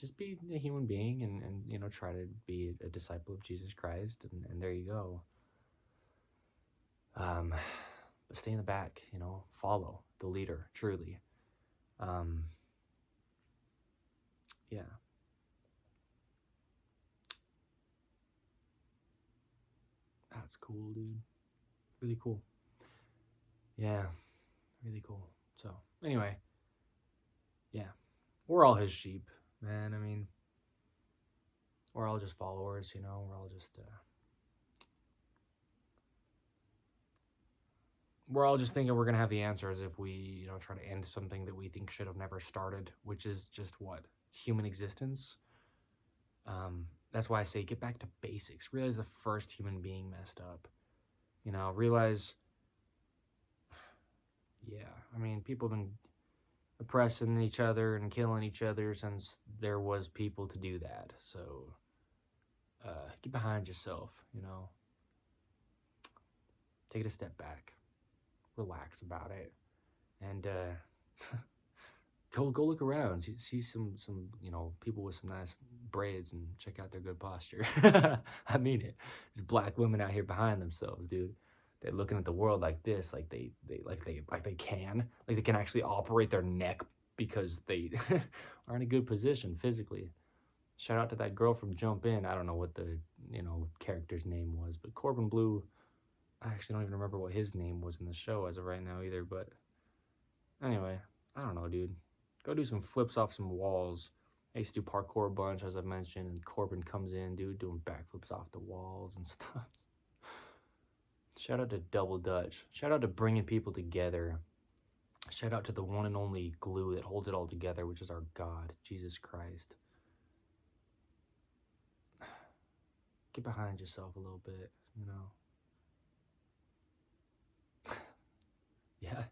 Speaker 1: a human being, and try to be a disciple of Jesus Christ, and there you go. But stay in the back, follow the leader, truly. Yeah, that's cool, dude. Really cool. Yeah, really cool. So anyway, yeah, we're all his sheep, man. I mean, we're all just followers, we're all just thinking we're gonna have the answers if we, try to end something that we think should have never started, which is just what? Human existence. That's why I say get back to basics. Realize the first human being messed up. Realize, yeah, I mean, people have been oppressing each other and killing each other since there was people to do that. So, get behind yourself, take it a step back, relax about it, and go look around, see some people with some nice braids, and check out their good posture. I mean it. There's black women out here behind themselves, dude. They're looking at the world like this, like they can actually operate their neck because they are in a good position physically. Shout out to that girl from Jump In. I don't know what the character's name was, but Corbin Blue. I actually don't even remember what his name was in the show as of right now either. But anyway, I don't know, dude. Go do some flips off some walls. I used to do parkour a bunch, as I mentioned, and Corbin comes in, dude, doing backflips off the walls and stuff. Shout out to Double Dutch. Shout out to bringing people together. Shout out to the one and only glue that holds it all together, which is our God, Jesus Christ. Get behind yourself a little bit, Yeah,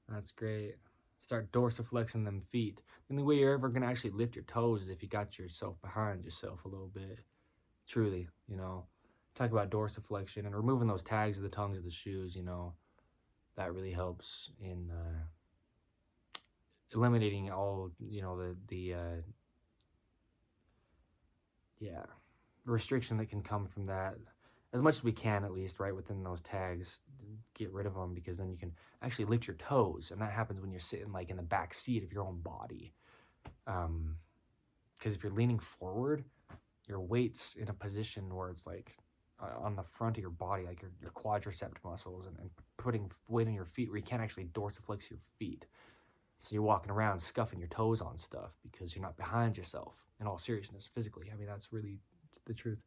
Speaker 1: that's great. Start dorsiflexing them feet. The only way you're ever going to actually lift your toes is if you got yourself behind yourself a little bit. Truly, Talk about dorsiflexion and removing those tags of the tongues of the shoes, that really helps in eliminating all, yeah, restriction that can come from that, as much as we can, at least, right, within those tags. Get rid of them, because then you can actually lift your toes, and that happens when you're sitting like in the back seat of your own body. Because if you're leaning forward, your weight's in a position where it's like on the front of your body, like your quadricep muscles, and putting weight on your feet where you can't actually dorsiflex your feet. So you're walking around scuffing your toes on stuff because you're not behind yourself, in all seriousness, physically. I mean, that's really the truth.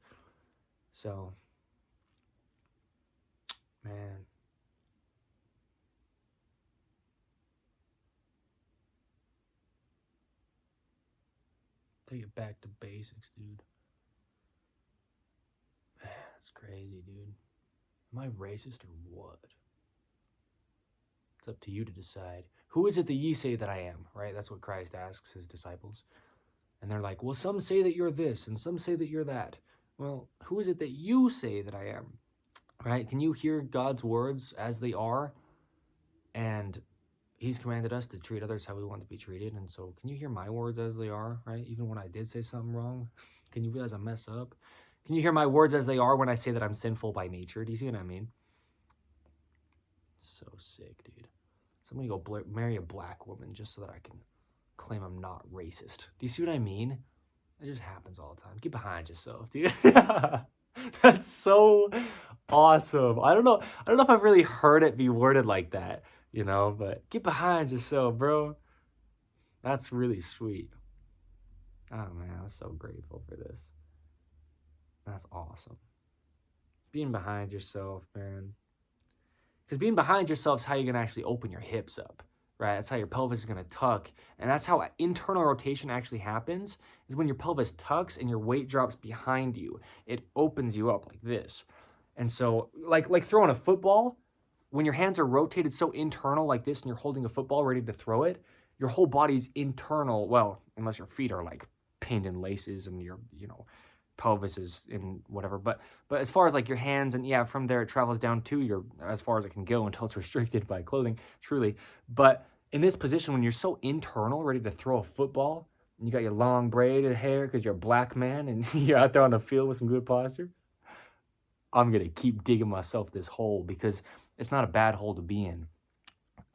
Speaker 1: So, man. Take it back to basics, dude. That's crazy, dude. Am I racist or what? It's up to you to decide. Who is it that ye say that I am, right? That's what Christ asks his disciples. And they're like, well, some say that you're this, and some say that you're that. Well, who is it that you say that I am, right? Can you hear God's words as they are? And he's commanded us to treat others how we want to be treated. And so can you hear my words as they are, right? Even when I did say something wrong, can you realize I mess up? Can you hear my words as they are when I say that I'm sinful by nature? Do you see what I mean? So sick, dude. So I'm going to go marry a black woman just so that I can claim I'm not racist. Do you see what I mean? It just happens all the time. Get behind yourself, dude. That's so awesome. I don't know if I've really heard it be worded like that, but get behind yourself, bro. That's really sweet. Oh man, I'm so grateful for this. That's awesome. Being behind yourself, man. Because being behind yourself is how you're going to actually open your hips up, right? That's how your pelvis is going to tuck. And that's how internal rotation actually happens, is when your pelvis tucks and your weight drops behind you. It opens you up like this. And so, like throwing a football, when your hands are rotated so internal like this and you're holding a football ready to throw it, your whole body's internal, well, unless your feet are like pinned in laces and your, pelvis is in whatever, but as far as like your hands, and yeah, from there it travels down to your, as far as it can go until it's restricted by clothing, truly. But in this position, when you're so internal, ready to throw a football, and you got your long braided hair because you're a black man and you're out there on the field with some good posture, I'm gonna keep digging myself this hole, because it's not a bad hole to be in.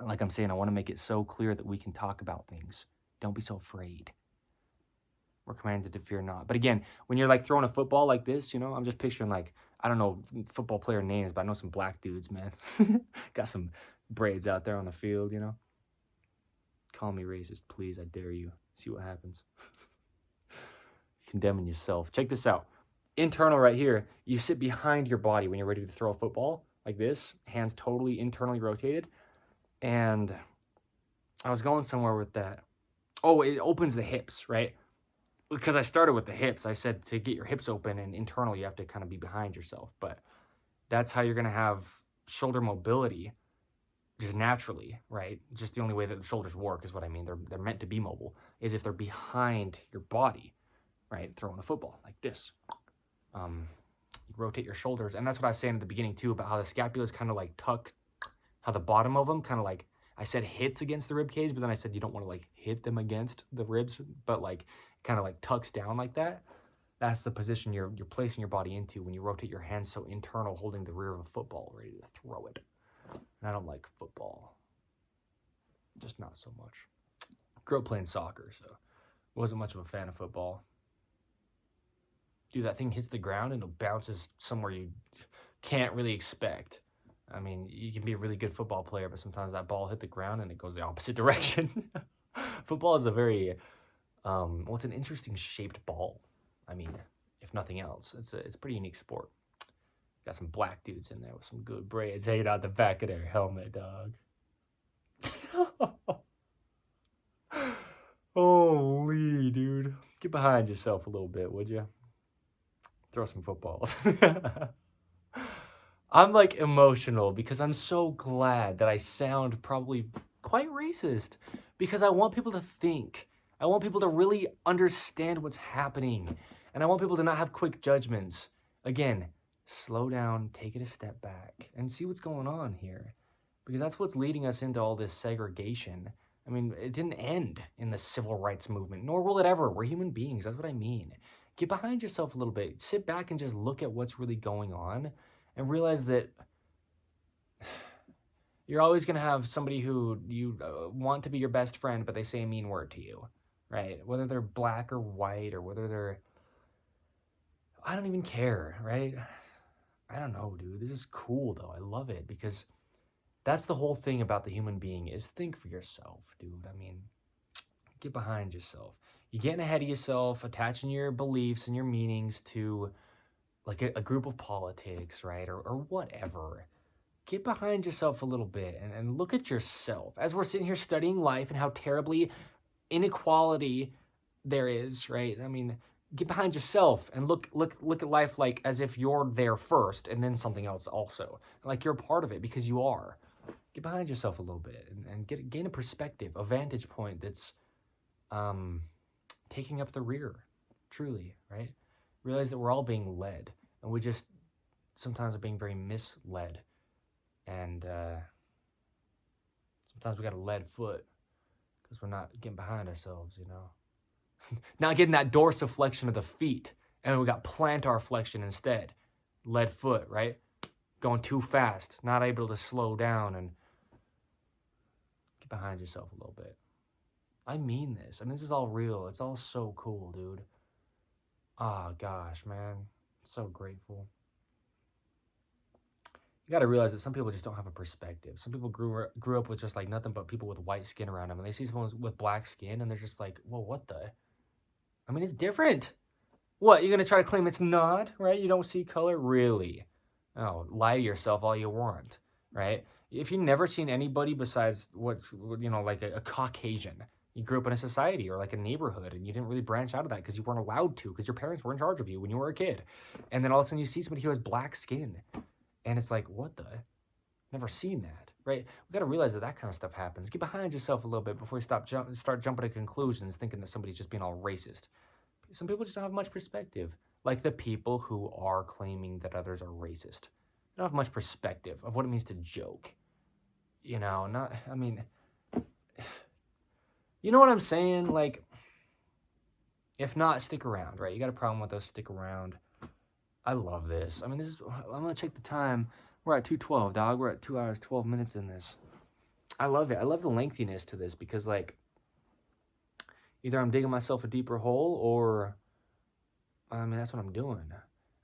Speaker 1: Like I'm saying, I want to make it so clear that we can talk about things. Don't be so afraid. We're commanded to fear not. But again, when you're like throwing a football like this, I'm just picturing like, I don't know football player names, but I know some black dudes, man. Got some braids out there on the field, Call me racist, please. I dare you. See what happens. Condemning yourself. Check this out. Internal right here. You sit behind your body when you're ready to throw a football like this. Hands totally internally rotated. And I was going somewhere with that. Oh, it opens the hips, right? Because I started with the hips. I said to get your hips open and internal, you have to kind of be behind yourself. But that's how you're going to have shoulder mobility just naturally, right? Just the only way that the shoulders work is what I mean. They're meant to be mobile, is if they're behind your body, right? Throwing a football like this. You rotate your shoulders. And that's what I was saying at the beginning too, about how the scapula is kind of like tucked, how the bottom of them kind of like, I said hits against the rib cage, but then I said you don't want to like hit them against the ribs, but like kind of like tucks down like that. That's the position you're placing your body into when you rotate your hands so internal, holding the rear of a football, ready to throw it. And I don't like football. Just not so much. Grew up playing soccer, so wasn't much of a fan of football. Dude, that thing hits the ground and it bounces somewhere you can't really expect. I mean, you can be a really good football player, but sometimes that ball hit the ground and it goes the opposite direction. Football is a very, it's an interesting shaped ball. I mean, if nothing else, it's a pretty unique sport. Got some black dudes in there with some good braids hanging out the back of their helmet, dog. Holy, dude. Get behind yourself a little bit, would you? Throw some footballs. I'm like emotional because I'm so glad that I sound probably quite racist, because I want people to think. I want people to really understand what's happening. And I want people to not have quick judgments. Again, slow down, take it a step back, and see what's going on here. because that's what's leading us into all this segregation. I mean, it didn't end in the civil rights movement, nor will it ever. We're human beings. That's what I mean. Get behind yourself a little bit. Sit back and just look at what's really going on and realize that you're always going to have somebody who you want to be your best friend, but they say a mean word to you, right? Whether they're black or white or whether they're, I don't even care, right? I don't know, dude. This is cool, though. I love it because that's the whole thing about the human being is think for yourself, dude. I mean, get behind yourself. You're getting ahead of yourself, attaching your beliefs and your meanings to like a group of politics, right? Or whatever. Get behind yourself a little bit and look at yourself. As we're sitting here studying life and how terribly inequality there is, right? I mean, get behind yourself and look at life like as if you're there first and then something else also. Like you're a part of it because you are. Get behind yourself a little bit and gain a perspective, a vantage point that's taking up the rear, truly, right? Realize that we're all being led, and we just sometimes are being very misled, and sometimes we got a lead foot because we're not getting behind ourselves, you know? Not getting that dorsiflexion of the feet, and we got plantar flexion instead. Lead foot, right? Going too fast, not able to slow down, and get behind yourself a little bit. I mean this. I mean, this is all real. It's all so cool, dude. Ah, gosh, man. So grateful. You got to realize that some people just don't have a perspective. Some people grew up with just like nothing but people with white skin around them, and they see someone with black skin, and they're just like, well, what the? I mean, it's different. What, you're going to try to claim it's not, right? You don't see color? Really? Oh, lie to yourself all you want, right? If you've never seen anybody besides what's, you know, like a Caucasian, you grew up in a society or like a neighborhood and you didn't really branch out of that because you weren't allowed to because your parents were in charge of you when you were a kid. And then all of a sudden you see somebody who has black skin and it's like, what the? Never seen that, right? We got to realize that that kind of stuff happens. Get behind yourself a little bit before you start jumping to conclusions thinking that somebody's just being all racist. Some people just don't have much perspective, like the people who are claiming that others are racist. They don't have much perspective of what it means to joke. You know, not, I mean, you know what I'm saying? Like, if not, stick around, right? You got a problem with us, stick around. I love this. I mean, this is, I'm going to check the time. We're at 2:12, dog. We're at 2 hours, 12 minutes in this. I love it. I love the lengthiness to this because, like, either I'm digging myself a deeper hole or, I mean, that's what I'm doing.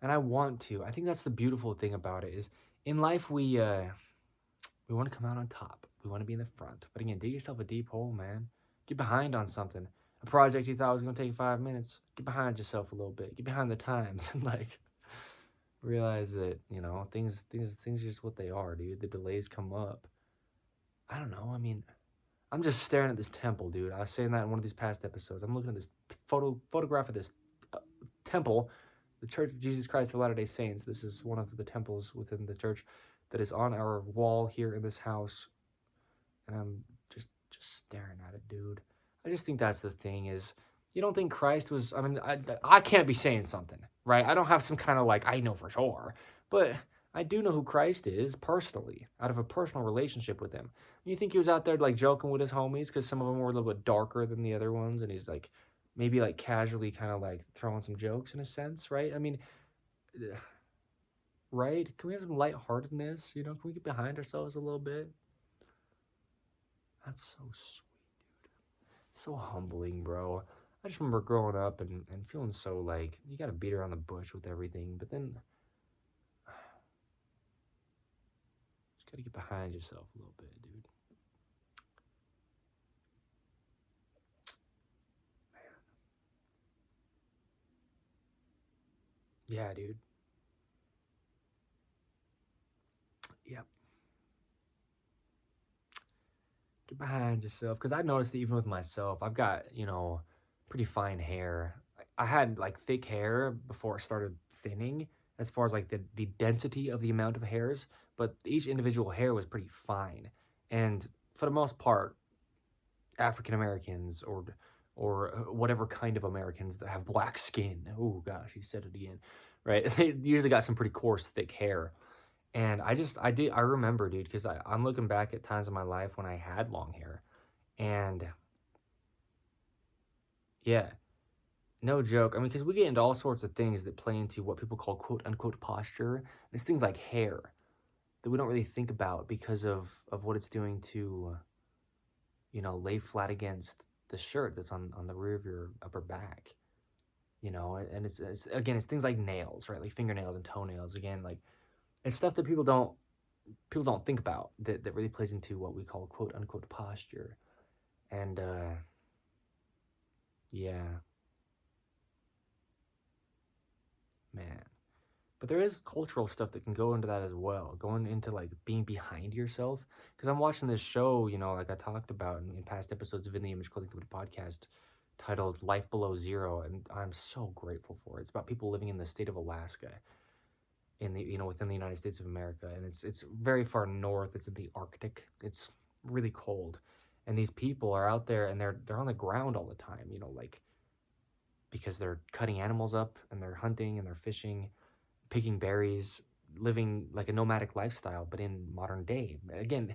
Speaker 1: And I want to. I think that's the beautiful thing about it is in life we want to come out on top. We want to be in the front. But again, dig yourself a deep hole, man. Get behind on something. A project you thought was going to take 5 minutes. Get behind yourself a little bit. Get behind the times and like realize that, you know, things are just what they are, dude. The delays come up. I don't know. I mean, I'm just staring at this temple, dude. I was saying that in one of these past episodes. I'm looking at this photograph of this temple, the Church of Jesus Christ of Latter-day Saints. This is one of the temples within the church that is on our wall here in this house. And I'm just staring at it, dude. I just think that's the thing is, you don't think Christ was, I mean, I can't be saying something, right? I don't have some kind of like, I know for sure. But I do know who Christ is personally, out of a personal relationship with him. You think he was out there like joking with his homies because some of them were a little bit darker than the other ones, and he's like maybe like casually kind of like throwing some jokes in a sense, right? I mean, right? Can we have some lightheartedness? You know, can we get behind ourselves a little bit? That's so sweet, dude. So humbling, bro. I just remember growing up and feeling so like you gotta beat around the bush with everything, but then just gotta get behind yourself a little bit, dude. Yeah, dude. Yep. Get behind yourself. Because I noticed that even with myself, I've got, you know, pretty fine hair. I had like thick hair before it started thinning as far as like the density of the amount of hairs, but each individual hair was pretty fine. And for the most part, African Americans or whatever kind of Americans that have black skin. Oh gosh, he said it again. Right? They usually got some pretty coarse, thick hair. And I remember, dude, because I'm looking back at times in my life when I had long hair. And yeah, no joke. I mean, because we get into all sorts of things that play into what people call quote unquote posture. And it's things like hair that we don't really think about because of what it's doing to, lay flat against the shirt that's on the rear of your upper back. And it's again, it's things like nails, right? Like fingernails and toenails. Again, like it's stuff that people don't think about that really plays into what we call quote unquote posture. And yeah, man. But there is cultural stuff that can go into that as well, going into like being behind yourself. Because I'm watching this show, like I talked about in past episodes of In the Image Clothing Company podcast, titled Life Below Zero, and I'm so grateful for it. It's about people living in the state of Alaska, within the United States of America, and it's very far north. It's in the Arctic. It's really cold, and these people are out there and they're on the ground all the time. Like because they're cutting animals up and they're hunting and they're fishing, picking berries, living like a nomadic lifestyle, but in modern day. Again,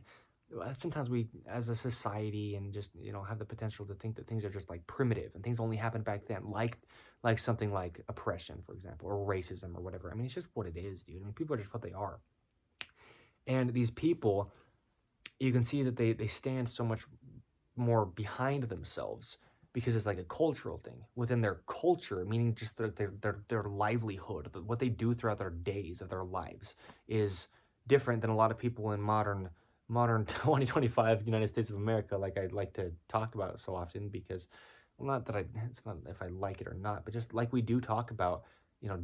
Speaker 1: sometimes we, as a society, and just have the potential to think that things are just like primitive and things only happened back then, like something like oppression, for example, or racism or whatever. I mean, it's just what it is, dude. I mean, people are just what they are, and these people, you can see that they stand so much more behind themselves because it's like a cultural thing within their culture, meaning just their livelihood, what they do throughout their days of their lives is different than a lot of people in modern 2025 United States of America, like I like to talk about so often. Because, well, not that it's not if I like it or not, but just like we do talk about,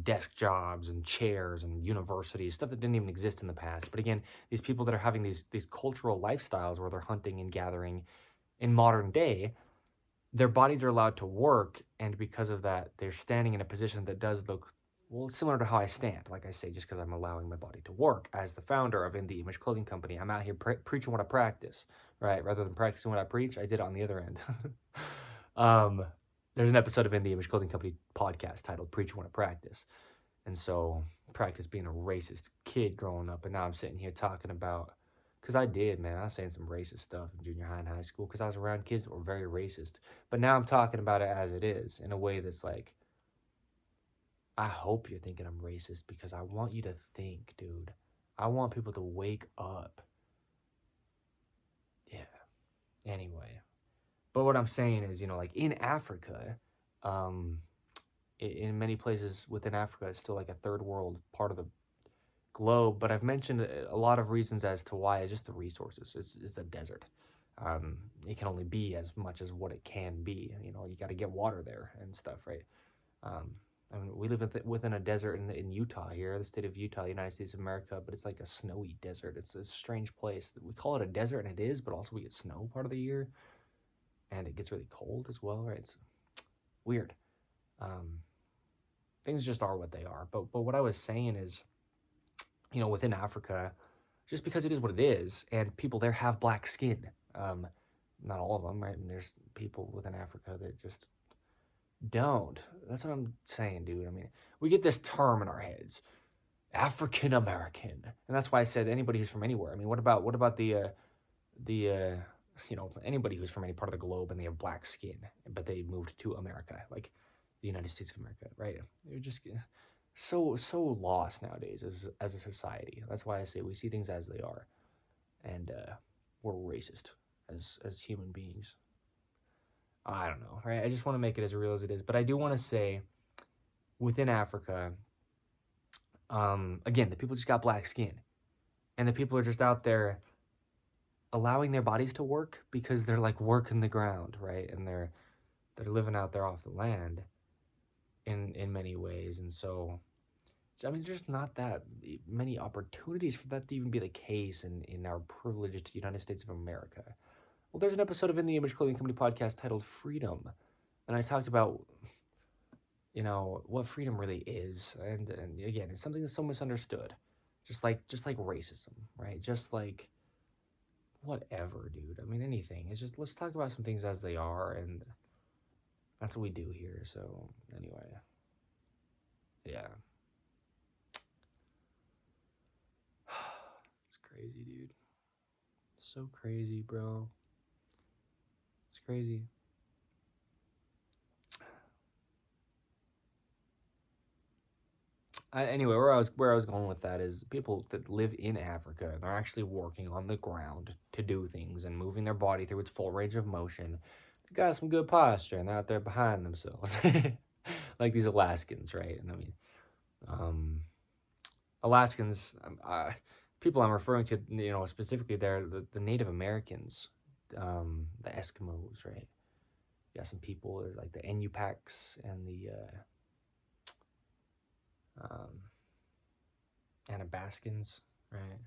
Speaker 1: desk jobs and chairs and universities, stuff that didn't even exist in the past. But again, these people that are having these cultural lifestyles where they're hunting and gathering in modern day, their bodies are allowed to work, and because of that, they're standing in a position that does look, well, similar to how I stand. Like I say, just because I'm allowing my body to work. As the founder of In the Image Clothing Company, I'm out here preaching what I practice, right? Rather than practicing what I preach, I did it on the other end. um, there's an episode of In the Image Clothing Company podcast titled "Preaching What I Practice," and so practice being a racist kid growing up, and now I'm sitting here talking about, because I did, man. I was saying some racist stuff in junior high and high school because I was around kids that were very racist. But now I'm talking about it as it is in a way that's like, I hope you're thinking I'm racist because I want you to think, dude. I want people to wake up. Yeah. Anyway. But what I'm saying is, like in Africa, um, in many places within Africa, it's still like a third world part of the globe. But I've mentioned a lot of reasons as to why. It's just the resources. It's a desert. It can only be as much as what it can be. You got to get water there and stuff, right? Um, I mean, we live within a desert in Utah here, the state of Utah, the United States of America, but it's like a snowy desert. It's a strange place. We call it a desert, and it is, but also we get snow part of the year, and it gets really cold as well, right? It's weird. Um, Things just are what they are. But what I was saying is, within Africa, just because it is what it is, and people there have black skin. Not all of them, right? And there's people within Africa that just don't. That's what I'm saying, dude. I mean, we get this term in our heads, African American, and that's why I said anybody who's from anywhere. I mean, what about the anybody who's from any part of the globe and they have black skin, but they moved to America, like the United States of America, right? They're just so lost nowadays as a society. That's why I say we see things as they are, and we're racist as human beings. I don't know, right? I just want to make it as real as it is, but I do want to say within Africa, again, the people just got black skin, and the people are just out there allowing their bodies to work because they're like working the ground, right? And they're living out there off the land in many ways, and so I mean, there's just not that many opportunities for that to even be the case in our privileged United States of America. Well, there's an episode of In the Image Clothing Company podcast titled Freedom, and I talked about, what freedom really is. And again, it's something that's so misunderstood. Just like racism, right? Just like whatever, dude. I mean, anything. It's just, let's talk about some things as they are, and that's what we do here. So, anyway. Yeah. crazy, dude. So crazy, bro. It's crazy. Anyway, where I was going with that is people that live in Africa, they're actually working on the ground to do things and moving their body through its full range of motion. They got some good posture and they're out there behind themselves, like these Alaskans, right? And I mean, um, Alaskans, people I'm referring to, specifically they're the Native Americans, the Eskimos, right? You got some people like the Inupaks and the um, Anabaskins, right?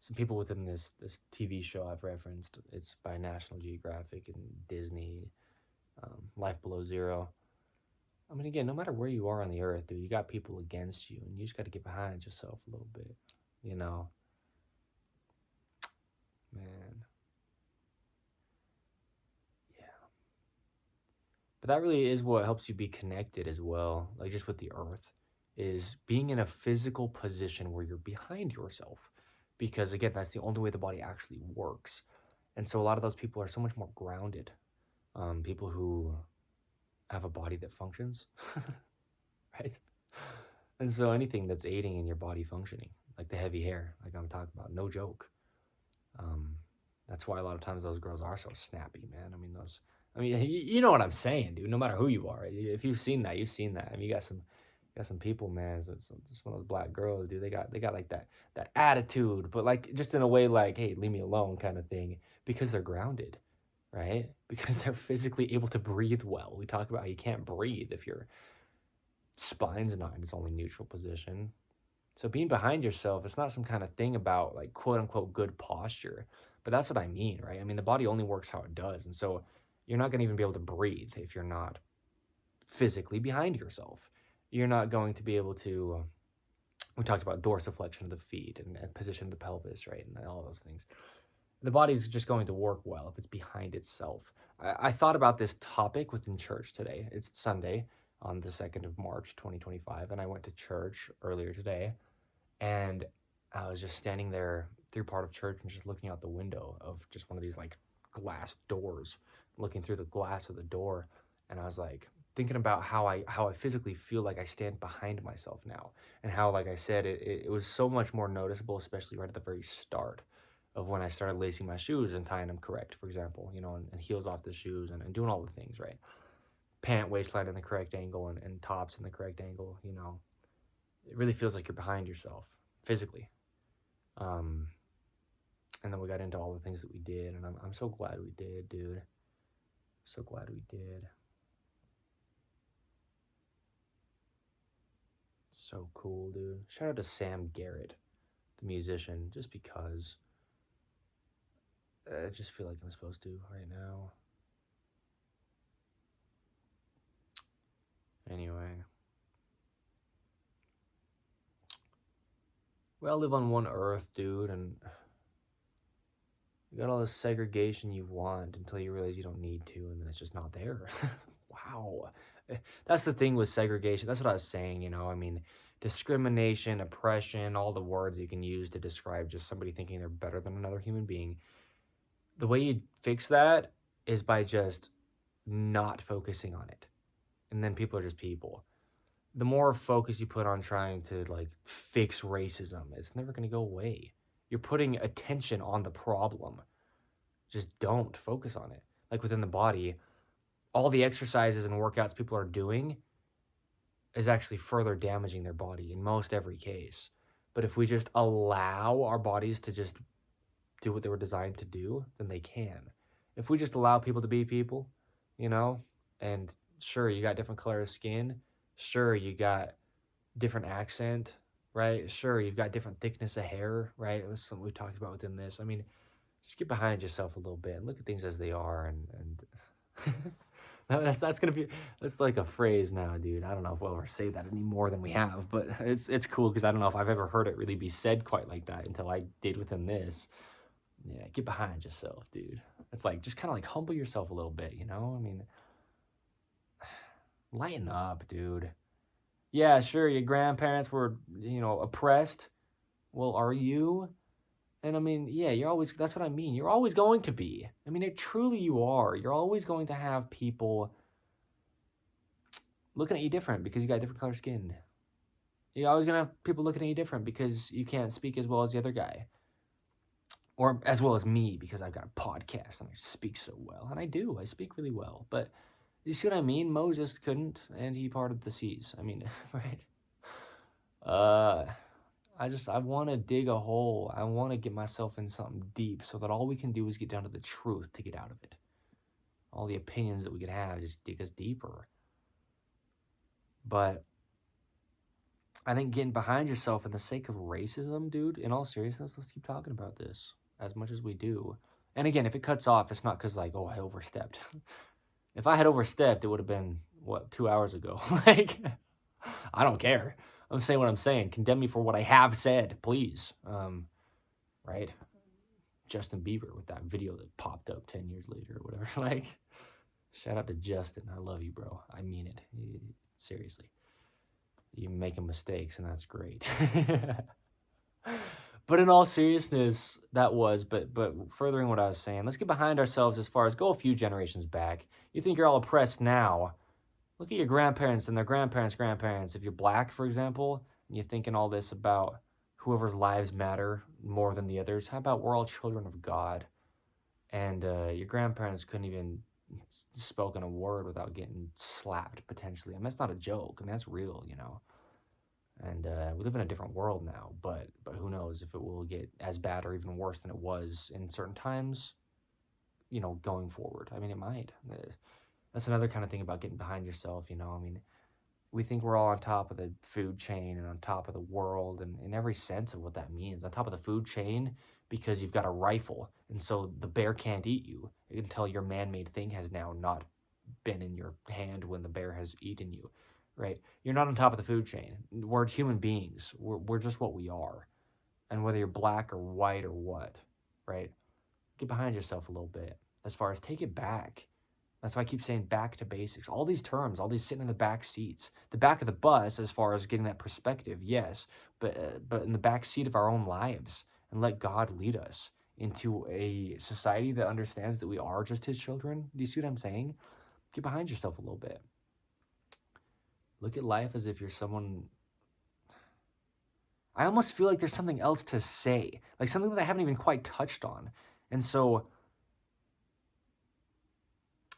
Speaker 1: Some people within this TV show I've referenced. It's by National Geographic and Disney. Life Below Zero. I mean, again, no matter where you are on the earth, dude, you got people against you, and you just got to get behind yourself a little bit, man. Yeah. But that really is what helps you be connected as well, like just with the earth, is being in a physical position where you're behind yourself. Because again, that's the only way the body actually works. And so a lot of those people are so much more grounded. People who have a body that functions, right? And so anything that's aiding in your body functioning, like the heavy hair, like I'm talking about, no joke. Um, that's why a lot of times those girls are so snappy, man. You know what I'm saying, dude. No matter who you are, if you've seen that, you've seen that. I mean, you got some people, man. So it's one of those black girls, dude. They got like that attitude, but like just in a way, like, hey, leave me alone, kind of thing, because they're grounded, right? Because they're physically able to breathe well. We talk about how you can't breathe if your spine's not in its only neutral position. So being behind yourself, it's not some kind of thing about like quote unquote good posture, but that's what I mean, right? I mean, the body only works how it does. And so you're not going to even be able to breathe if you're not physically behind yourself. You're not going to be able to, we talked about dorsiflexion of the feet and position of the pelvis, right? And all those things. The body's just going to work well if it's behind itself. I thought about this topic within church today. It's Sunday on the 2nd of March, 2025, and I went to church earlier today. And I was just standing there through part of church and just looking out the window of just one of these like glass doors, looking through the glass of the door. And I was like thinking about how I physically feel like I stand behind myself now. And how, like I said, it was so much more noticeable, especially right at the very start of when I started lacing my shoes and tying them correct, for example, and heels off the shoes and doing all the things, right? Pant waistline in the correct angle and tops in the correct angle, It really feels like you're behind yourself physically. And then we got into all the things that we did, and I'm so glad we did, dude. So glad we did. So cool, dude. Shout out to Sam Garrett, the musician, just because I just feel like I'm supposed to right now. Anyway. We all live on one earth, dude, and you got all the segregation you want until you realize you don't need to, and then it's just not there. Wow. That's the thing with segregation. That's what I was saying, I mean, discrimination, oppression, all the words you can use to describe just somebody thinking they're better than another human being. The way you fix that is by just not focusing on it. And then people are just people. The more focus you put on trying to like fix racism, it's never going to go away. You're putting attention on the problem. Just don't focus on it. Like within the body, all the exercises and workouts people are doing is actually further damaging their body in most every case. But if we just allow our bodies to just do what they were designed to do, then they can. If we just allow people to be people, and sure, you got different color of skin. Sure, you got different accent, right? Sure, you've got different thickness of hair, right? It was something we talked about within this. I mean, just get behind yourself a little bit and look at things as they are, and that's like a phrase now, dude. I don't know if we'll ever say that any more than we have, but it's cool because I don't know if I've ever heard it really be said quite like that until I did within this. Yeah, get behind yourself, dude. It's like just kind of like humble yourself a little bit, I mean, lighten up, dude. Yeah, sure, your grandparents were, oppressed. Well, are you? And I mean, yeah, that's what I mean. You're always going to be. I mean, truly you are. You're always going to have people looking at you different because you got different color skin. You're always going to have people looking at you different because you can't speak as well as the other guy. Or as well as me because I've got a podcast and I speak so well. And I do. I speak really well. But you see what I mean? Moses couldn't, and he parted the seas. I mean, right? I want to dig a hole. I want to get myself in something deep so that all we can do is get down to the truth to get out of it. All the opinions that we could have just dig us deeper. But I think getting behind yourself for the sake of racism, dude, in all seriousness, let's keep talking about this as much as we do. And again, if it cuts off, it's not because, like, oh, I overstepped. If I had overstepped, it would have been, 2 hours ago? Like, I don't care. I'm saying what I'm saying. Condemn me for what I have said, please. Right? Justin Bieber with that video that popped up 10 years later or whatever. Like, shout out to Justin. I love you, bro. I mean it. Seriously. You're making mistakes, and that's great. But in all seriousness, that was, but furthering what I was saying, let's get behind ourselves as far as go a few generations back. You think you're all oppressed now. Look at your grandparents and their grandparents' grandparents. If you're black, for example, and you're thinking all this about whoever's lives matter more than the others, how about we're all children of God? And your grandparents couldn't even spoken a word without getting slapped, potentially. I mean, that's not a joke. I mean, that's real, you know. And we live in a different world now, but who knows if it will get as bad or even worse than it was in certain times, you know, going forward. I mean, it might. That's another kind of thing about getting behind yourself, you know. I mean, we think we're all on top of the food chain and on top of the world, and in every sense of what that means. On top of the food chain because you've got a rifle, and so the bear can't eat you until your man-made thing has now not been in your hand when the bear has eaten you, right? You're not on top of the food chain. We're human beings. We're just what we are. And whether you're black or white or what, right? Get behind yourself a little bit as far as take it back. That's why I keep saying back to basics. All these terms, all these sitting in the back seats, the back of the bus, as far as getting that perspective, yes, but in the back seat of our own lives, and let God lead us into a society that understands that we are just His children. Do you see what I'm saying? Get behind yourself a little bit. Look at life as if you're someone. I almost feel like there's something else to say, like something that I haven't even quite touched on, and so.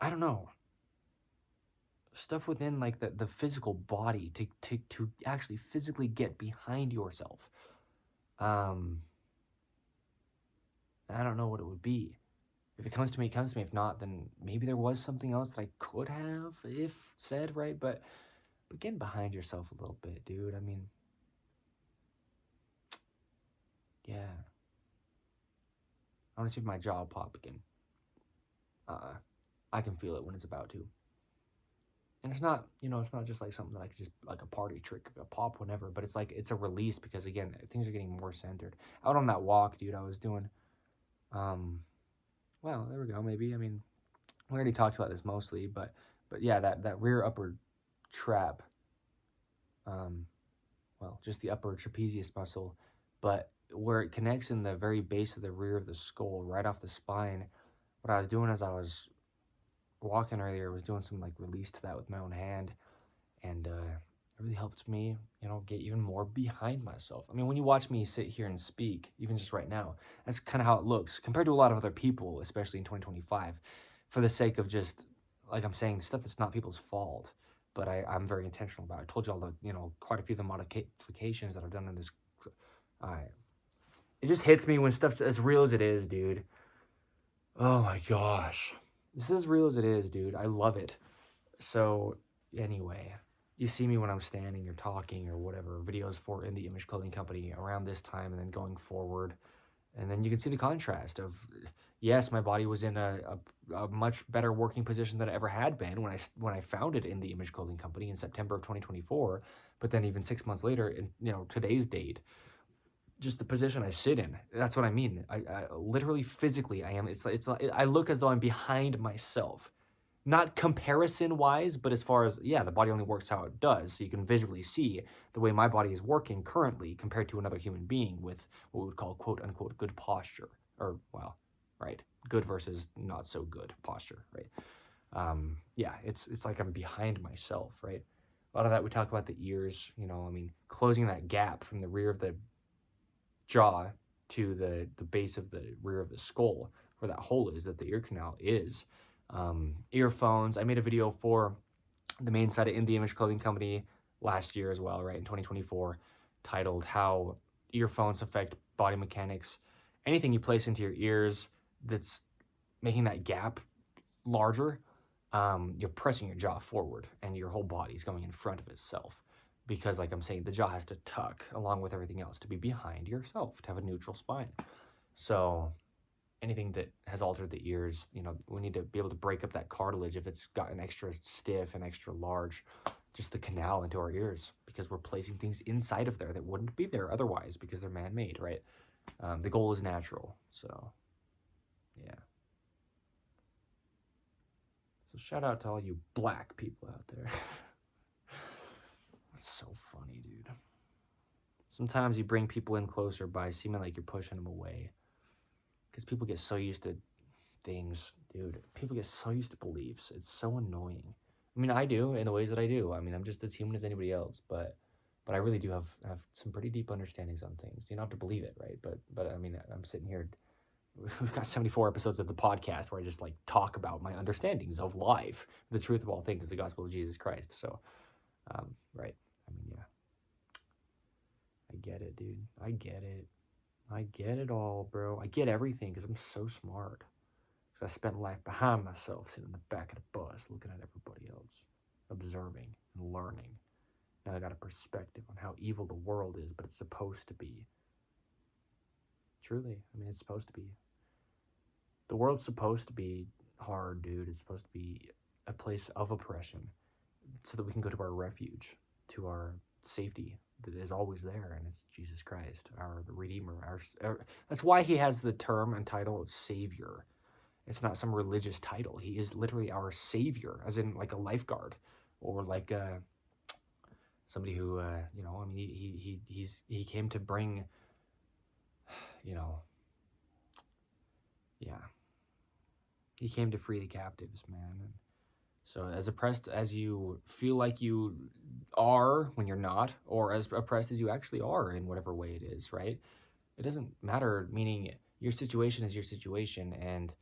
Speaker 1: I don't know, stuff within like the physical body to actually physically get behind yourself. I don't know what it would be. If it comes to me, it comes to me. If not, then maybe there was something else that I could have if said, right? But getting behind yourself a little bit, dude. I mean, yeah. I want to see if my jaw will pop again. I can feel it when it's about to. And it's not, you know, it's not just like something that I could just, like a party trick, a pop whenever, but it's like, it's a release because, again, things are getting more centered. Out on that walk, dude, I was doing, well, there we go, maybe. I mean, we already talked about this mostly, but yeah, that rear upper trap, well, just the upper trapezius muscle, but where it connects in the very base of the rear of the skull, right off the spine, what I was doing as I was walking earlier was doing some like release to that with my own hand, and it really helped me, you know, get even more behind myself. I mean, when you watch me sit here and speak, even just right now, that's kind of how it looks compared to a lot of other people, especially in 2025, for the sake of just, like I'm saying, stuff that's not people's fault, but I'm very intentional about it. I told you all the, you know, quite a few of the modifications that I've done in this. It just hits me when stuff's as real as it is, dude. Oh my gosh. This is as real as it is, dude. I love it. So, anyway, you see me when I'm standing or talking or whatever, videos for In The Image Clothing Company around this time and then going forward. And then you can see the contrast of, yes, my body was in a much better working position than it ever had been when I founded In The Image Clothing Company in September of 2024. But then even 6 months later, in, you know, today's date, just the position I sit in. That's what I mean. I literally physically I am. It's I look as though I'm behind myself. Not comparison-wise, but as far as, yeah, the body only works how it does, so you can visually see the way my body is working currently compared to another human being with what we would call quote-unquote good posture. Or, well, right, good versus not so good posture, right? Yeah, it's like I'm behind myself, right? A lot of that we talk about the ears, I mean, closing that gap from the rear of the jaw to the base of the rear of the skull, where that hole is, that the ear canal is. Earphones. I made a video for the main site of In the Image Clothing Company last year as well, right, in 2024, titled How Earphones Affect Body Mechanics. Anything you place into your ears that's making that gap larger, you're pressing your jaw forward and your whole body's going in front of itself. Because, like I'm saying, the jaw has to tuck along with everything else to be behind yourself, to have a neutral spine. So anything that has altered the ears, we need to be able to break up that cartilage if it's gotten extra stiff and extra large, just the canal into our ears, because we're placing things inside of there that wouldn't be there otherwise because they're man-made, right? The goal is natural, so yeah. So shout out to all you black people out there. That's so funny, dude. Sometimes you bring people in closer by seeming like you're pushing them away. Because people get so used to things, dude. People get so used to beliefs. It's so annoying. I mean, I do in the ways that I do. I mean, I'm just as human as anybody else, but I really do have some pretty deep understandings on things. You don't have to believe it, right? But I mean, I'm sitting here. We've got 74 episodes of the podcast where I just like talk about my understandings of life. The truth of all things is the gospel of Jesus Christ. So, right. I mean, yeah. I get it, dude. I get it. I get it all, bro. I get everything because I'm so smart. Because I spent life behind myself, sitting in the back of the bus, looking at everybody else, observing and learning. Now I got a perspective on how evil the world is, but it's supposed to be. Truly, I mean, it's supposed to be. The world's supposed to be hard, dude. It's supposed to be a place of oppression so that we can go to our refuge, to our safety that is always there, and it's Jesus Christ, our Redeemer. That's why he has the term and title of Savior. It's not some religious title. He is literally our Savior, as in like a lifeguard, or like somebody who, I mean, he came to bring, yeah, he came to free the captives, man. And so as oppressed as you feel like you are when you're not, or as oppressed as you actually are in whatever way it is, right? It doesn't matter, meaning your situation is your situation, and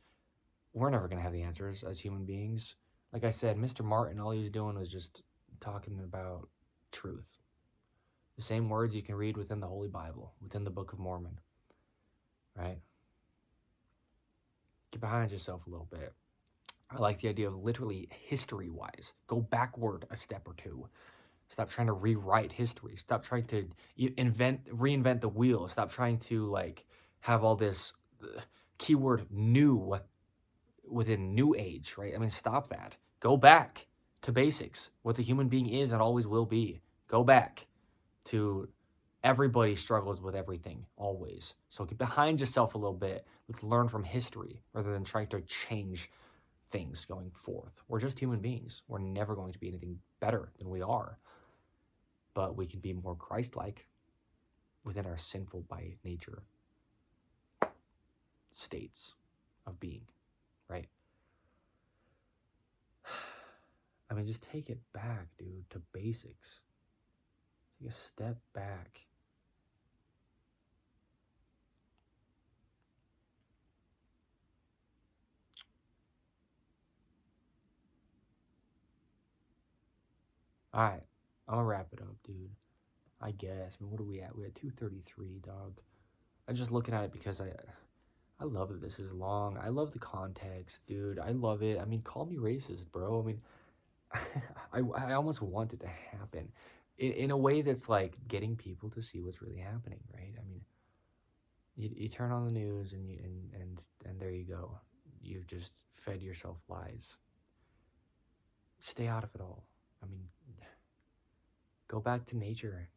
Speaker 1: we're never going to have the answers as human beings. Like I said, Mr. Martin, all he was doing was just talking about truth. The same words you can read within the Holy Bible, within the Book of Mormon, right? Get behind yourself a little bit. I like the idea of literally history-wise. Go backward a step or two. Stop trying to rewrite history. Stop trying to reinvent the wheel. Stop trying to like have all this keyword new within new age, right? I mean, stop that. Go back to basics. What the human being is and always will be. Go back to everybody struggles with everything, always. So get behind yourself a little bit. Let's learn from history rather than trying to change things going forth. We're just human beings. We're never going to be anything better than we are. But we can be more Christ-like within our sinful by nature states of being, right? I mean, just take it back, dude, to basics. Take a step back. All right, I'm gonna wrap it up, dude. I guess. I mean, what are we at? We're at 2:33, dog. I'm just looking at it because I love that this is long. I love the context, dude. I love it. I mean, call me racist, bro. I mean, I almost want it to happen in a way that's like getting people to see what's really happening, right? I mean, you turn on the news and and there you go. You've just fed yourself lies. Stay out of it all. I mean, go back to nature.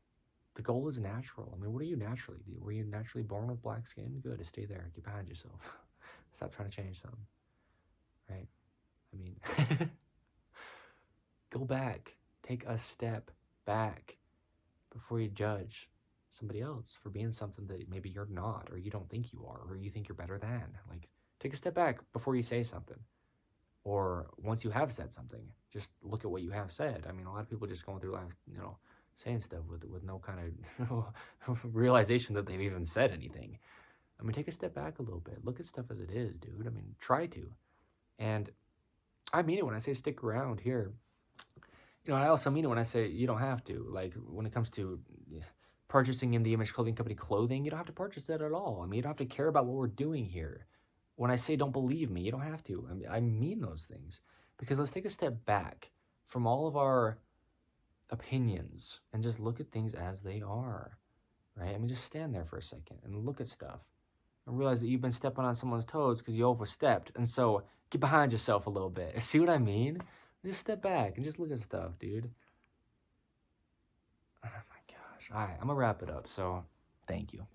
Speaker 1: The goal is natural. I mean, what are you naturally? Were you naturally born with black skin? Good, stay there. Get behind yourself. Stop trying to change something, right? I mean, go back. Take a step back before you judge somebody else for being something that maybe you're not, or you don't think you are, or you think you're better than. Like, take a step back before you say something. Or once you have said something, just look at what you have said. I mean, a lot of people just going through life, saying stuff with no kind of realization that they've even said anything. I mean, take a step back a little bit. Look at stuff as it is, dude. I mean, try to. And I mean it when I say stick around here. I also mean it when I say you don't have to. Like, when it comes to purchasing In The Image Clothing Company clothing, you don't have to purchase it at all. I mean, you don't have to care about what we're doing here. When I say don't believe me, you don't have to. I mean those things. Because let's take a step back from all of our opinions and just look at things as they are, right? I mean, just stand there for a second and look at stuff and realize that you've been stepping on someone's toes because you overstepped. And so get behind yourself a little bit. See what I mean? Just step back and just look at stuff, dude. Oh my gosh. All right, I'm going to wrap it up. So thank you.